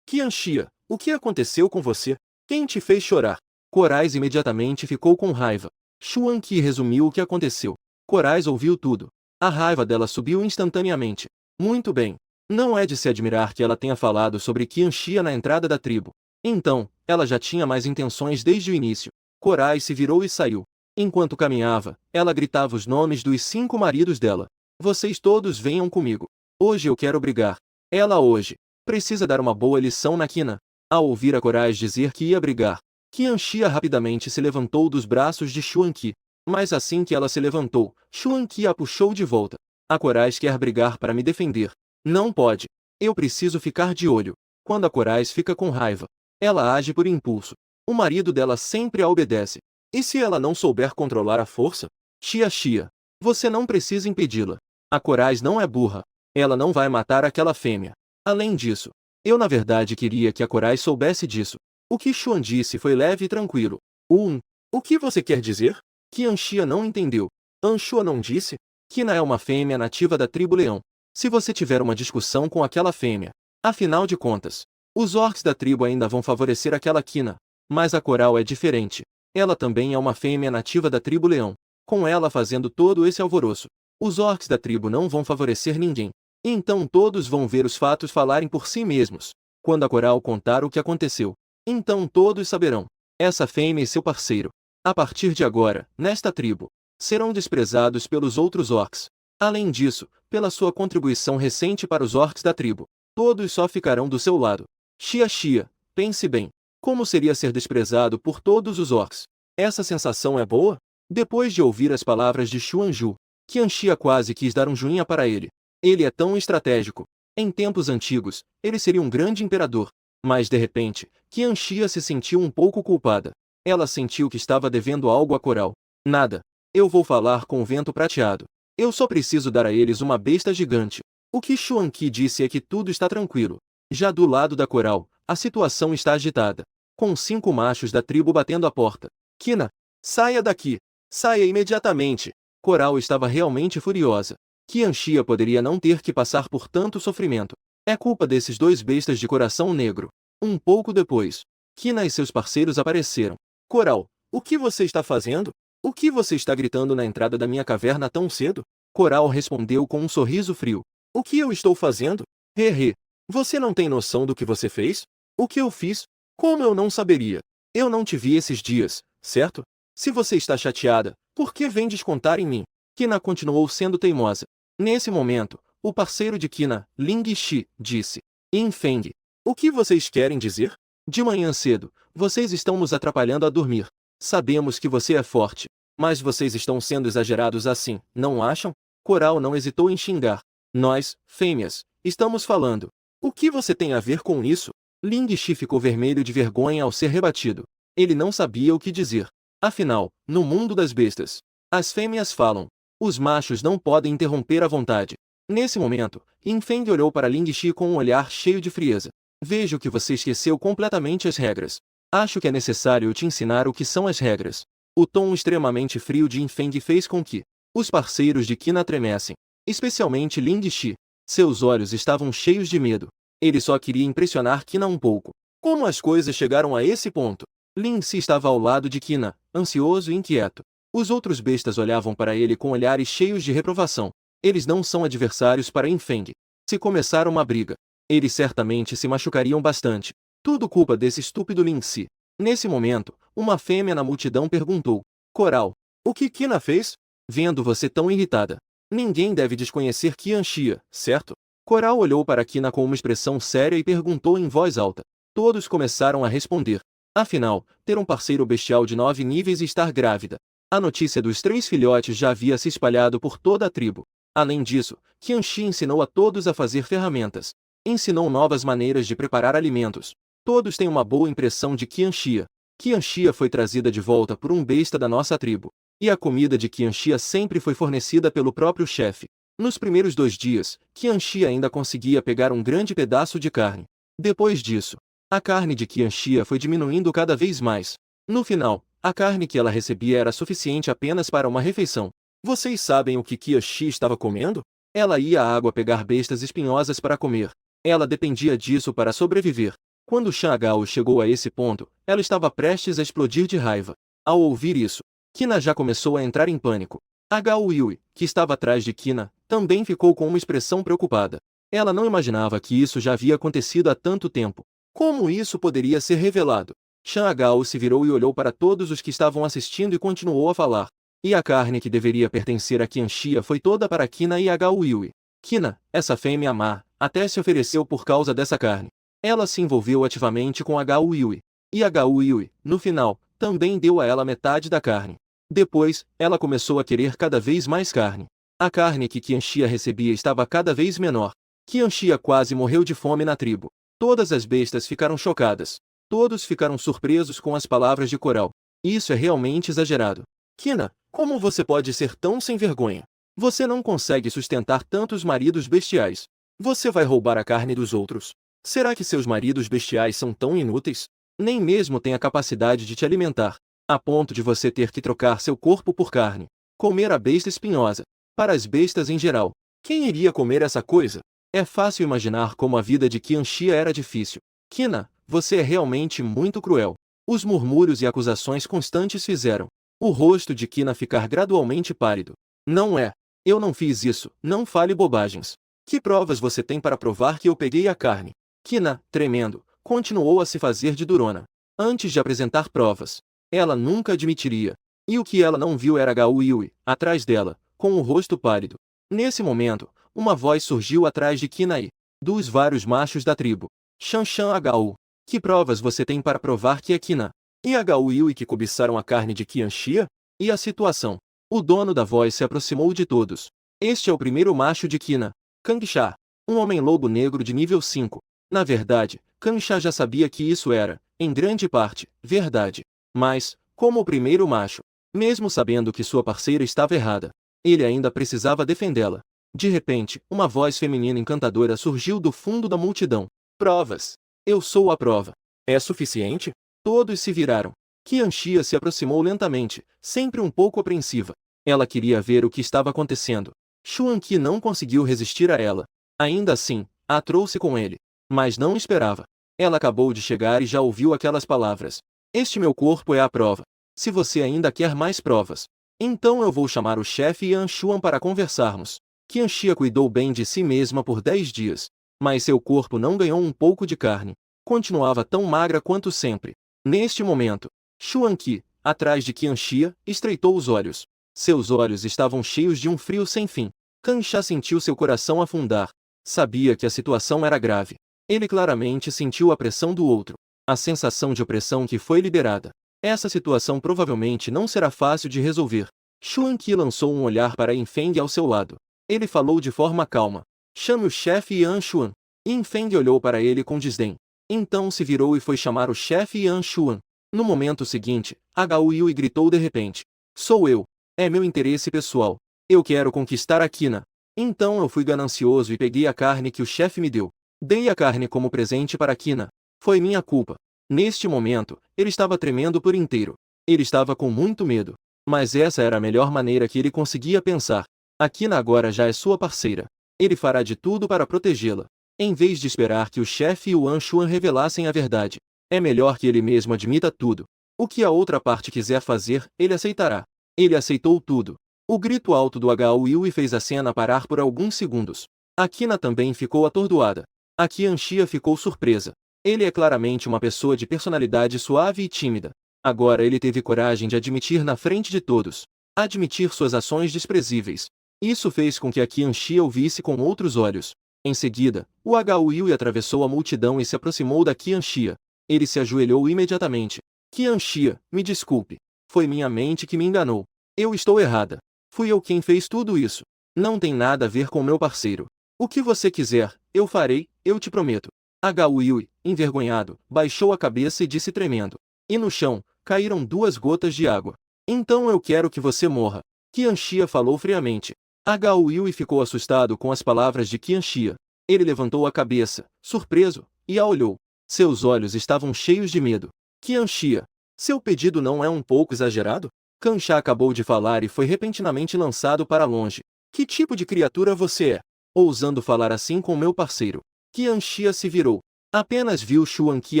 Qian Xia, o que aconteceu com você? Quem te fez chorar? Corais imediatamente ficou com raiva. Xuan Qi resumiu o que aconteceu. Corais ouviu tudo. A raiva dela subiu instantaneamente. Muito bem. Não é de se admirar que ela tenha falado sobre Qian Xia na entrada da tribo. Então, ela já tinha mais intenções desde o início. Corais se virou e saiu. Enquanto caminhava, ela gritava os nomes dos 5 maridos dela. Vocês todos venham comigo. Hoje eu quero brigar. Ela hoje precisa dar uma boa lição na Qina. Ao ouvir a Corais dizer que ia brigar, Qian Xia rapidamente se levantou dos braços de Xuan Qi. Mas assim que ela se levantou, Xuan Qi a puxou de volta. A Corais quer brigar para me defender. Não pode. Eu preciso ficar de olho. Quando a Corais fica com raiva, ela age por impulso. O marido dela sempre a obedece. E se ela não souber controlar a força? Xia Xia, você não precisa impedi-la. A Corais não é burra. Ela não vai matar aquela fêmea. Além disso, eu na verdade queria que a Corais soubesse disso. O que Xuan disse foi leve e tranquilo. O que você quer dizer? Qian Xia não entendeu. An Xuan não disse? Qina é uma fêmea nativa da tribo Leão. Se você tiver uma discussão com aquela fêmea, afinal de contas, os orcs da tribo ainda vão favorecer aquela Qina. Mas a Coral é diferente. Ela também é uma fêmea nativa da tribo Leão. Com ela fazendo todo esse alvoroço, os orcs da tribo não vão favorecer ninguém. Então todos vão ver os fatos falarem por si mesmos. Quando a Coral contar o que aconteceu, então todos saberão. Essa fêmea e seu parceiro, a partir de agora, nesta tribo, serão desprezados pelos outros orcs. Além disso, pela sua contribuição recente para os orcs da tribo, todos só ficarão do seu lado. Xia Xia, pense bem. Como seria ser desprezado por todos os orcs? Essa sensação é boa? Depois de ouvir as palavras de Xuan Ju, Qian Xia quase quis dar um joinha para ele. Ele é tão estratégico. Em tempos antigos, ele seria um grande imperador. Mas de repente, Qianxia se sentiu um pouco culpada. Ela sentiu que estava devendo algo a Coral. Nada. Eu vou falar com o vento prateado. Eu só preciso dar a eles uma besta gigante. O que Xuanqi disse é que tudo está tranquilo. Já do lado da Coral, a situação está agitada. Com 5 machos da tribo batendo a porta. Quina, saia daqui! Saia imediatamente! Coral estava realmente furiosa. Qianxia poderia não ter que passar por tanto sofrimento. É culpa desses 2 bestas de coração negro. Um pouco depois, Quina e seus parceiros apareceram. Coral, o que você está fazendo? O que você está gritando na entrada da minha caverna tão cedo? Coral respondeu com um sorriso frio. O que eu estou fazendo? Hehe. Você não tem noção do que você fez? O que eu fiz? Como eu não saberia? Eu não te vi esses dias, certo? Se você está chateada, por que vem descontar em mim? Quina continuou sendo teimosa. Nesse momento, o parceiro de Quina, Ling Shi, disse. Infeng. O que vocês querem dizer? De manhã cedo, vocês estão nos atrapalhando a dormir. Sabemos que você é forte, mas vocês estão sendo exagerados assim, não acham? Coral não hesitou em xingar. Nós, fêmeas, estamos falando. O que você tem a ver com isso? Ling Shi ficou vermelho de vergonha ao ser rebatido. Ele não sabia o que dizer. Afinal, no mundo das bestas, as fêmeas falam. Os machos não podem interromper a vontade. Nesse momento, Infeng olhou para Ling Shi com um olhar cheio de frieza. Vejo que você esqueceu completamente as regras. Acho que é necessário te ensinar o que são as regras. O tom extremamente frio de Infeng fez com que os parceiros de Quina tremessem, especialmente Ling Shi. Seus olhos estavam cheios de medo. Ele só queria impressionar Quina um pouco. Como as coisas chegaram a esse ponto? Ling Shi estava ao lado de Quina, ansioso e inquieto. Os outros bestas olhavam para ele com olhares cheios de reprovação. Eles não são adversários para Infeng. Se começar uma briga, eles certamente se machucariam bastante. Tudo culpa desse estúpido Ling Shi. Nesse momento, uma fêmea na multidão perguntou. Coral, o que Quina fez? Vendo você tão irritada. Ninguém deve desconhecer Qianxia, certo? Coral olhou para Quina com uma expressão séria e perguntou em voz alta. Todos começaram a responder. Afinal, ter um parceiro bestial de 9 níveis e estar grávida. A notícia dos 3 filhotes já havia se espalhado por toda a tribo. Além disso, Qianxi ensinou a todos a fazer ferramentas. Ensinou novas maneiras de preparar alimentos. Todos têm uma boa impressão de Qianxia. Qianxia foi trazida de volta por um besta da nossa tribo. E a comida de Qianxia sempre foi fornecida pelo próprio chefe. Nos primeiros 2 dias, Qianxia ainda conseguia pegar um grande pedaço de carne. Depois disso, a carne de Qianxia foi diminuindo cada vez mais. No final, a carne que ela recebia era suficiente apenas para uma refeição. Vocês sabem o que Qianxia estava comendo? Ela ia à água pegar bestas espinhosas para comer. Ela dependia disso para sobreviver. Quando Shan Gao chegou a esse ponto, ela estava prestes a explodir de raiva. Ao ouvir isso, Quina já começou a entrar em pânico. A Gao Yui, que estava atrás de Quina, também ficou com uma expressão preocupada. Ela não imaginava que isso já havia acontecido há tanto tempo. Como isso poderia ser revelado? Shan Gao se virou e olhou para todos os que estavam assistindo e continuou a falar. E a carne que deveria pertencer a Qianxia foi toda para Quina e a Gao Yui. Quina, essa fêmea má, até se ofereceu por causa dessa carne. Ela se envolveu ativamente com a Gao Yui. E a Gao Yui, no final, também deu a ela metade da carne. Depois, ela começou a querer cada vez mais carne. A carne que Qianxia recebia estava cada vez menor. Qianxia quase morreu de fome na tribo. Todas as bestas ficaram chocadas. Todos ficaram surpresos com as palavras de Coral. Isso é realmente exagerado. Quina, como você pode ser tão sem vergonha? Você não consegue sustentar tantos maridos bestiais. Você vai roubar a carne dos outros. Será que seus maridos bestiais são tão inúteis? Nem mesmo têm a capacidade de te alimentar, a ponto de você ter que trocar seu corpo por carne. Comer a besta espinhosa. Para as bestas em geral, quem iria comer essa coisa? É fácil imaginar como a vida de Qianxia era difícil. Quina, você é realmente muito cruel. Os murmúrios e acusações constantes fizeram o rosto de Quina ficar gradualmente pálido. Não é. Eu não fiz isso, não fale bobagens. Que provas você tem para provar que eu peguei a carne? Quina, tremendo, continuou a se fazer de durona. Antes de apresentar provas, ela nunca admitiria. E o que ela não viu era Gao Yui, atrás dela, com o rosto pálido. Nesse momento, uma voz surgiu atrás de Quina e dos vários machos da tribo. Shanshan a Gao. Que provas você tem para provar que é Quina? E a Gao Yui que cobiçaram a carne de Qianxia? E a situação? O dono da voz se aproximou de todos. Este é o primeiro macho de Quina. Kang Sha. Um homem-lobo negro de nível 5. Na verdade, Kancha já sabia que isso era, em grande parte, verdade. Mas, como o primeiro macho, mesmo sabendo que sua parceira estava errada, ele ainda precisava defendê-la. De repente, uma voz feminina encantadora surgiu do fundo da multidão. Provas. Eu sou a prova. É suficiente? Todos se viraram. Qianxia se aproximou lentamente, sempre um pouco apreensiva. Ela queria ver o que estava acontecendo. Xuan Qi não conseguiu resistir a ela. Ainda assim, a trouxe com ele. Mas não esperava. Ela acabou de chegar e já ouviu aquelas palavras. Este meu corpo é a prova. Se você ainda quer mais provas, então eu vou chamar o chefe Yan Xuan para conversarmos. Qianxia cuidou bem de si mesma por 10 dias. Mas seu corpo não ganhou um pouco de carne. Continuava tão magra quanto sempre. Neste momento, Xuan Qi, atrás de Qianxia, estreitou os olhos. Seus olhos estavam cheios de um frio sem fim. Kancha sentiu seu coração afundar. Sabia que a situação era grave. Ele claramente sentiu a pressão do outro. A sensação de opressão que foi liberada. Essa situação provavelmente não será fácil de resolver. Xuan Qi lançou um olhar para Yin Feng ao seu lado. Ele falou de forma calma. Chame o chefe Yan Xuan. Yin Feng olhou para ele com desdém. Então se virou e foi chamar o chefe Yan Xuan. No momento seguinte, Hou Yui gritou de repente. Sou eu. É meu interesse pessoal. Eu quero conquistar a Quina. Então eu fui ganancioso e peguei a carne que o chefe me deu. Dei a carne como presente para a Quina. Foi minha culpa. Neste momento, ele estava tremendo por inteiro. Ele estava com muito medo. Mas essa era a melhor maneira que ele conseguia pensar. A Quina agora já é sua parceira. Ele fará de tudo para protegê-la. Em vez de esperar que o chefe e o Yan Xuan revelassem a verdade, é melhor que ele mesmo admita tudo. O que a outra parte quiser fazer, ele aceitará. Ele aceitou tudo. O grito alto do Hou Yui fez a cena parar por alguns segundos. A Quina também ficou atordoada. A Qianxia ficou surpresa. Ele é claramente uma pessoa de personalidade suave e tímida. Agora ele teve coragem de admitir na frente de todos. Admitir suas ações desprezíveis. Isso fez com que a Qianxia o visse com outros olhos. Em seguida, o Hou Yui atravessou a multidão e se aproximou da Qianxia. Ele se ajoelhou imediatamente. Qianxia, me desculpe. Foi minha mente que me enganou. Eu estou errada. Fui eu quem fez tudo isso. Não tem nada a ver com meu parceiro. O que você quiser, eu farei, eu te prometo. Hou Yui, envergonhado, baixou a cabeça e disse tremendo. E no chão, caíram 2 gotas de água. Então eu quero que você morra. Qianxia falou friamente. Hou Yui ficou assustado com as palavras de Qianxia. Ele levantou a cabeça, surpreso, e a olhou. Seus olhos estavam cheios de medo. Qianxia, seu pedido não é um pouco exagerado? Kancha acabou de falar e foi repentinamente lançado para longe. Que tipo de criatura você é? Ousando falar assim com meu parceiro. Qianxia se virou. Apenas viu Xuan Qi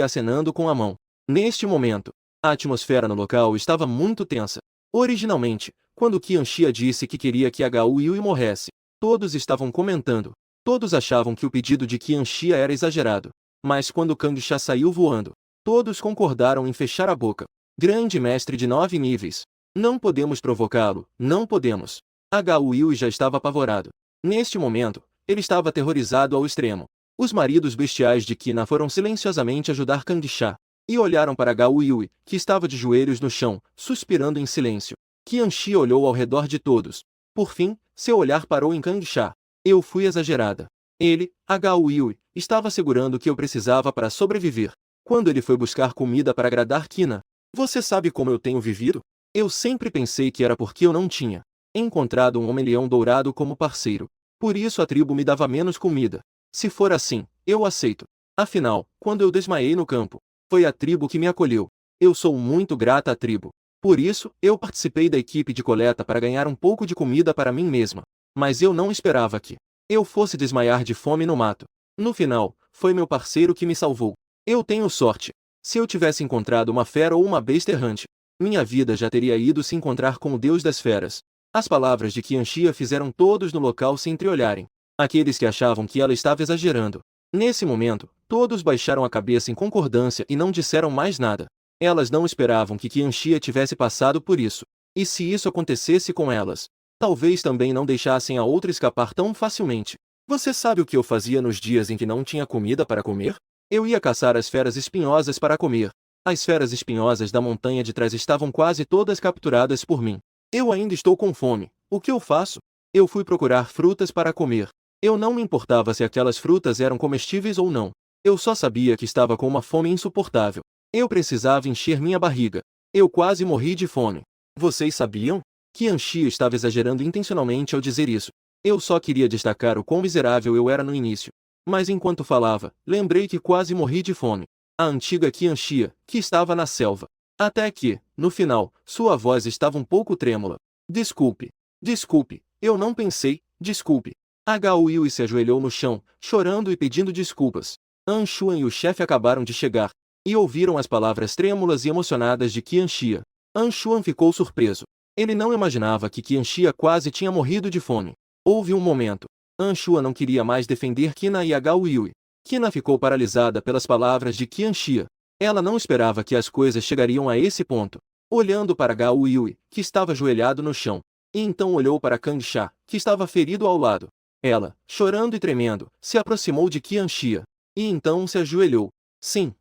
acenando com a mão. Neste momento, a atmosfera no local estava muito tensa. Originalmente, quando Qianxia disse que queria que Hou Yui morresse, todos estavam comentando. Todos achavam que o pedido de Qianxia era exagerado. Mas quando Kancha saiu voando, todos concordaram em fechar a boca. Grande mestre de 9 níveis. Não podemos provocá-lo, não podemos. Hou Yui já estava apavorado. Neste momento, ele estava aterrorizado ao extremo. Os maridos bestiais de Quina foram silenciosamente ajudar Kancha. E olharam para Hou Yui, que estava de joelhos no chão, suspirando em silêncio. Qianxia olhou ao redor de todos. Por fim, seu olhar parou em Kancha. Eu fui exagerada. Ele, Hou Yui, estava segurando o que eu precisava para sobreviver. Quando ele foi buscar comida para agradar Quina. Você sabe como eu tenho vivido? Eu sempre pensei que era porque eu não tinha encontrado um homem-leão dourado como parceiro. Por isso a tribo me dava menos comida. Se for assim, eu aceito. Afinal, quando eu desmaiei no campo, foi a tribo que me acolheu. Eu sou muito grata à tribo. Por isso, eu participei da equipe de coleta para ganhar um pouco de comida para mim mesma. Mas eu não esperava que eu fosse desmaiar de fome no mato. No final, foi meu parceiro que me salvou. Eu tenho sorte. Se eu tivesse encontrado uma fera ou uma besta errante, minha vida já teria ido se encontrar com o Deus das feras. As palavras de Qianxia fizeram todos no local se entreolharem. Aqueles que achavam que ela estava exagerando. Nesse momento, todos baixaram a cabeça em concordância e não disseram mais nada. Elas não esperavam que Qianxia tivesse passado por isso. E se isso acontecesse com elas, talvez também não deixassem a outra escapar tão facilmente. Você sabe o que eu fazia nos dias em que não tinha comida para comer? Eu ia caçar as feras espinhosas para comer. As feras espinhosas da montanha de trás estavam quase todas capturadas por mim. Eu ainda estou com fome. O que eu faço? Eu fui procurar frutas para comer. Eu não me importava se aquelas frutas eram comestíveis ou não. Eu só sabia que estava com uma fome insuportável. Eu precisava encher minha barriga. Eu quase morri de fome. Vocês sabiam? Qian Xia estava exagerando intencionalmente ao dizer isso. Eu só queria destacar o quão miserável eu era no início. Mas enquanto falava, lembrei que quase morri de fome. A antiga Qian Xia, que estava na selva. Até que, no final, sua voz estava um pouco trêmula. Desculpe. Desculpe. Eu não pensei. Desculpe. Hao Yui se ajoelhou no chão, chorando e pedindo desculpas. Anshuan e o chefe acabaram de chegar, e ouviram as palavras trêmulas e emocionadas de Qian Xia. Anshuan ficou surpreso. Ele não imaginava que Qian Xia quase tinha morrido de fome. Houve um momento. Anshuan não queria mais defender Qina e Hao Yui. Qina ficou paralisada pelas palavras de Qian Xia. Ela não esperava que as coisas chegariam a esse ponto. Olhando para Hao Yui, que estava ajoelhado no chão, e então olhou para Kang Sha, que estava ferido ao lado. Ela, chorando e tremendo, se aproximou de Qian Xia. E então se ajoelhou. Sim.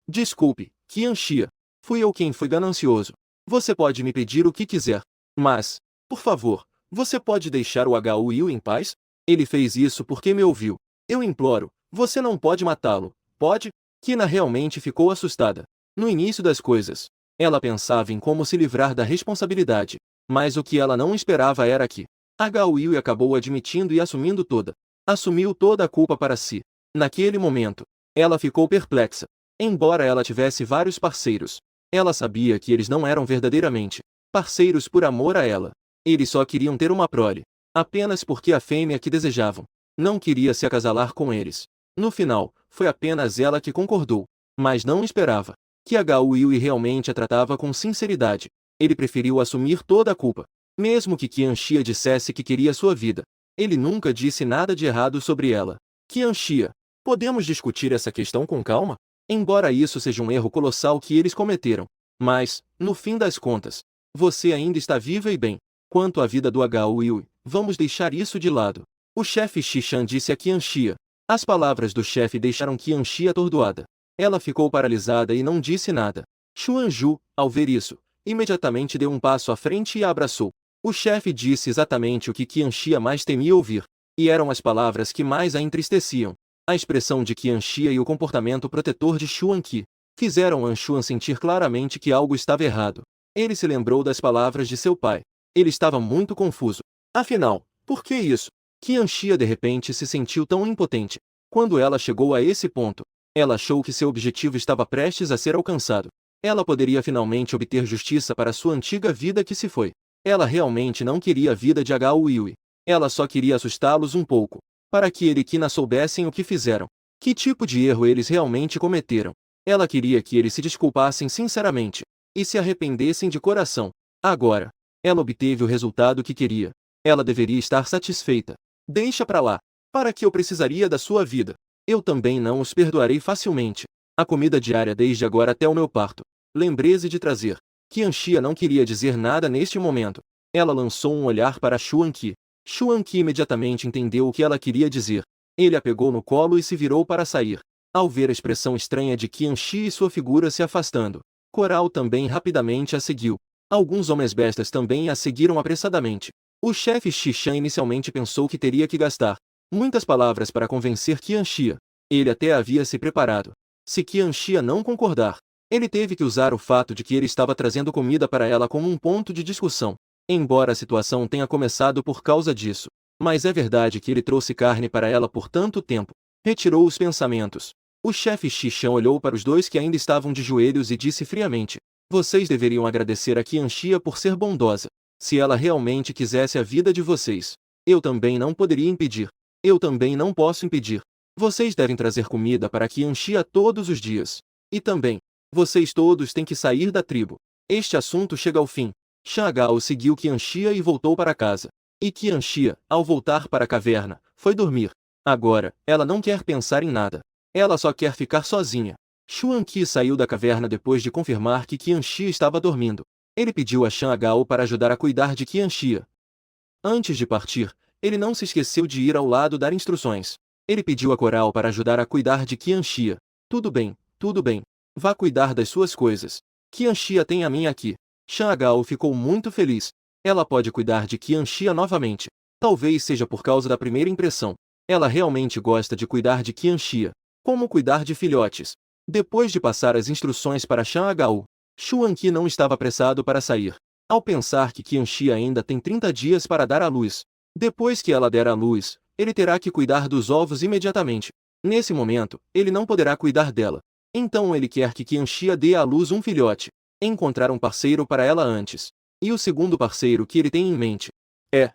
Desculpe, Qian Xia. Fui eu quem fui ganancioso. Você pode me pedir o que quiser. Mas, por favor, você pode deixar o Hao Yui em paz? Ele fez isso porque me ouviu. Eu imploro, você não pode matá-lo, pode? Qina realmente ficou assustada. No início das coisas, ela pensava em como se livrar da responsabilidade. Mas o que ela não esperava era que Hao Yui acabou admitindo e assumiu toda a culpa para si. Naquele momento, ela ficou perplexa. Embora ela tivesse vários parceiros, ela sabia que eles não eram verdadeiramente parceiros por amor a ela. Eles só queriam ter uma prole, apenas porque a fêmea que desejavam não queria se acasalar com eles. No final, foi apenas ela que concordou, mas não esperava que Hao Yui realmente a tratava com sinceridade. Ele preferiu assumir toda a culpa. Mesmo que Qian Xia dissesse que queria sua vida, ele nunca disse nada de errado sobre ela. Qian Xia, podemos discutir essa questão com calma? Embora isso seja um erro colossal que eles cometeram. Mas, no fim das contas, você ainda está viva e bem. Quanto à vida do Hao Yui, vamos deixar isso de lado. O chefe Xishan disse a Qian Xia. As palavras do chefe deixaram Qian Xia atordoada. Ela ficou paralisada e não disse nada. Xuanju, ao ver isso, imediatamente deu um passo à frente e a abraçou. O chefe disse exatamente o que Qian Xia mais temia ouvir. E eram as palavras que mais a entristeciam. A expressão de Qian Xia e o comportamento protetor de Xuan Qi fizeram Anshuan sentir claramente que algo estava errado. Ele se lembrou das palavras de seu pai. Ele estava muito confuso. Afinal, por que isso? Qian Xia de repente se sentiu tão impotente. Quando ela chegou a esse ponto, ela achou que seu objetivo estava prestes a ser alcançado. Ela poderia finalmente obter justiça para sua antiga vida que se foi. Ela realmente não queria a vida de Hao Yui. Ela só queria assustá-los um pouco, para que ele e Qina soubessem o que fizeram. Que tipo de erro eles realmente cometeram. Ela queria que eles se desculpassem sinceramente, e se arrependessem de coração. Agora, ela obteve o resultado que queria. Ela deveria estar satisfeita. Deixa pra lá. Para que eu precisaria da sua vida? Eu também não os perdoarei facilmente. A comida diária desde agora até o meu parto. Lembre-se de trazer. Qian Xia não queria dizer nada neste momento. Ela lançou um olhar para Xuan Qi. Xuan Qi imediatamente entendeu o que ela queria dizer. Ele a pegou no colo e se virou para sair. Ao ver a expressão estranha de Qian Xi e sua figura se afastando, Coral também rapidamente a seguiu. Alguns homens bestas também a seguiram apressadamente. O chefe Xishan inicialmente pensou que teria que gastar muitas palavras para convencer Qian Xia. Ele até havia se preparado. Se Qian Xia não concordar, ele teve que usar o fato de que ele estava trazendo comida para ela como um ponto de discussão. Embora a situação tenha começado por causa disso, mas é verdade que ele trouxe carne para ela por tanto tempo. Retirou os pensamentos. O chefe Xishan olhou para os dois que ainda estavam de joelhos e disse friamente: vocês deveriam agradecer a Qian Xia por ser bondosa. Se ela realmente quisesse a vida de vocês, eu também não poderia impedir. Eu também não posso impedir. Vocês devem trazer comida para Qian Xia todos os dias. E também, vocês todos têm que sair da tribo. Este assunto chega ao fim. Shan Gao seguiu Qian Xia e voltou para casa. E Qian Xia, ao voltar para a caverna, foi dormir. Agora, ela não quer pensar em nada. Ela só quer ficar sozinha. Xuan Qi saiu da caverna depois de confirmar que Qian Xia estava dormindo. Ele pediu a Shan Gao para ajudar a cuidar de Qian Xia. Antes de partir, ele não se esqueceu de ir ao lado dar instruções. Ele pediu a Coral para ajudar a cuidar de Qian Xia. Tudo bem, tudo bem. Vá cuidar das suas coisas. Qian Xia tem a minha aqui. Shan Gao ficou muito feliz. Ela pode cuidar de Qian Xia novamente. Talvez seja por causa da primeira impressão. Ela realmente gosta de cuidar de Qian Xia. Como cuidar de filhotes. Depois de passar as instruções para Chan Hou, Xuan Qi não estava apressado para sair. Ao pensar que Qianxi ainda tem 30 dias para dar à luz, depois que ela der à luz, ele terá que cuidar dos ovos imediatamente. Nesse momento, ele não poderá cuidar dela. Então ele quer que Qianxi dê à luz um filhote. Encontrar um parceiro para ela antes. E o segundo parceiro que ele tem em mente é